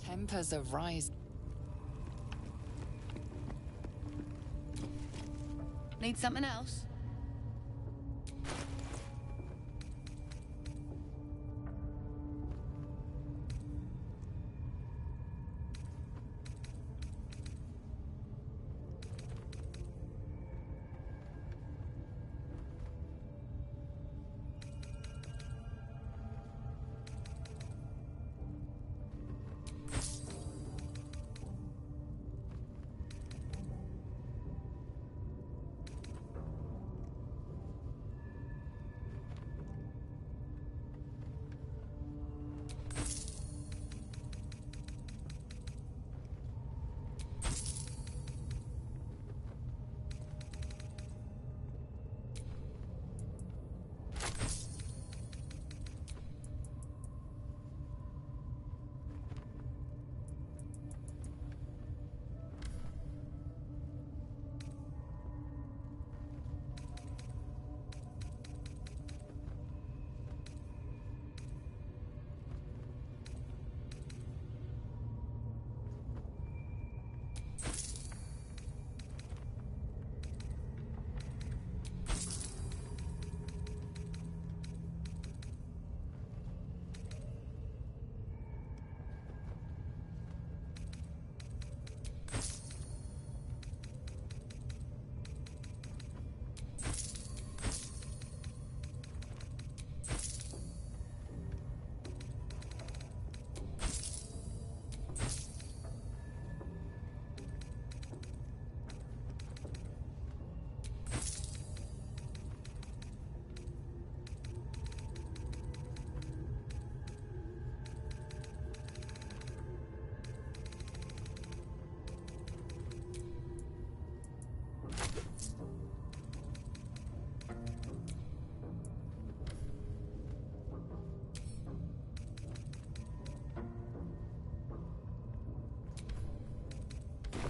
Tempers are rising. Need something else?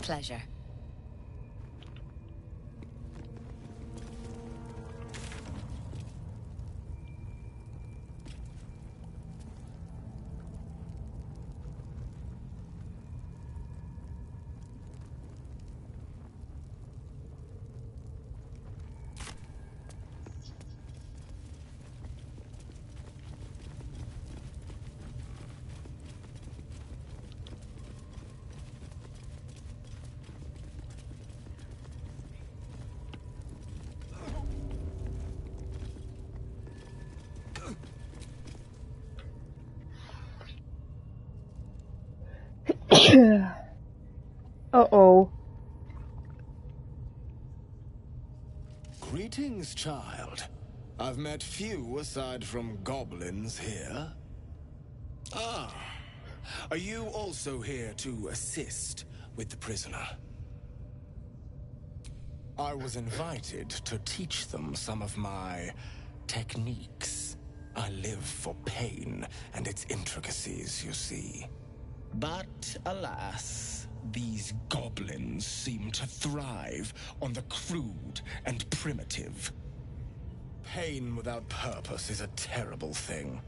Pleasure. Uh-oh. Greetings, child. I've met few aside from goblins here. Ah, are you also here to assist with the prisoner? I was invited to teach them some of my techniques. I live for pain and its intricacies, you see. But alas, these goblins seem to thrive on the crude and primitive. Pain without purpose is a terrible thing.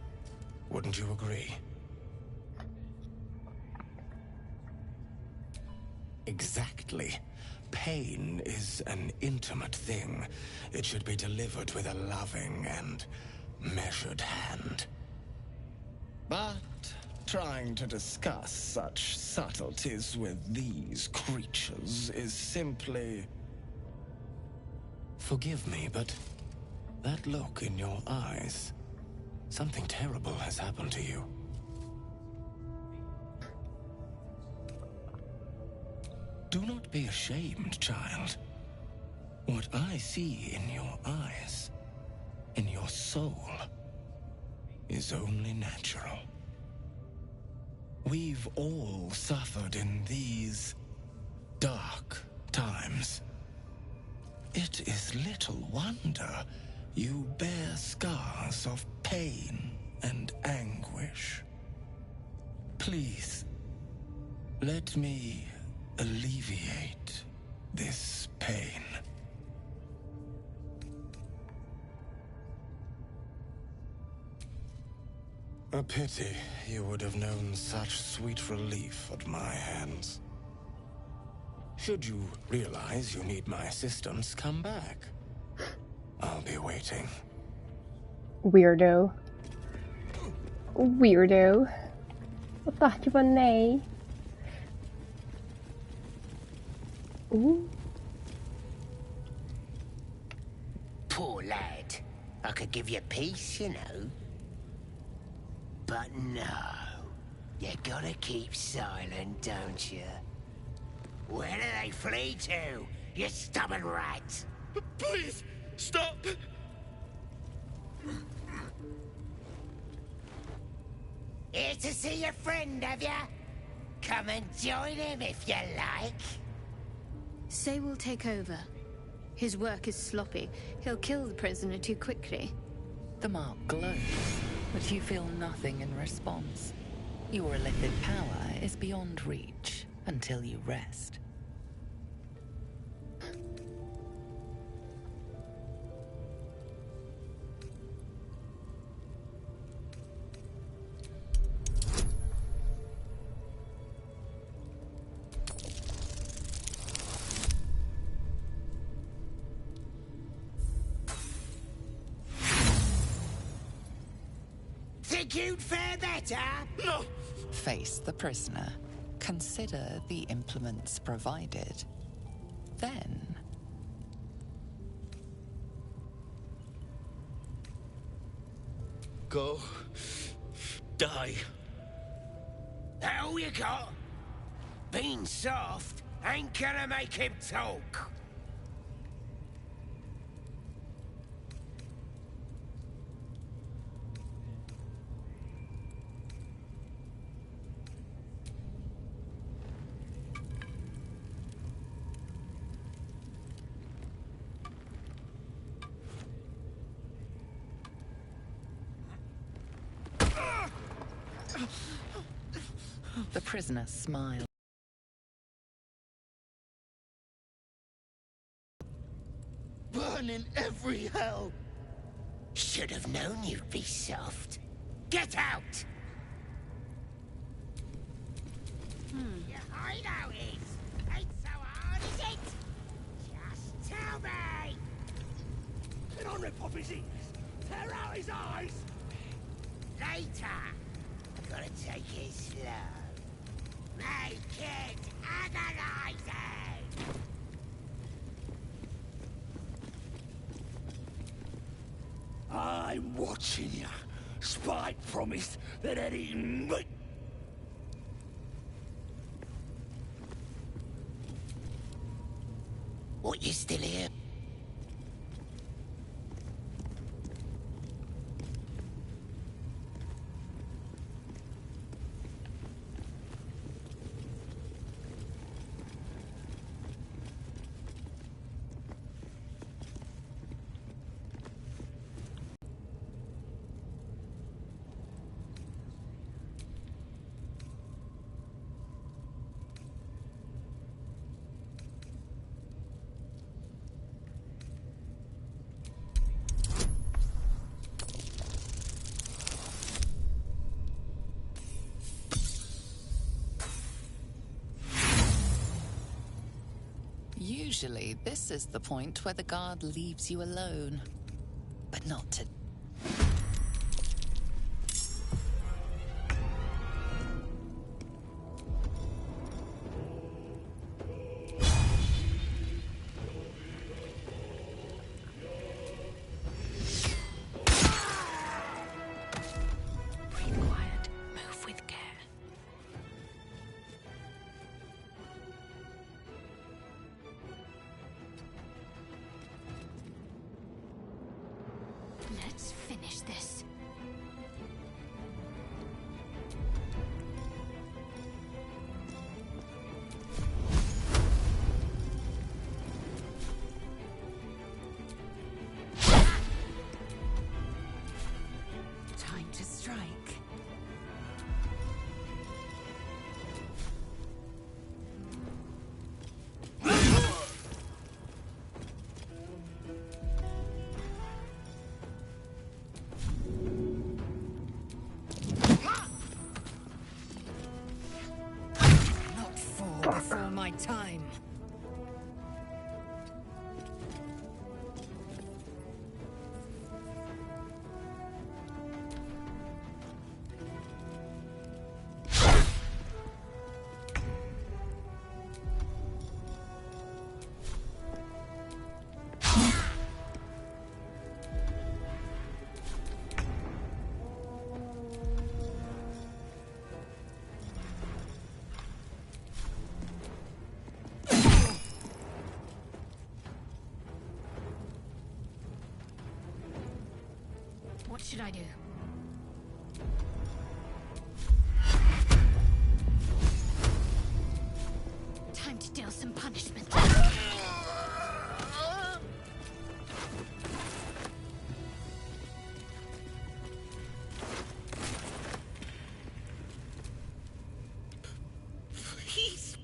Wouldn't you agree? Exactly. Pain is an intimate thing. It should be delivered with a loving and measured hand. But trying to discuss such subtleties with these creatures is simply... Forgive me, but that look in your eyes, something terrible has happened to you. Do not be ashamed, child. What I see in your eyes, in your soul, is only natural. We've all suffered in these dark times. It is little wonder you bear scars of pain and anguish. Please, let me alleviate this pain. A pity you would have known such sweet relief at my hands. Should you realize you need my assistance, come back. I'll be waiting. Weirdo. Weirdo. Wat dacht je van nee? Oeh. Poor lad. I could give you peace, you know. But no. You gotta keep silent, don't you? Where do they flee to, you stubborn rat? Please, stop! Here to see your friend, have ya? Come and join him if you like. Say we'll take over. His work is sloppy. He'll kill the prisoner too quickly. The mark glows, but you feel nothing in response. Your illithid power is beyond reach until you rest. Think you'd fare better? No! Face the prisoner. Consider the implements provided. Then... Go. Die. That all you got? Being soft ain't gonna make him talk. The prisoner smiled. in every hell? Should have known you'd be soft. Get out! Your hideout is. Ain't so hard, is it? Just tell me! Get on rip off his ears! Tear out his eyes! Later. Gotta take it slow. Make it agonizing! I'm watching you. Spike promised that I'd eaten me. What, you still here? Usually, this is the point where the guard leaves you alone. But not today. Breathe quiet. Move with care. Let's finish this. Time to strike. Not fall before my time. What should I do? Time to deal some punishment.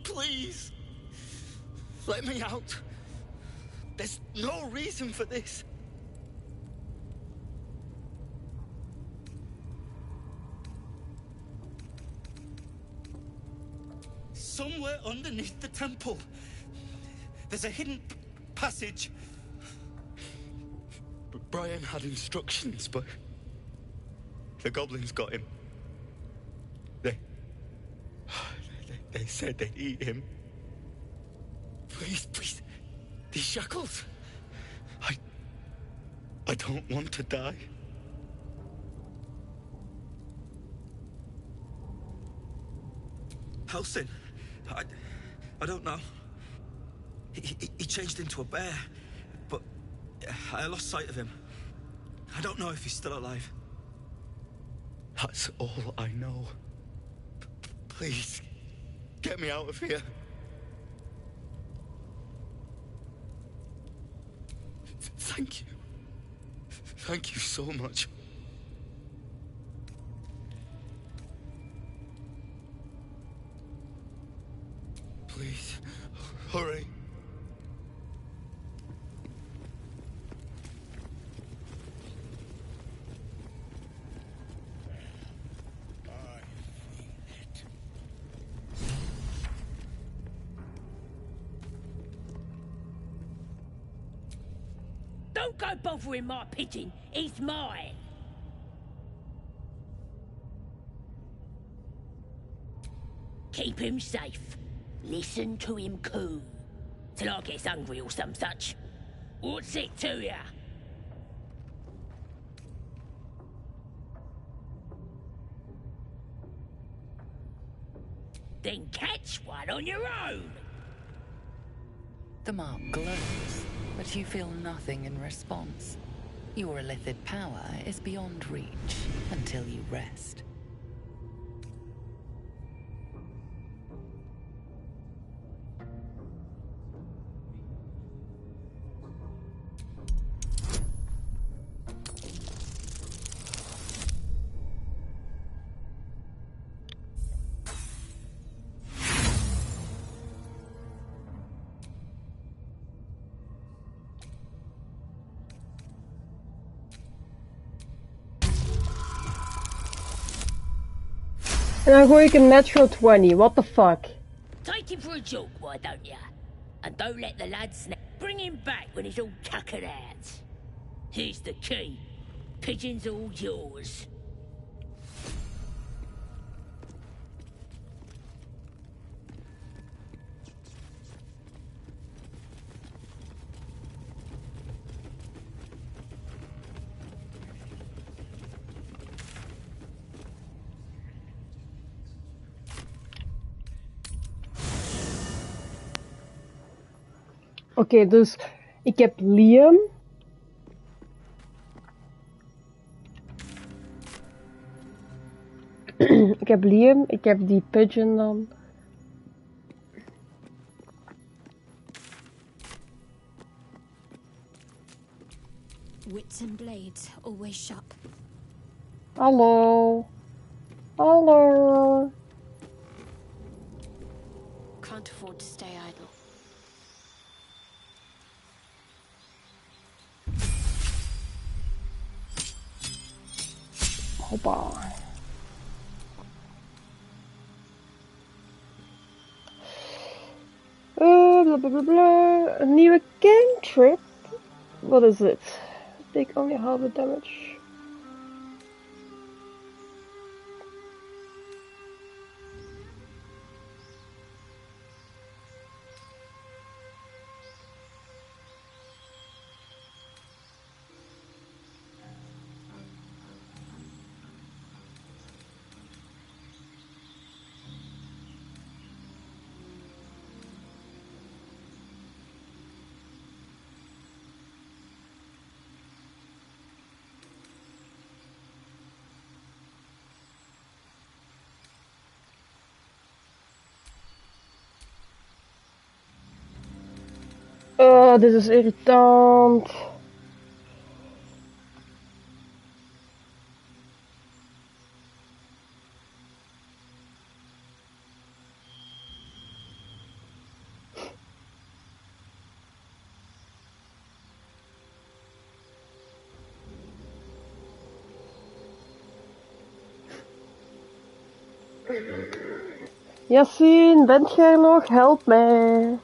Please. Let me out. There's no reason for this. Somewhere underneath the temple, there's a hidden passage. Brian had instructions, but the goblins got him. They said they'd eat him. Please, please, these shackles. I don't want to die. Helsing? I don't know. He changed into a bear, but I lost sight of him. I don't know if he's still alive. That's all I know. Please, get me out of here. Thank you. Thank you so much. Please, hurry. Don't go bothering my pigeon. He's mine. Keep him safe. Listen to him coo. Till I gets hungry or some such. What's it to ya? Then catch one on your own. The mark glows, but you feel nothing in response. Your illithid power is beyond reach until you rest. En dan gooi ik een natural 20, what the fuck? Take him for a joke, why don't ya? And don't let the lad snap. Bring him back when he's all tuckered out. Here's the key. Pigeon's all yours. Oké, dus ik heb Liam. Ik heb Liam, ik heb die pigeon dan. Wits and blades, always sharp. Hallo. Hallo. Can't afford to stay idle. Hoppa. Bla bla bla bla. Een nieuwe cantrip. Wat is dit? Take only half the damage. Oh, dit is irritant. Yassine, bent jij er nog? Help mij.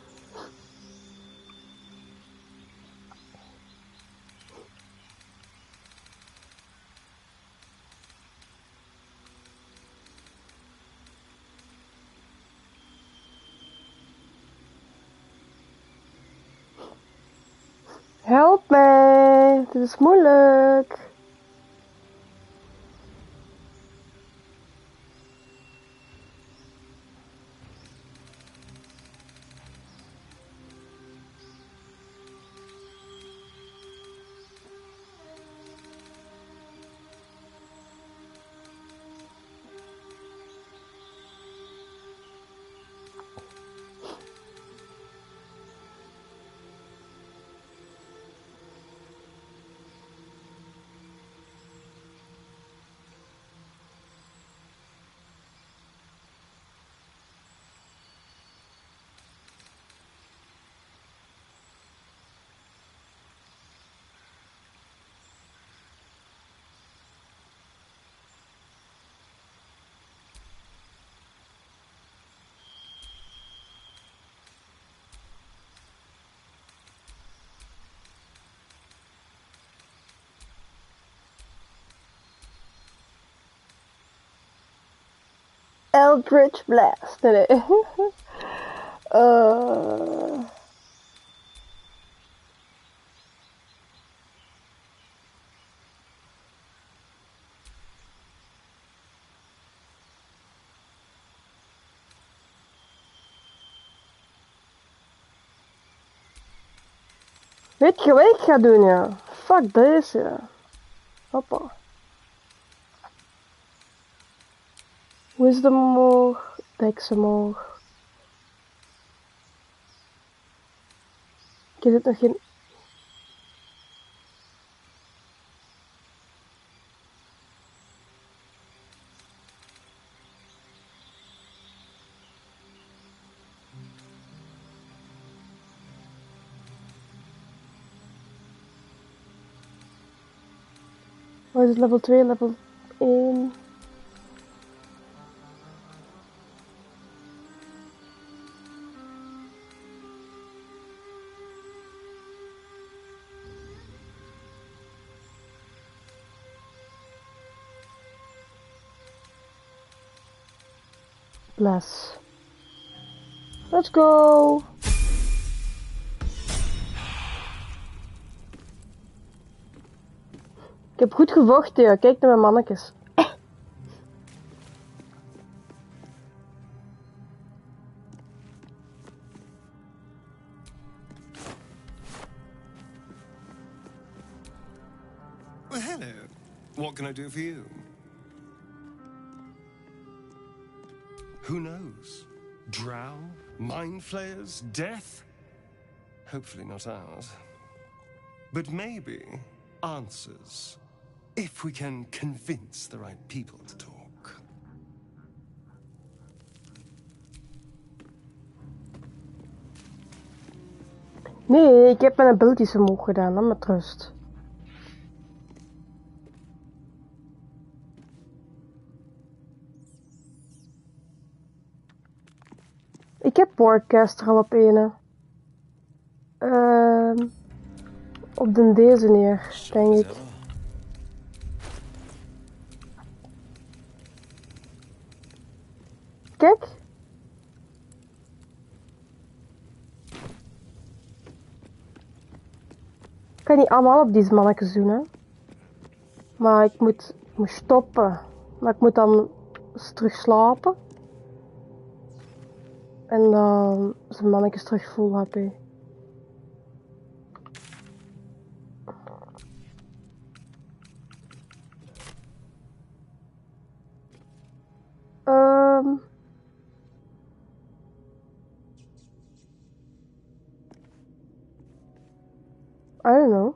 Help mij, dit is moeilijk. Eldritch Blast. Nee. Weet je wat ik ga doen, ja? Fuck deze, ja. Hoppa. Wisdom omhoog, Dex omhoog. Ik heb dit nog geen... Wat is het, level 2, level 1? Bless. Let's go! Ik heb goed gevochten, ja. Kijk naar mijn mannetjes. Well, hello. What can I do for you? Who knows? Drow? Mind flayers? Death? Hopefully not ours. But maybe answers. If we can convince the right people to talk. Nee, ik heb mijn abilities omhoog gedaan, dan met rust. Ik heb Warcaster al op ene. Op de deze neer, denk ik. Kijk. Ik kan niet allemaal op deze mannetjes doen, hè. Maar ik moet stoppen. Maar ik moet dan eens terug slapen. En dan zijn mannetjes terug full HP. I don't know.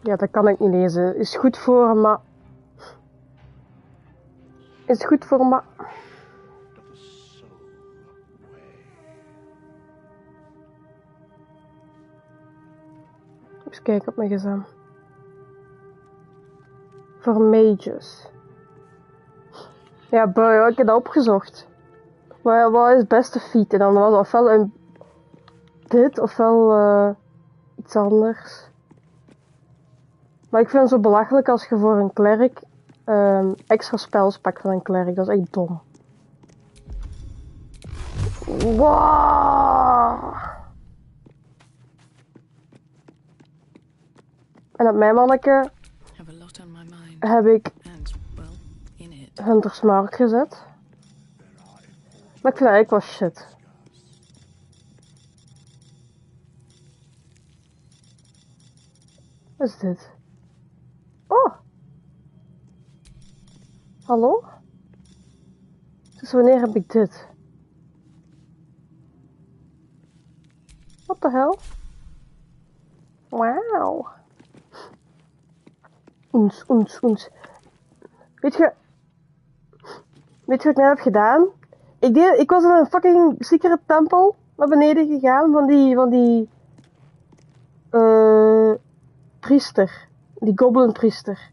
Ja, dat kan ik niet lezen. Is goed voor me. Is goed voor me. Eens kijken op mijn gezin. Voor mages. Ja, boy, ik heb dat opgezocht. Wat is het beste feat? En dan was het ofwel een dit ofwel iets anders. Maar ik vind het zo belachelijk als je voor een klerk extra spels pakt van een klerk. Dat is echt dom. Wow. En op mijn manneke heb ik Hunter's Mark gezet. Maar ik vind dat eigenlijk wel shit. Wat is dit? Oh! Hallo? Dus wanneer heb ik dit? What the hell? Wauw. Oens. Weet je wat ik net heb gedaan? Ik was in een fucking secret tempel naar beneden gegaan van die priester. Die goblin priester.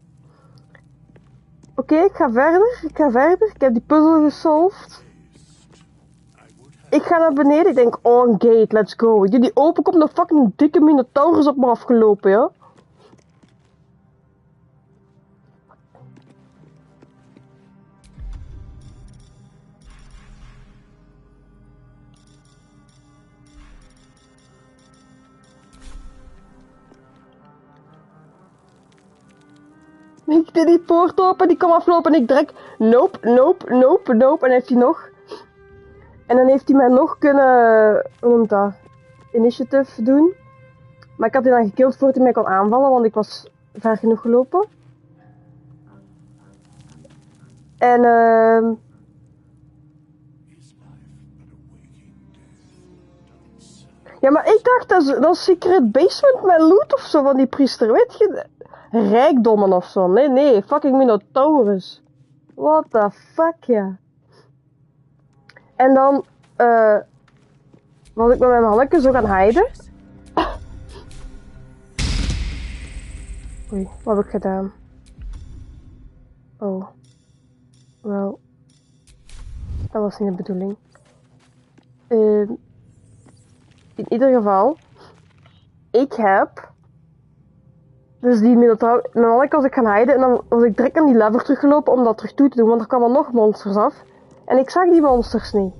Oké, ik ga verder. Ik heb die puzzel gesolved. Ik ga naar beneden. Ik denk, oh, een gate, let's go. Die open komt een fucking dikke Minotaurus op me afgelopen, ja. Ik deed die poort open, die kwam aflopen en ik druk nope. En dan heeft hij nog. En dan heeft hij mij nog kunnen, hoe noemt dat, initiative doen. Maar ik had hij dan gekild voordat hij mij kon aanvallen, want ik was ver genoeg gelopen. En ja, maar ik dacht dat is secret basement met loot of zo van die priester, weet je? Rijkdommen of zo. Nee, fucking Minotaurus. What the fuck, ja. En dan was ik met mijn manneke zo gaan hiden. Oei, wat heb ik gedaan? Oh. Wel. Dat was niet de bedoeling. In ieder geval. Ik heb... Dus die Minotaur... Mijn manneke was ik gaan hiden en dan was ik direct aan die lever teruggelopen om dat terug toe te doen, want er kwamen nog monsters af. En ik zag die monsters niet.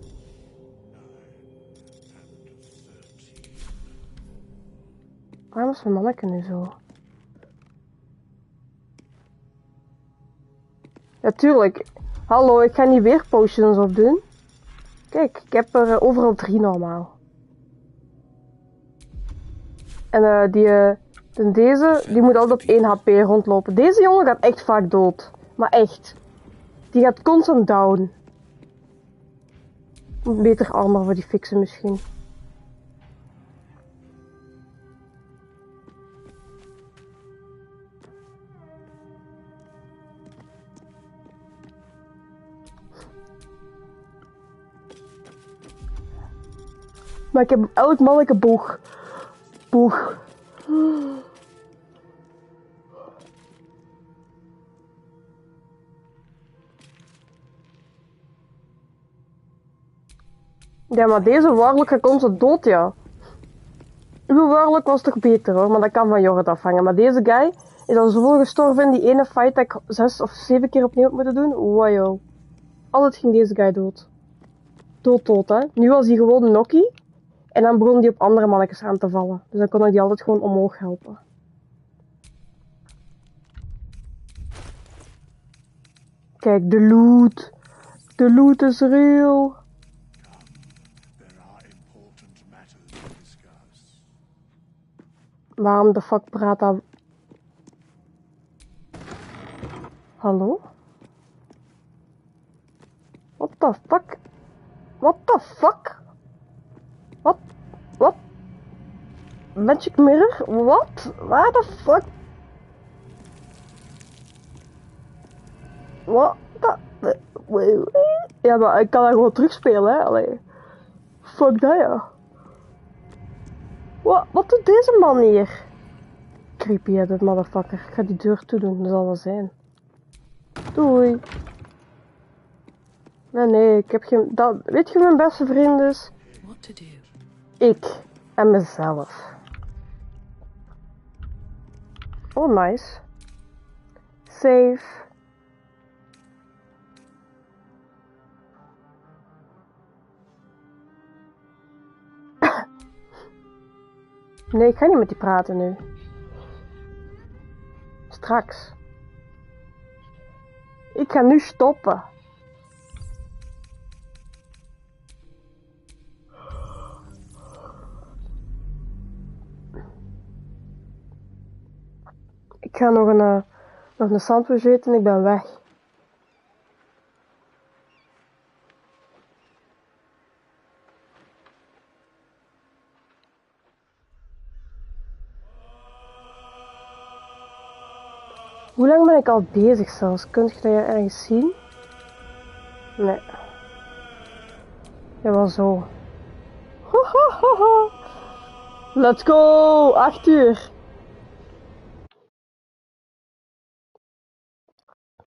Waarom is mijn manneke nu zo? Ja, tuurlijk. Hallo, ik ga niet weer potions opdoen. Kijk, ik heb er overal 3 normaal. En deze, die moet altijd op 1 HP rondlopen. Deze jongen gaat echt vaak dood. Maar echt. Die gaat constant down. Beter armor voor die fixen misschien. Maar ik heb elk manneke boog. Ja, maar deze warlock gaat constant dood, ja. Uw warlock was toch beter hoor, maar dat kan van Jorrit afhangen. Maar deze guy is al zoveel gestorven in die ene fight dat ik 6 of 7 keer opnieuw heb moeten doen. Wow, joh. Altijd ging deze guy dood. Dood, hè. Nu was hij gewoon nokkie. En dan begon hij op andere mannetjes aan te vallen. Dus dan kon ik die altijd gewoon omhoog helpen. Kijk, de loot. De loot is real. Waarom de fuck praat dat? Hallo? What the fuck? What the fuck? Wat? Magic mirror? Wat? Waar the fuck? Wat? Ja, maar ik kan dat gewoon terugspelen, hè? Allee. Fuck dat, ja. Wat doet deze man hier? Creepy, hè, dat motherfucker. Ik ga die deur toedoen, dat zal wel zijn. Doei. Nee, ik heb geen... weet je wie mijn beste vriend is? Ik en mezelf. Oh, nice. Save. Nee, ik ga niet met die praten nu. Straks. Ik ga nu stoppen. Ik ga nog een sandwich eten en ik ben weg. Hoe lang ben ik al bezig zelfs? Kunt je dat hier ergens zien? Nee. Jawel zo. Let's go! 8 uur.